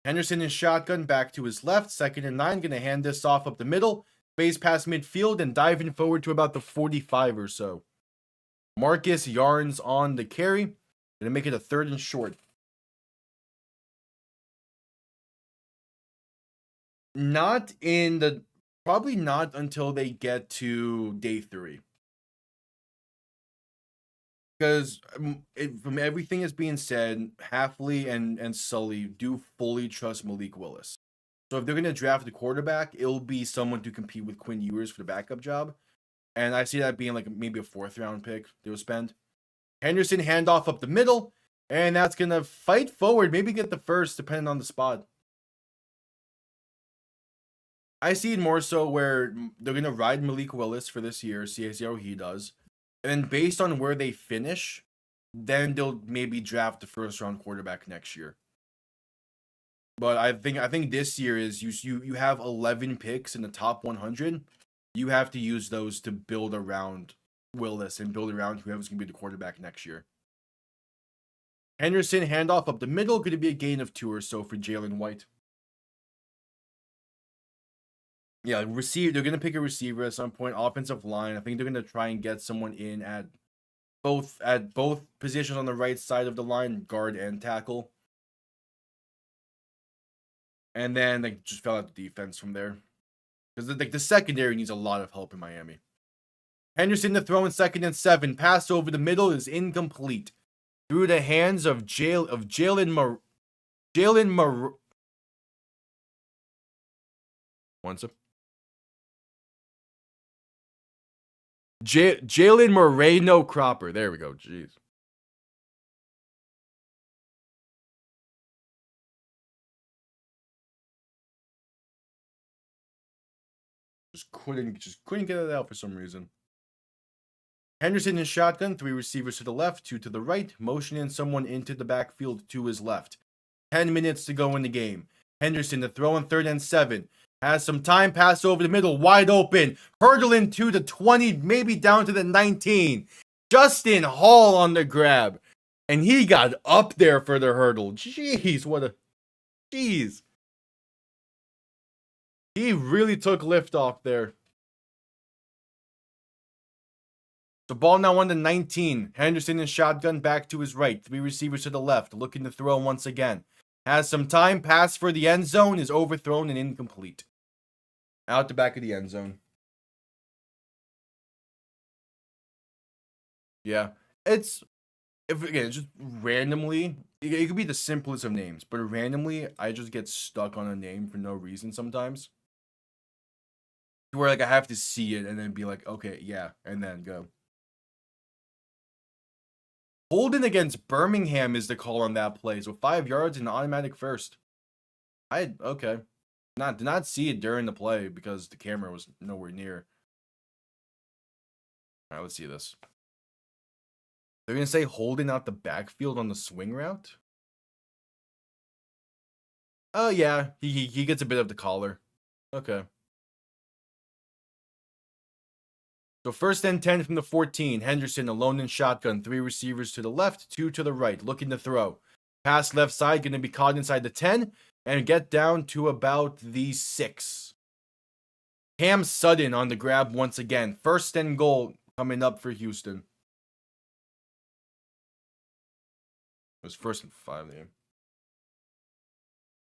Henderson in shotgun, back to his left. 2nd and 9, going to hand this off up the middle. Phase past midfield and diving forward to about the 45 or so. Marcus Yarns on the carry. Going to make it a 3rd and short. Probably not until they get to day 3. Because from everything that's being said, Halfley and Sully do fully trust Malik Willis. So if they're going to draft a quarterback, it'll be someone to compete with Quinn Ewers for the backup job. And I see that being like maybe a 4th round pick they'll spend. Henderson handoff up the middle. And that's going to fight forward. Maybe get the first, depending on the spot. I see it more so where they're going to ride Malik Willis for this year, see how he does. And then based on where they finish, then they'll maybe draft the 1st round quarterback next year. But I think this year is you have 11 picks in the top 100. You have to use those to build around Willis and build around whoever's going to be the quarterback next year. Henderson handoff up the middle, going to be a gain of 2 or so for Jalen White. Yeah, they're going to pick a receiver at some point. Offensive line, I think they're going to try and get someone in at both positions on the right side of the line, guard and tackle. And then they just fell out the defense from there. Because the secondary needs a lot of help in Miami. Henderson to throw in 2nd and 7. Pass over the middle is incomplete. Through the hands of Jalen Jalen Moreno Cropper. There we go. Jeez. Just couldn't get it out for some reason. Henderson in shotgun, 3 receivers to the left, 2 to the right, motioning someone into the backfield to his left. 10 minutes to go in the game. Henderson to throw in 3rd and 7. Has some time, pass over the middle, wide open, hurdling to the 20, maybe down to the 19. Justin Hall on the grab. And he got up there for the hurdle. Jeez. He really took lift off there. The ball now on the 19. Henderson in shotgun, back to his right. 3 receivers to the left, looking to throw once again. Has some time, pass for the end zone, is overthrown and incomplete. Out the back of the end zone. Yeah, it's if again just randomly. It could be the simplest of names, but randomly, I just get stuck on a name for no reason sometimes. Where like I have to see it and then be like, okay, yeah, and then go. Holden against Birmingham is the call on that play. So 5 yards and automatic first. Okay. Did not see it during the play because the camera was nowhere near. All right, let's see this. They're gonna say Holden out the backfield on the swing route. Oh yeah, he gets a bit of the collar. Okay. So 1st and 10 from the 14. Henderson alone in shotgun. 3 receivers to the left, 2 to the right. Looking to throw. Pass left side, going to be caught inside the 10 and get down to about the 6. Cam Sutton on the grab once again. 1st and goal coming up for Houston. It was 1st and 5 there.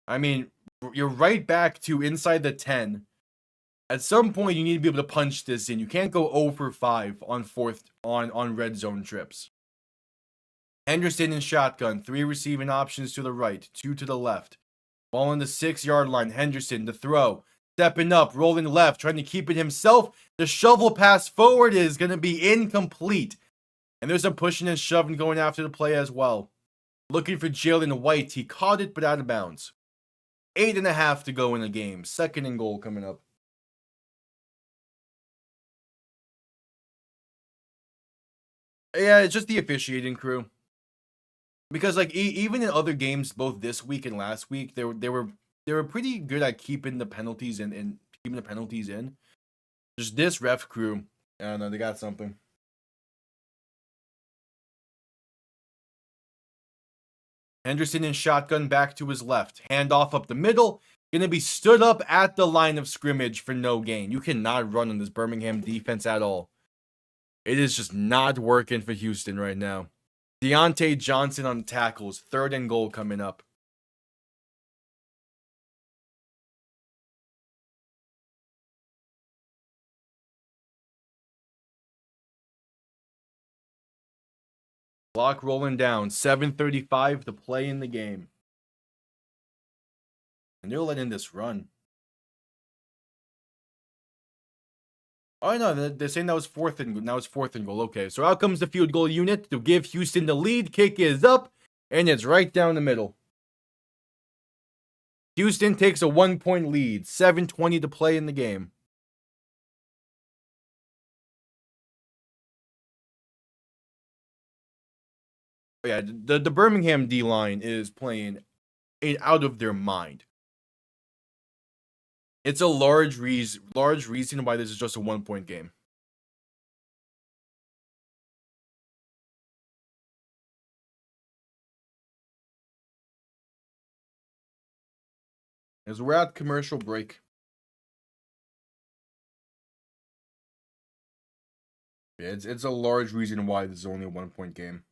I mean, you're right back to inside the 10. At some point, you need to be able to punch this in. You can't go 0 for 5 on on red zone trips. Henderson in shotgun, 3 receiving options to the right, 2 to the left. Ball on the 6-yard line. Henderson to throw, stepping up, rolling left, trying to keep it himself. The shovel pass forward is going to be incomplete, and there's some pushing and shoving going after the play as well. Looking for Jalen White, he caught it but out of bounds. 8.5 to go in the game. 2nd and goal coming up. Yeah, it's just the officiating crew. Because like even in other games, both this week and last week, they were pretty good at keeping the penalties and keeping the penalties in. Just this ref crew, I don't know, they got something. Henderson in shotgun back to his left, handoff up the middle, gonna be stood up at the line of scrimmage for no gain. You cannot run on this Birmingham defense at all. It is just not working for Houston right now. Deontay Johnson on tackles. 3rd and goal coming up. Clock rolling down. 7:35 to play in the game. And they're letting this run. Oh no, they're saying that was 4th and goal. Okay, so out comes the field goal unit to give Houston the lead. Kick is up, and it's right down the middle. Houston takes a 1-point lead. 7:20 to play in the game. Yeah, the Birmingham D line is playing out of their mind. It's a large reason why this is just a 1-point game. As we're at commercial break. Yeah, it's a large reason why this is only a 1-point game.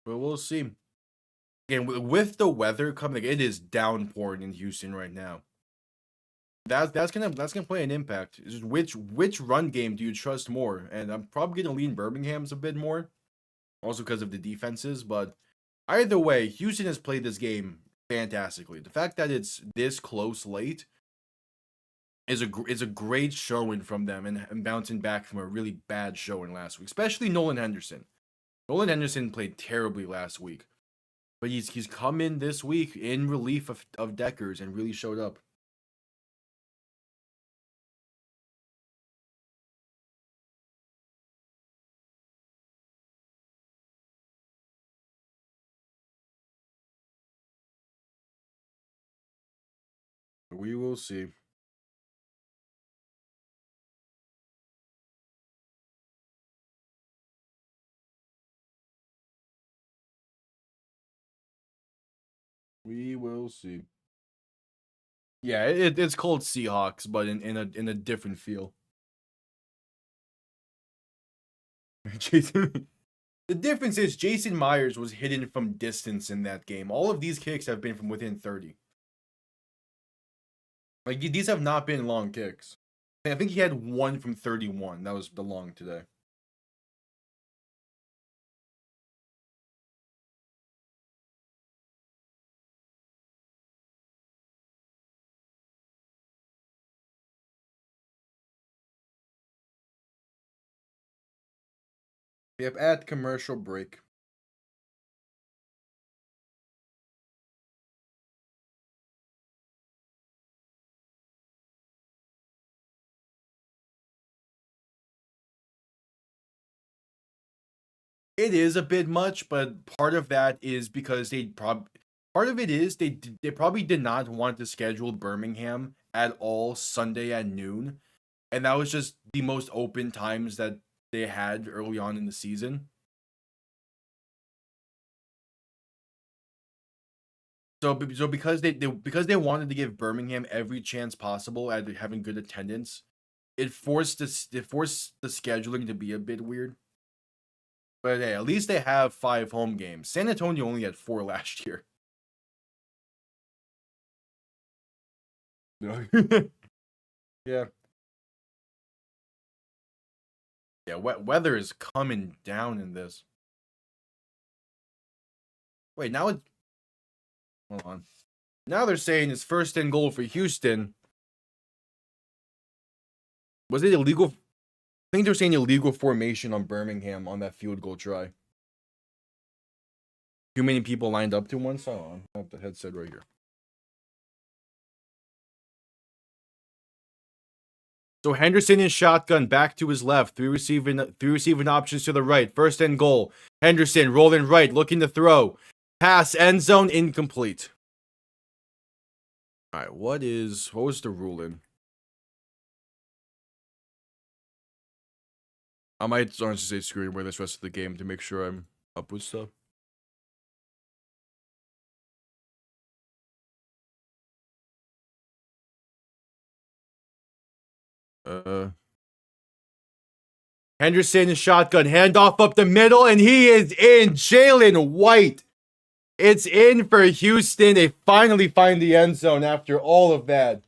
But we'll see. Again, with the weather coming, it is downpouring in Houston right now. That's gonna play an impact. It's just which run game do you trust more? And I'm probably gonna lean Birmingham's a bit more, also because of the defenses. But either way, Houston has played this game fantastically. The fact that it's this close late is a great showing from them and bouncing back from a really bad showing last week, especially Nolan Henderson. Nolan Henderson played terribly last week, but he's come in this week in relief of Dekkers and really showed up. We will see. We will see. Yeah, it's called Seahawks, but in a different feel. Jason, The difference is Jason Myers was hidden from distance in that game. All of these kicks have been from within 30. Like, these have not been long kicks. I think he had one from 31. That was the long today. Yep, at commercial break. It is a bit much, but part of that is because part of it is they probably did not want to schedule Birmingham at all Sunday at noon, and that was just the most open times that they had early on in the season. So because they wanted to give Birmingham every chance possible at having good attendance, it forced the scheduling to be a bit weird. But hey, at least they have 5 home games. San Antonio only had 4 last year. Yeah. Yeah, weather is coming down in this. Wait, now it's... Hold on. Now they're saying it's 1st and goal for Houston. Was it illegal? I think they're saying illegal formation on Birmingham on that field goal try. Too many people lined up to one. So on. I have the headset right here. So Henderson in shotgun, back to his left, three receiving options to the right. 1st and goal. Henderson rolling right, looking to throw. Pass, end zone, incomplete. All right, what was the ruling? I might honestly say screw away this rest of the game to make sure I'm up with stuff. Henderson is shotgun, handoff up the middle, and he is in. Jalen White. It's in for Houston. They finally find the end zone after all of that.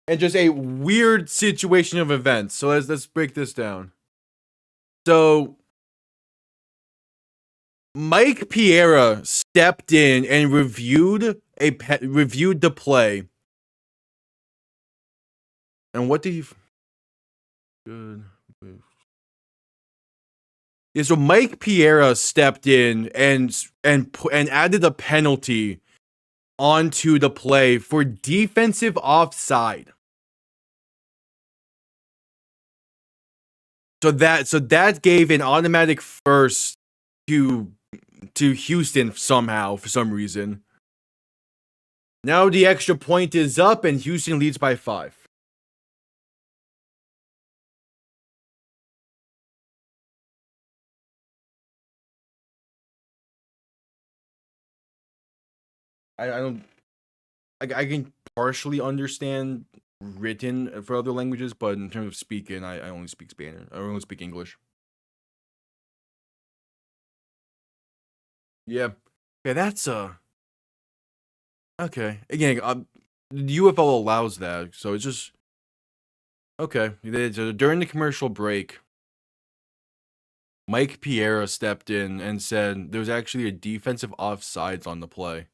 And just a weird situation of events. So let's break this down. So Mike Piera stepped in and reviewed the play. And what did he... Good. Yeah, so Mike Piera stepped in and added a penalty onto the play for defensive offside. So that gave an automatic first to Houston somehow, for some reason. Now the extra point is up and Houston leads by 5. I can partially understand written for other languages, but in terms of speaking, I only speak Spanish. I only speak English. Yeah. Yeah, that's okay. Again, the UFL allows that, so it's just okay. During the commercial break, Mike Piera stepped in and said there was actually a defensive offsides on the play,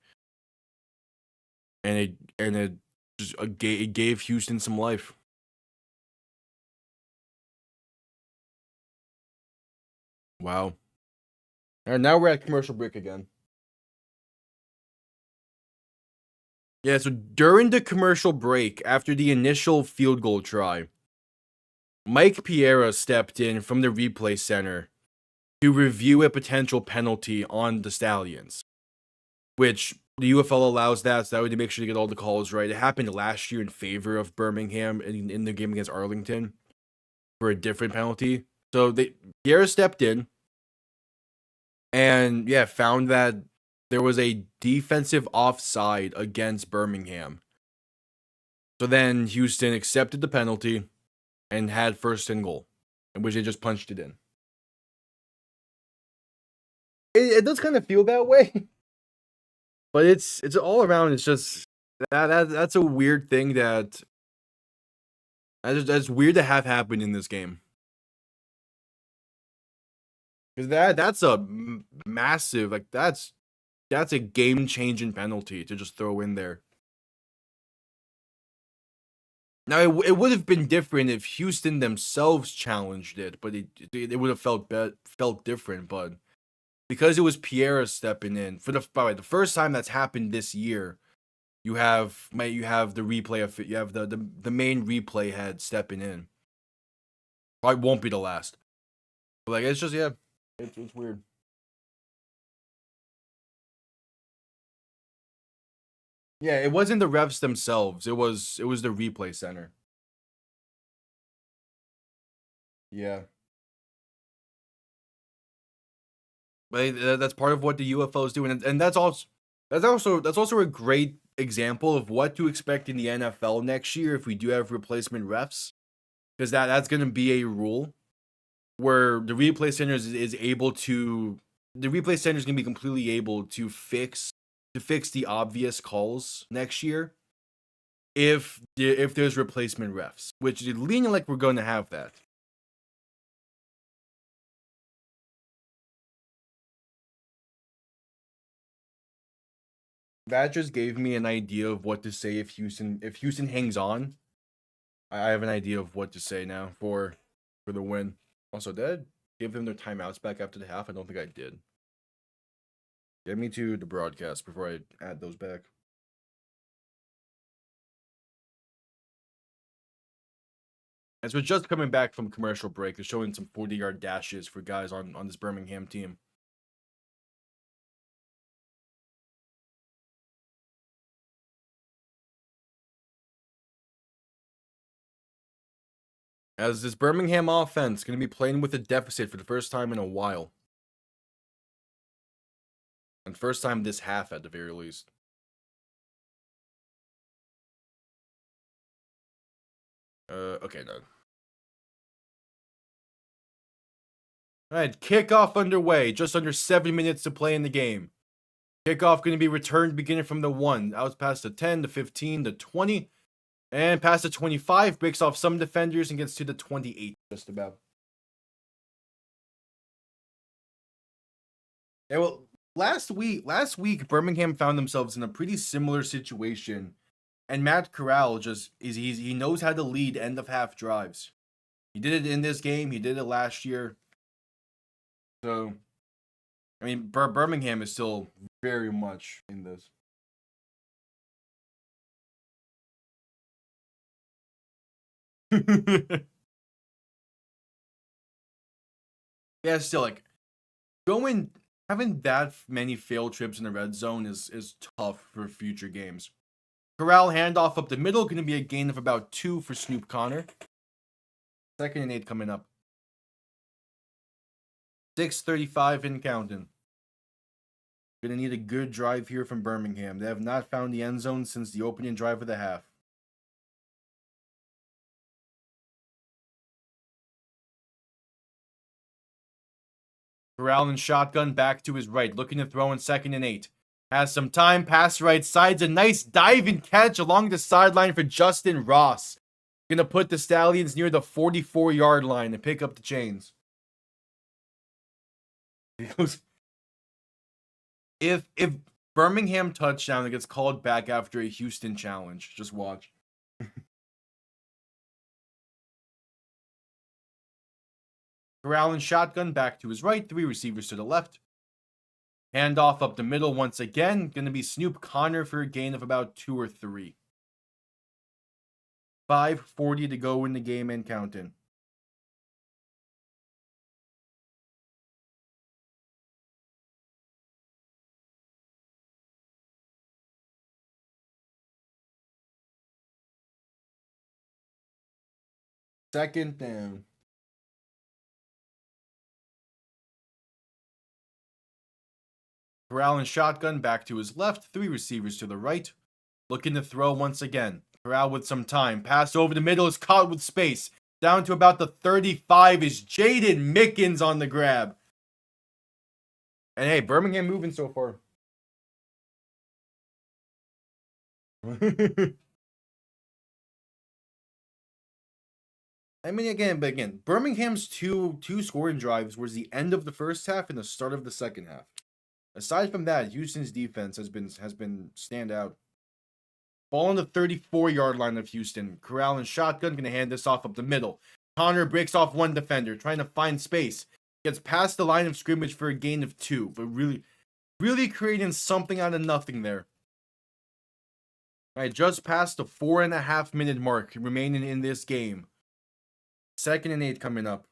and it just it gave Houston some life. Wow. All right, now we're at commercial break again. Yeah, so during the commercial break, after the initial field goal try, Mike Piera stepped in from the replay center to review a potential penalty on the Stallions, which the UFL allows that, so that way to make sure to get all the calls right. It happened last year in favor of Birmingham in the game against Arlington for a different penalty. So Piera stepped in and found that there was a defensive offside against Birmingham. So then Houston accepted the penalty and had 1st and goal, in which they just punched it in. It does kind of feel that way, but it's all around. It's just that's a weird thing that's weird to have happen in this game. Because that's a massive, like that's a game changing penalty to just throw in there. Now it would have been different if Houston themselves challenged it, but it would have felt different. But because it was Pierre stepping in by the way, the first time that's happened this year, you have the replay of you have the main replay head stepping in. Probably won't be the last. But like it's just it's weird. Yeah, it wasn't the refs themselves. It was the replay center. Yeah. But that's part of what the UFOs do, and that's also a great example of what to expect in the NFL next year if we do have replacement refs, because that's going to be a rule where the replay center is able to the replay center is going to be completely able to fix the obvious calls next year if there's replacement refs, which is leaning like we're going to have that. That just gave me an idea of what to say if Houston hangs on. I have an idea of what to say now for the win. Also, did I give them their timeouts back after the half? I don't think I did. Get me to the broadcast before I add those back. As we're just coming back from commercial break, they're showing some 40-yard dashes for guys on this Birmingham team. As this Birmingham offense going to be playing with a deficit for the first time in a while. And first time this half at the very least. Okay, no. Alright, kickoff underway. Just under 7 minutes to play in the game. Kickoff going to be returned beginning from the 1. Out past the 10, the 15, the 20. And past the 25. Breaks off some defenders and gets to the 28 just about. Yeah, well, last week, Birmingham found themselves in a pretty similar situation. And Matt Corral he knows how to lead end of half drives. He did it in this game. He did it last year. So, I mean, Birmingham is still very much in this. Yeah, still like having that many failed trips in the red zone is tough for future games. Corral handoff up the middle, going to be a gain of about 2 for Snoop Connor. 2nd and 8 coming up. 6:35 in counting. Going to need a good drive here from Birmingham. They have not found the end zone since the opening drive of the half. Corral and shotgun back to his right, looking to throw in 2nd and 8. Has some time, pass right sides, a nice diving catch along the sideline for Justin Ross. Gonna put the Stallions near the 44-yard line and pick up the chains. If Birmingham touchdown that gets called back after a Houston challenge, just watch. Corral and shotgun back to his right, 3 receivers to the left. Handoff up the middle once again. Going to be Snoop Connor for a gain of about 2 or 3. 5:40 to go in the game and counting. Second down. Corral and shotgun back to his left. 3 receivers to the right. Looking to throw once again. Corral with some time. Pass over the middle is caught with space. Down to about the 35 is Jaden Mickens on the grab. And hey, Birmingham moving so far. I mean, again, Birmingham's two scoring drives was the end of the first half and the start of the second half. Aside from that, Houston's defense has been stand out. Ball on the 34-yard line of Houston. Corral and shotgun gonna hand this off up the middle. Connor breaks off one defender, trying to find space. Gets past the line of scrimmage for a gain of 2, but really creating something out of nothing there. All right, just past the 4.5-minute mark remaining in this game. 2nd and 8 coming up.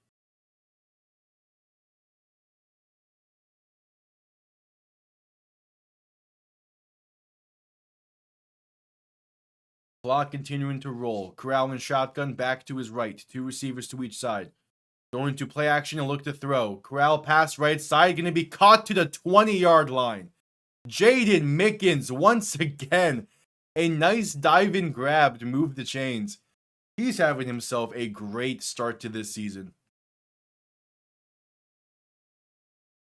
Clock continuing to roll. Corral and shotgun back to his right. 2 receivers to each side. Going to play action and look to throw. Corral pass right side. Going to be caught to the 20-yard line. Jaden Mickens once again. A nice dive-in grab to move the chains. He's having himself a great start to this season.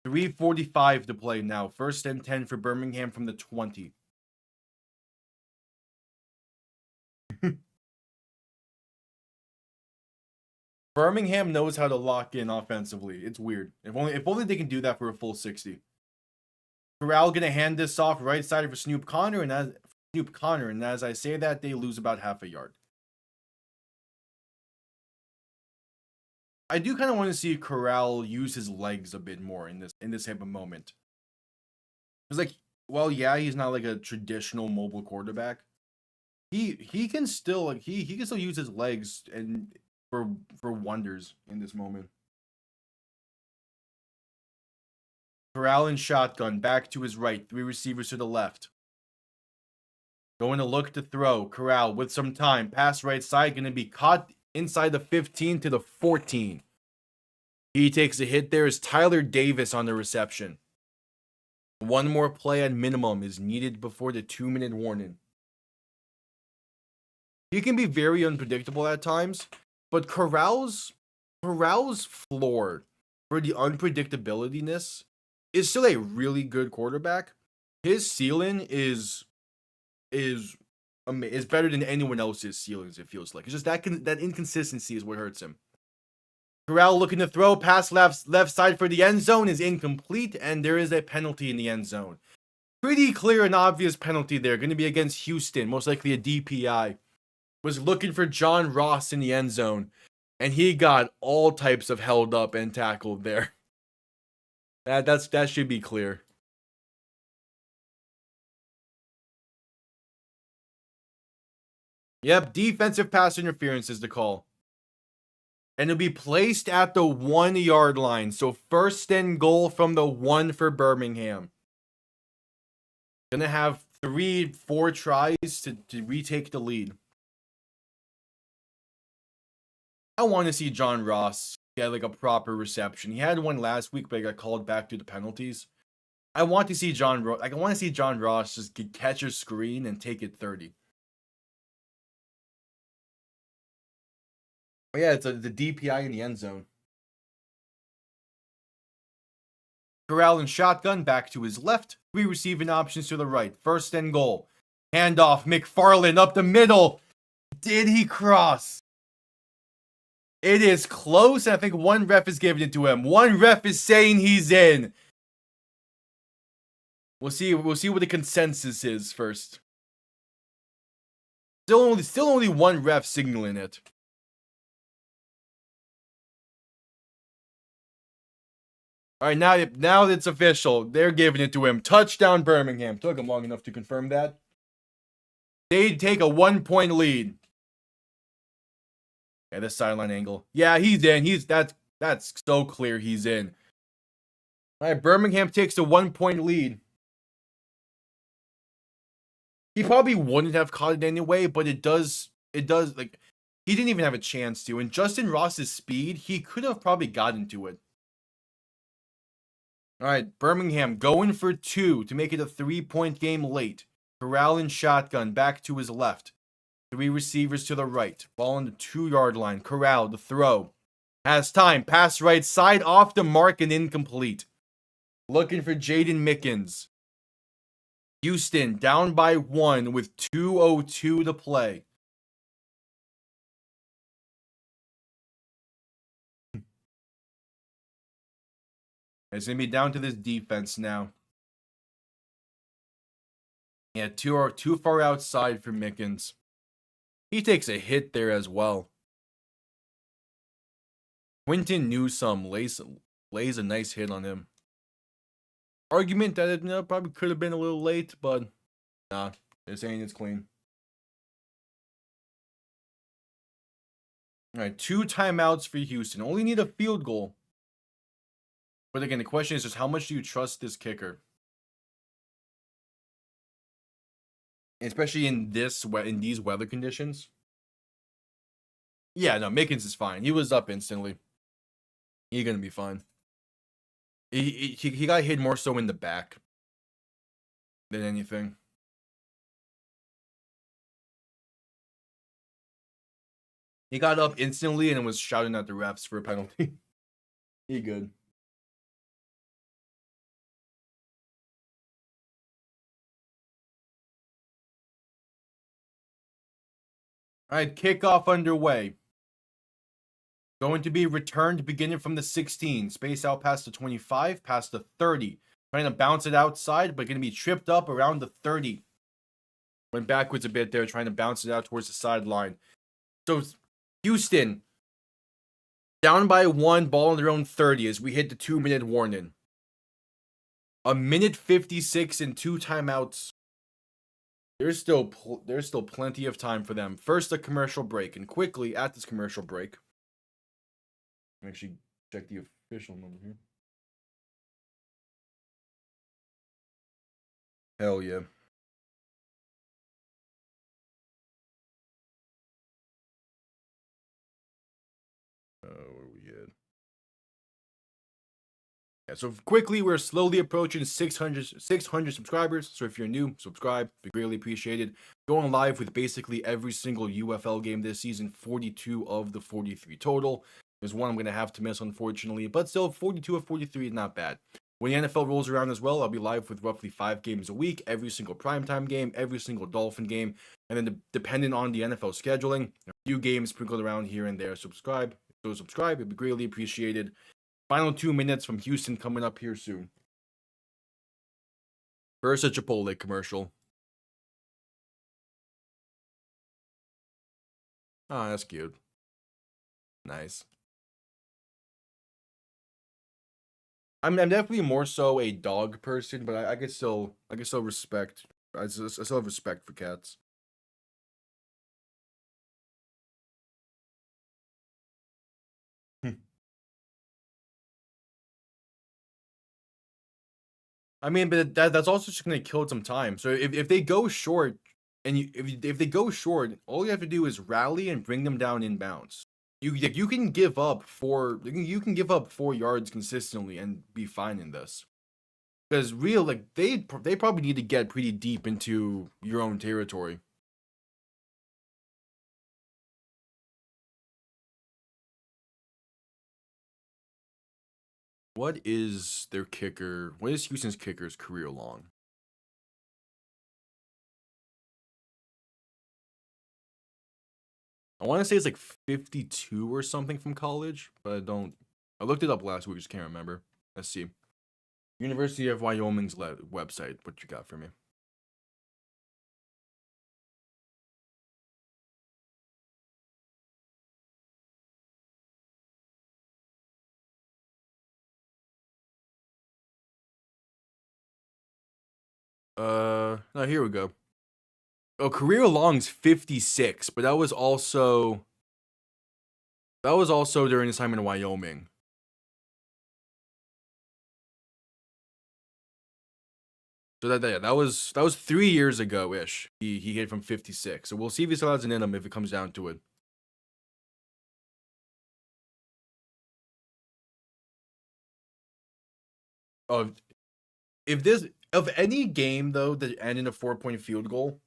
3:45 to play now. 1st and 10 for Birmingham from the 20. Birmingham knows how to lock in offensively. It's weird. If only they can do that for a full 60. Corral gonna hand this off right side for Snoop Connor, and as I say that, they lose about half a yard. I do kind of want to see Corral use his legs a bit more in this type of moment. It's like, well, yeah, he's not like a traditional mobile quarterback. He can still he can still use his legs and for wonders in this moment. Corral and shotgun back to his right, 3 receivers to the left. Going to look to throw. Corral with some time. Pass right side. Going to be caught inside the 15 to the 14. He takes a hit there as Tyler Davis on the reception. One more play at minimum is needed before the 2-minute warning. He can be very unpredictable at times, but Corral's floor for the unpredictability-ness is still a really good quarterback. His ceiling is better than anyone else's ceilings, it feels like. It's just that inconsistency is what hurts him. Corral looking to throw, pass left side for the end zone is incomplete, and there is a penalty in the end zone. Pretty clear and obvious penalty there. Going to be against Houston, most likely a DPI. Was looking for John Ross in the end zone, and he got all types of held up and tackled there. That should be clear. Yep, defensive pass interference is the call. And it'll be placed at the 1-yard line. So 1st and goal from the 1 for Birmingham. Gonna have 3-4 tries to retake the lead. I want to see John Ross get like a proper reception. He had one last week, but he got called back due to penalties. I want to see John Ross just catch a screen and take it 30. Oh yeah, it's the DPI in the end zone. Corral and shotgun back to his left. 3 receiving options to the right. 1st and goal. Handoff, McFarland up the middle. Did he cross? It is close. I think one ref is giving it to him. One ref is saying he's in. We'll see what the consensus is first. Still only one ref signaling it. All right, now it's official. They're giving it to him. Touchdown Birmingham. Took him long enough to confirm that. They take a 1-point lead. Yeah, this sideline angle. Yeah, he's in. That's so clear he's in. All right, Birmingham takes a 1-point lead. He probably wouldn't have caught it anyway, but it does like he didn't even have a chance to. And Justin Ross's speed, he could have probably gotten to it. All right, Birmingham going for 2 to make it a 3-point game late. Corral and shotgun back to his left. 3 receivers to the right. Ball on the 2-yard line. Corral to throw. Has time. Pass right side off the mark and incomplete. looking for Jaden Mickens. Houston down by 1 with 2:02 to play. It's going to be down to this defense now. Yeah, too far outside for Mickens. He takes a hit there as well. Quinton Newsome lays a nice hit on him. Argument that it probably could have been a little late, but nah, they're saying it's clean. All right, 2 timeouts for Houston. Only need a field goal. But again, the question is just how much do you trust this kicker? Especially in these weather conditions. Yeah, no, Mickens is fine. He was up instantly. He's gonna be fine. He got hit more so in the back than anything. He got up instantly and was shouting at the refs for a penalty. He good. All right, kickoff underway. Going to be returned beginning from the 16. Space out past the 25, past the 30. Trying to bounce it outside, but going to be tripped up around the 30. Went backwards a bit there, trying to bounce it out towards the sideline. So, Houston, down by 1, ball on their own 30 as we hit the 2-minute warning. 1:56 and 2 timeouts. There's still plenty of time for them. First, a commercial break, and quickly at this commercial break, actually check the official number here. Hell yeah. Where are we at? Yeah, so quickly, we're slowly approaching 600 subscribers. So if you're new, subscribe. Be greatly appreciated. Going live with basically every single UFL game this season, 42 of the 43 total. There's one I'm going to have to miss, unfortunately. But still, 42 of 43 is not bad. When the NFL rolls around as well, I'll be live with roughly 5 games a week. Every single primetime game, every single Dolphin game. And then depending on the NFL scheduling, a few games sprinkled around here and there. Subscribe. So subscribe. It'd be greatly appreciated. Final 2 minutes from Houston coming up here soon. First, a Chipotle commercial. Oh, that's cute. Nice. I'm definitely more so a dog person, but I could still respect. I still have respect for cats. I mean, but that's also just gonna kill some time. So if they go short, and if they go short, all you have to do is rally and bring them down inbounds. You can give up 4 yards consistently and be fine in this. Because they probably need to get pretty deep into your own territory. What is their kicker? What is Houston's kicker's career long? I want to say it's like 52 or something from college, but I don't. I looked it up last week, just can't remember. Let's see. University of Wyoming's website. What you got for me? No, here we go. Oh, career long's 56, but that was also during his time in Wyoming. So that was 3 years ago ish. He hit from 56. So we'll see if he still has an in him if it comes down to it. Oh, of any game though that ended in a 4-point field goal,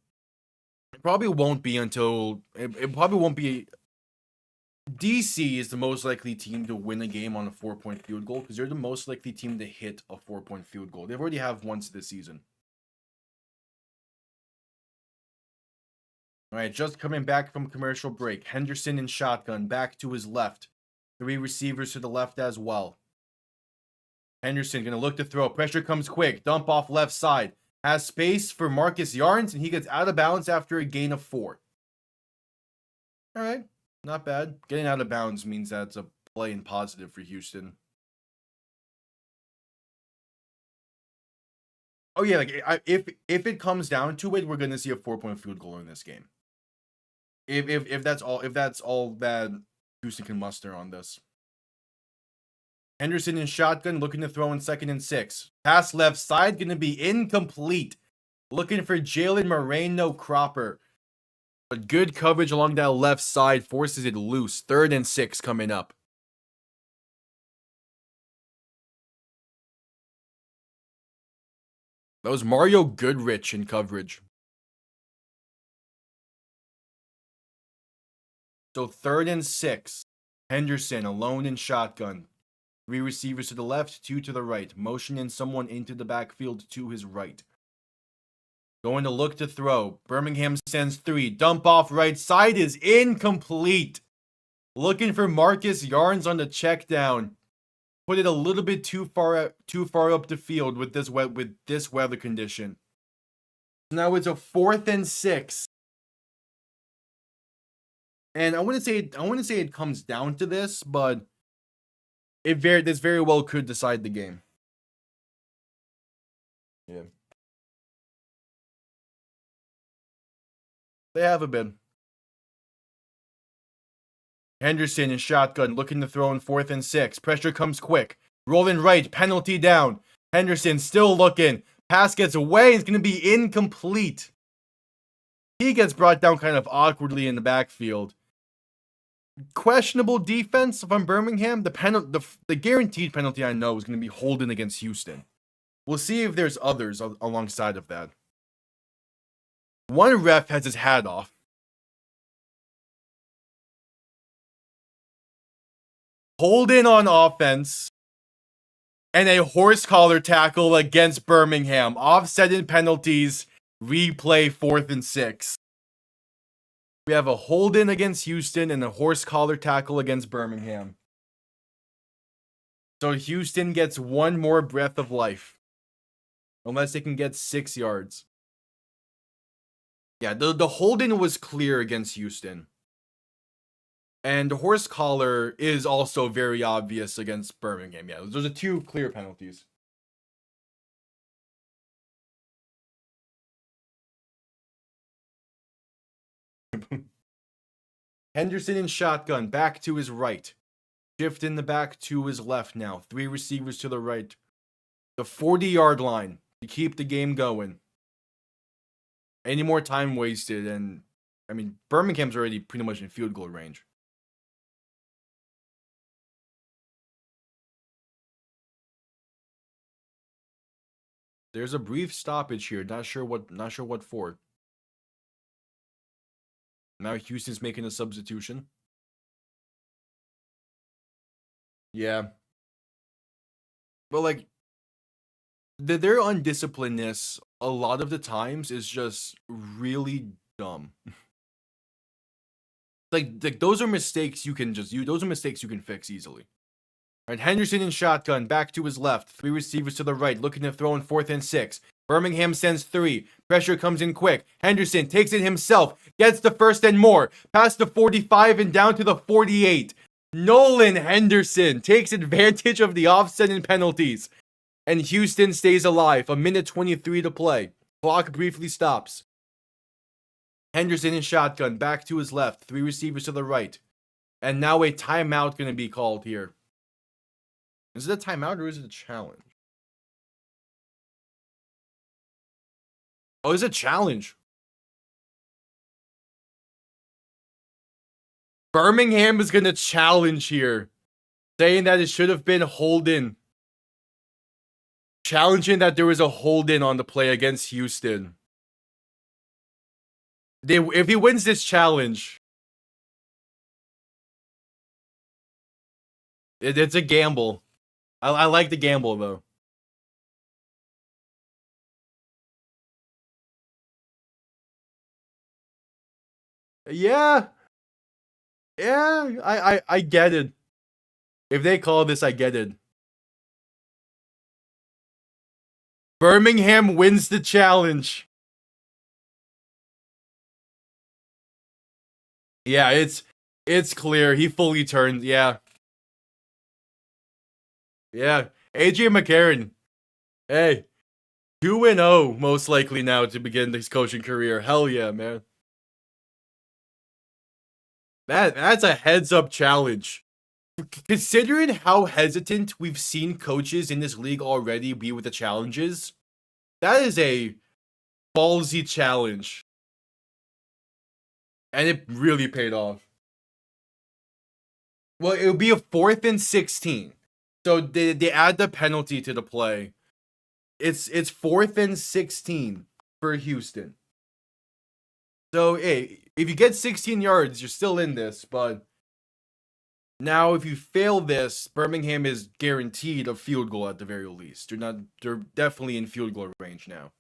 it probably won't be until it probably won't be DC is the most likely team to win a game on a 4-point field goal because they're the most likely team to hit a 4-point field goal. They've already have once this season. All right, just coming back from commercial break. Henderson in shotgun, back to his left. 3 receivers to the left as well. Henderson going to look to throw. Pressure comes quick. Dump off left side. Has space for Marcus Yarns, and he gets out of bounds after a gain of 4. All right, not bad. Getting out of bounds means that's a play in positive for Houston. Oh yeah, like if it comes down to it, we're going to see a 4-point field goal in this game. If that's all that Houston can muster on this. Henderson in shotgun, looking to throw in 2nd and 6. Pass left side, going to be incomplete. Looking for Jalen Moreno Cropper. But good coverage along that left side forces it loose. 3rd and 6 coming up. That was Mario Goodrich in coverage. So 3rd and 6. Henderson alone in shotgun. 3 receivers to the left, 2 to the right. Motioning someone into the backfield to his right. Going to look to throw. Birmingham sends 3. Dump off right side is incomplete. Looking for Marcus Yarns on the check down. Put it a little bit too far up the field with this weather condition. Now it's a 4th and 6. And I wouldn't say it comes down to this, but this very well could decide the game. Yeah. They have a bit. Henderson in shotgun, looking to throw in 4th and 6. Pressure comes quick. Rolling right, penalty down. Henderson still looking. Pass gets away, it's going to be incomplete. He gets brought down kind of awkwardly in the backfield. Questionable defense from Birmingham. The guaranteed penalty I know is going to be holding against Houston. We'll see if there's others alongside of that. One ref has his hat off. Holding on offense. And a horse collar tackle against Birmingham. Offsetting penalties. Replay 4th and 6. We have a hold-in against Houston and a horse collar tackle against Birmingham. So Houston gets 1 more breath of life. Unless they can get 6 yards. Yeah, the hold-in was clear against Houston. And the horse collar is also very obvious against Birmingham. Yeah, those are 2 clear penalties. Henderson in shotgun, back to his right. Shift in the back to his left now. 3 receivers to the right. The 40-yard line to keep the game going. Any more time wasted, and I mean, Birmingham's already pretty much in field goal range. There's a brief stoppage here. Not sure what for. Now Houston's making a substitution. Yeah. But like their undisciplinedness a lot of the times is just really dumb. like those are mistakes you can fix easily. All right, Henderson in shotgun, back to his left. 3 receivers to the right, looking to throw in 4th and 6. Birmingham sends 3. Pressure comes in quick. Henderson takes it himself. Gets the 1st and more. Past the 45 and down to the 48. Nolan Henderson takes advantage of the offset and penalties. And Houston stays alive. 1:23 to play. Clock briefly stops. Henderson in shotgun, back to his left. 3 receivers to the right. And now a timeout going to be called here. Is it a timeout or is it a challenge? Oh, it's a challenge. Birmingham is going to challenge here. Saying that it should have been hold-in. Challenging that there was a hold-in on the play against Houston. If he wins this challenge, It's a gamble. I like the gamble though. Yeah, yeah. I get it. If they call this, I get it. Birmingham wins the challenge. Yeah, it's clear. He fully turned. Yeah, yeah. AJ McCarron. Hey, 2-0 most likely now to begin his coaching career. Hell yeah, man. That's a heads up challenge. Considering how hesitant we've seen coaches in this league already be with the challenges, that is a ballsy challenge. And it really paid off. Well, it would be a 4th and 16. So they add the penalty to the play. It's 4th and 16 for Houston. So hey, if you get 16 yards, you're still in this, but now if you fail this, Birmingham is guaranteed a field goal at the very least. They're definitely in field goal range now.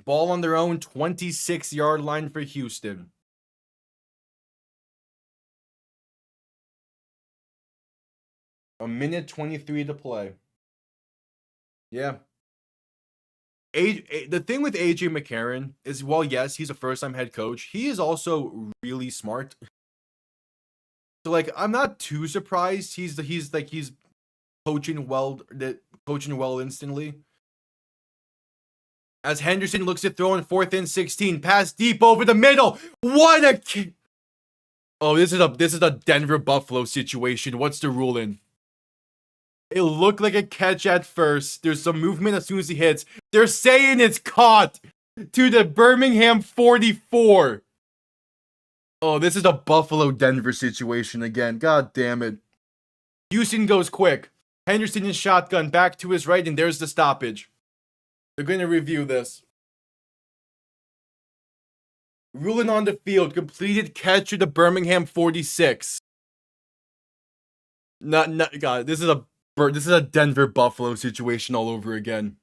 Ball on their own 26-yard line for Houston. A minute 23 to play. Yeah. The thing with AJ McCarron is, well, yes, he's a first-time head coach. He is also really smart. So like, I'm not too surprised. He's coaching well instantly. As Henderson looks to throw in 4th and 16, pass deep over the middle. What a Oh, this is a Denver Buffalo situation. What's the ruling? It looked like a catch at first. There's some movement as soon as he hits. They're saying it's caught to the Birmingham 44. Oh, this is a Buffalo-Denver situation again. God damn it. Houston goes quick. Henderson in shotgun back to his right, and there's the stoppage. They're going to review this. Ruling on the field. Completed catch to the Birmingham 46. God, this is a Denver Buffalo situation all over again.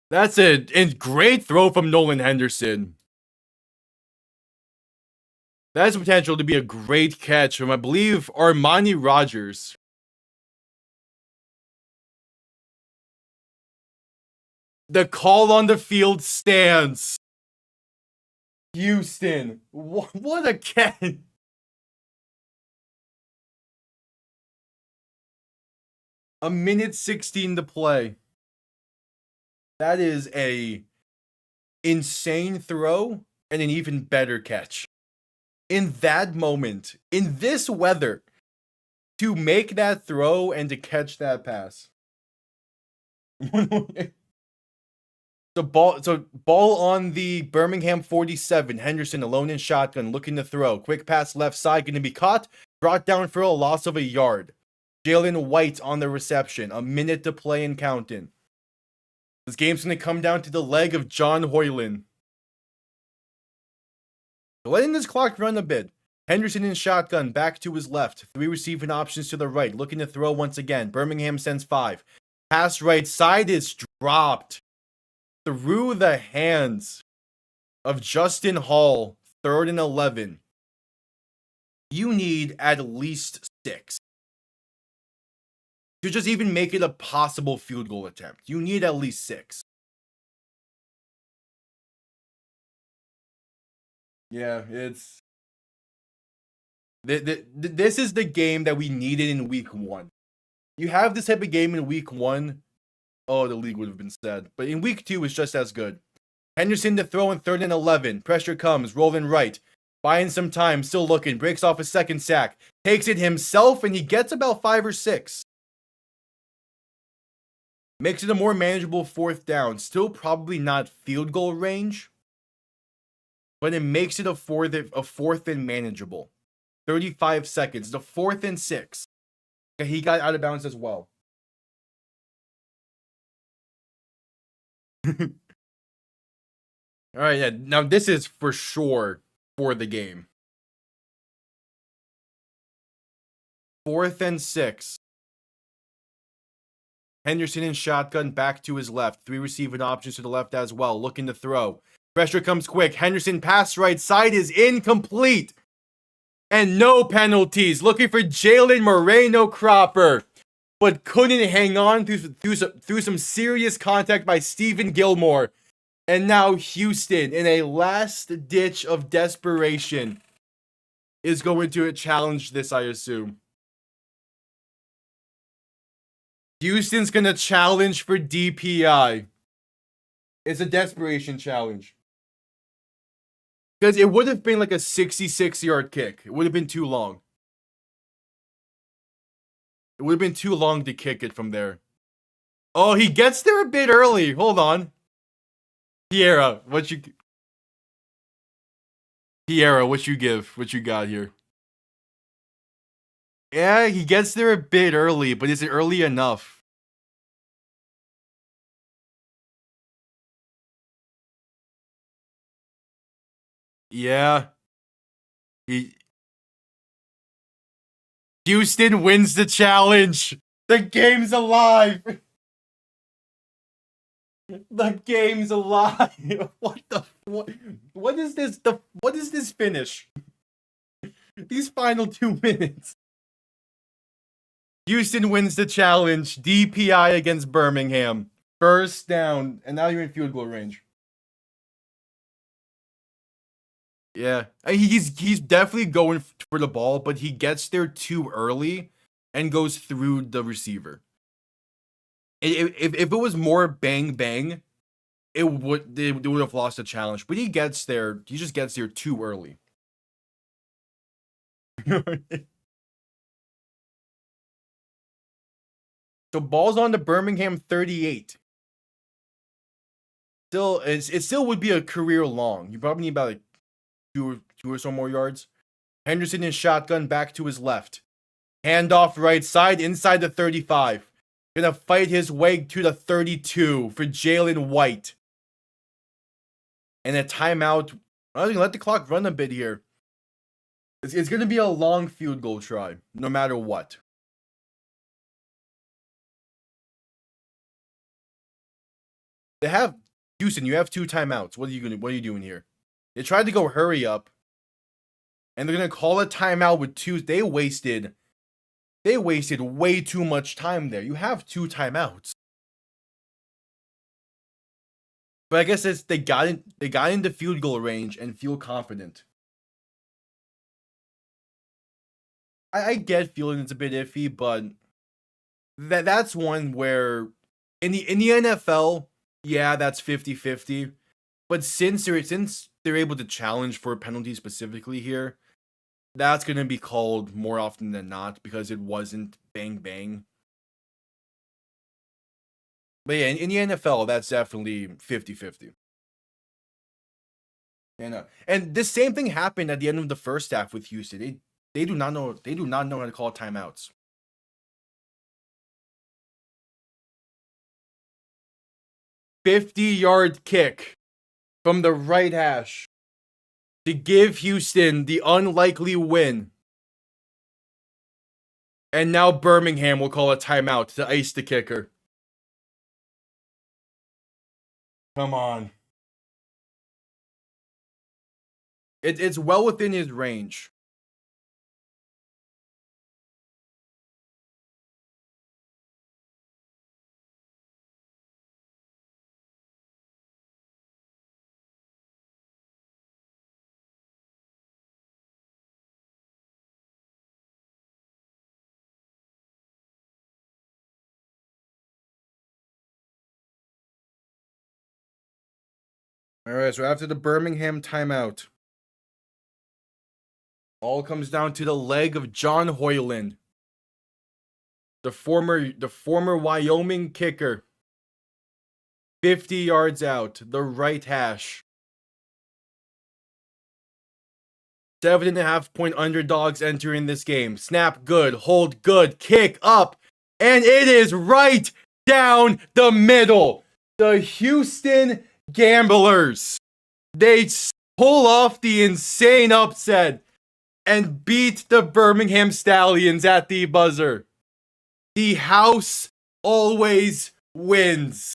That's it. And great throw from Nolan Henderson. That has potential to be a great catch from, I believe, Armani Rogers. The call on the field stands. Houston. What a catch. A minute 16 to play. That is a insane throw and an even better catch. In that moment, in this weather, to make that throw and to catch that pass. So ball on the Birmingham 47. Henderson alone in shotgun, looking to throw. Quick pass left side, going to be caught. Brought down for a loss of a yard. Jalen White on the reception. A minute to play and counting. This game's going to come down to the leg of John Hoyland. Letting this clock run a bit. Henderson in shotgun, back to his left. 3 receiving options to the right. Looking to throw once again. Birmingham sends 5. Pass right side is dropped through the hands of Justin Hall. 3rd and 11. You need at least 6 to just even make it a possible field goal attempt. You need at least 6. Yeah, it's... This is the game that we needed in week 1. You have this type of game in week 1, oh, the league would have been sad. But in week 2, it's just as good. Henderson to throw in 3rd and 11. Pressure comes, rolling right. Buying some time, still looking. Breaks off a second sack. Takes it himself, and he gets about 5 or 6. Makes it a more manageable 4th down. Still probably not field goal range, but it makes it a 4th and manageable. 35 seconds. The 4th and 6. He got out of bounds as well. All right, yeah. Now this is for sure for the game. 4th and 6. Henderson in shotgun, back to his left. 3 receiving options to the left as well. Looking to throw. Pressure comes quick. Henderson pass right side is incomplete. And no penalties. Looking for Jalen Moreno Cropper. But couldn't hang on through some serious contact by Stephen Gilmore. And now Houston, in a last ditch of desperation, is going to challenge this, I assume. Houston's going to challenge for DPI. It's a desperation challenge. Because it would have been like a 66-yard kick. It would have been too long. It would have been too long to kick it from there. Oh, he gets there a bit early. Hold on. Piera, what you give? What you got here? Yeah, he gets there a bit early, but is it early enough? Yeah. Houston wins the challenge. The game's alive. The game's alive. What is this? What is this finish? These final 2 minutes. Houston wins the challenge. DPI against Birmingham. First down, and now you're in field goal range. Yeah, he's definitely going for the ball, but he gets there too early and goes through the receiver. If it was more bang bang, they would have lost the challenge. But he just gets there too early. So ball's on the Birmingham 38. It still would be a career long. You probably need about like two or so more yards. Henderson in shotgun, back to his left. Handoff right side, inside the 35. Gonna fight his way to the 32 for Jalen White. And a timeout. I'm gonna let the clock run a bit here. It's gonna be a long field goal try, no matter what. They have Houston. You have 2 timeouts. What are you doing here? They tried to go hurry up, and they're gonna call a timeout with 2. They wasted way too much time there. You have 2 timeouts. But I guess they got into field goal range and feel confident. I get feeling it's a bit iffy, but that's one where in the NFL, yeah, that's 50-50. But since they're able to challenge for a penalty specifically here, that's going to be called more often than not because it wasn't bang bang. But yeah, in the NFL, that's definitely 50-50. And this same thing happened at the end of the first half with Houston. They do not know how to call timeouts. "50-yard kick from the right hash to give Houston the unlikely win. And now Birmingham will call a timeout to ice the kicker." Come on. It's well within his range. All right, so after the Birmingham timeout, all comes down to the leg of John Hoyland, the former Wyoming kicker. 50 yards out, the right hash. 7.5-point underdogs entering this game. Snap good, hold good, kick up, and it is right down the middle. The Houston Gamblers. They pull off the insane upset and beat the Birmingham Stallions at the buzzer. The house always wins.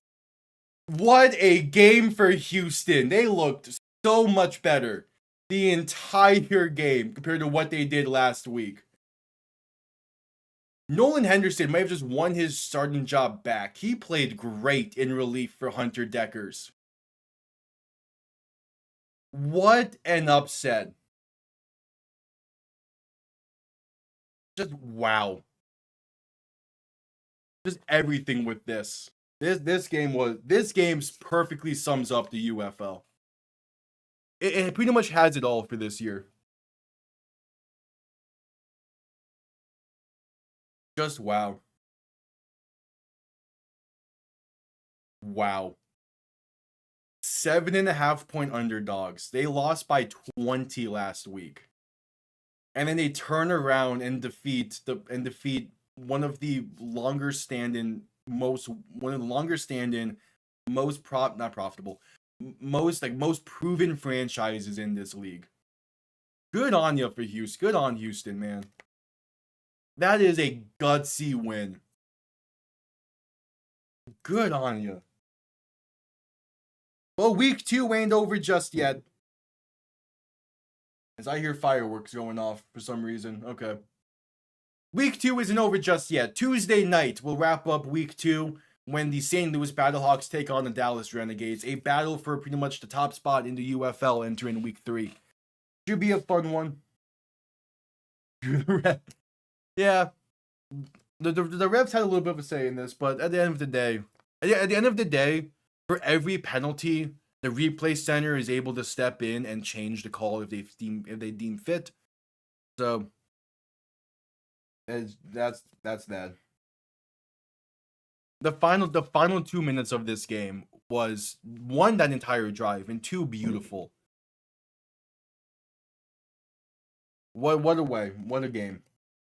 What a game for Houston. They looked so much better the entire game compared to what they did last week. Nolan Henderson might have just won his starting job back. He played great in relief for Hunter Dekkers. What an upset. Just wow. Just everything with this. This game perfectly sums up the UFL. It pretty much has it all for this year. Just wow. Wow. 7.5 point underdogs. They lost by 20 last week. And then they turn around and defeat one of the longer standing, most proven franchises in this league. Good on you for Houston. Good on Houston, man. That is a gutsy win. Good on you. Well, week 2 ain't over just yet. As I hear fireworks going off for some reason. Okay. Week 2 isn't over just yet. Tuesday night, we'll wrap up week 2 when the St. Louis Battlehawks take on the Dallas Renegades. A battle for pretty much the top spot in the UFL entering week 3. Should be a fun one. Yeah. The refs had a little bit of a say in this, but at the end of the day, for every penalty, the replay center is able to step in and change the call if they deem fit. So that's that. The final 2 minutes of this game was, 1, that entire drive, and 2, beautiful. What a way. What a game.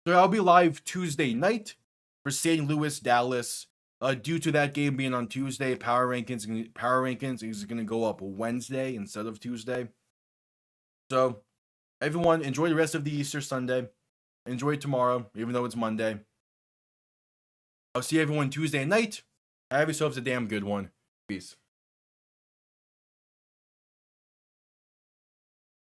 So I'll be live Tuesday night for St. Louis, Dallas. Due to that game being on Tuesday, Power Rankings is going to go up Wednesday instead of Tuesday. So, everyone, enjoy the rest of the Easter Sunday. Enjoy tomorrow, even though it's Monday. I'll see everyone Tuesday night. Have yourselves a damn good one. Peace.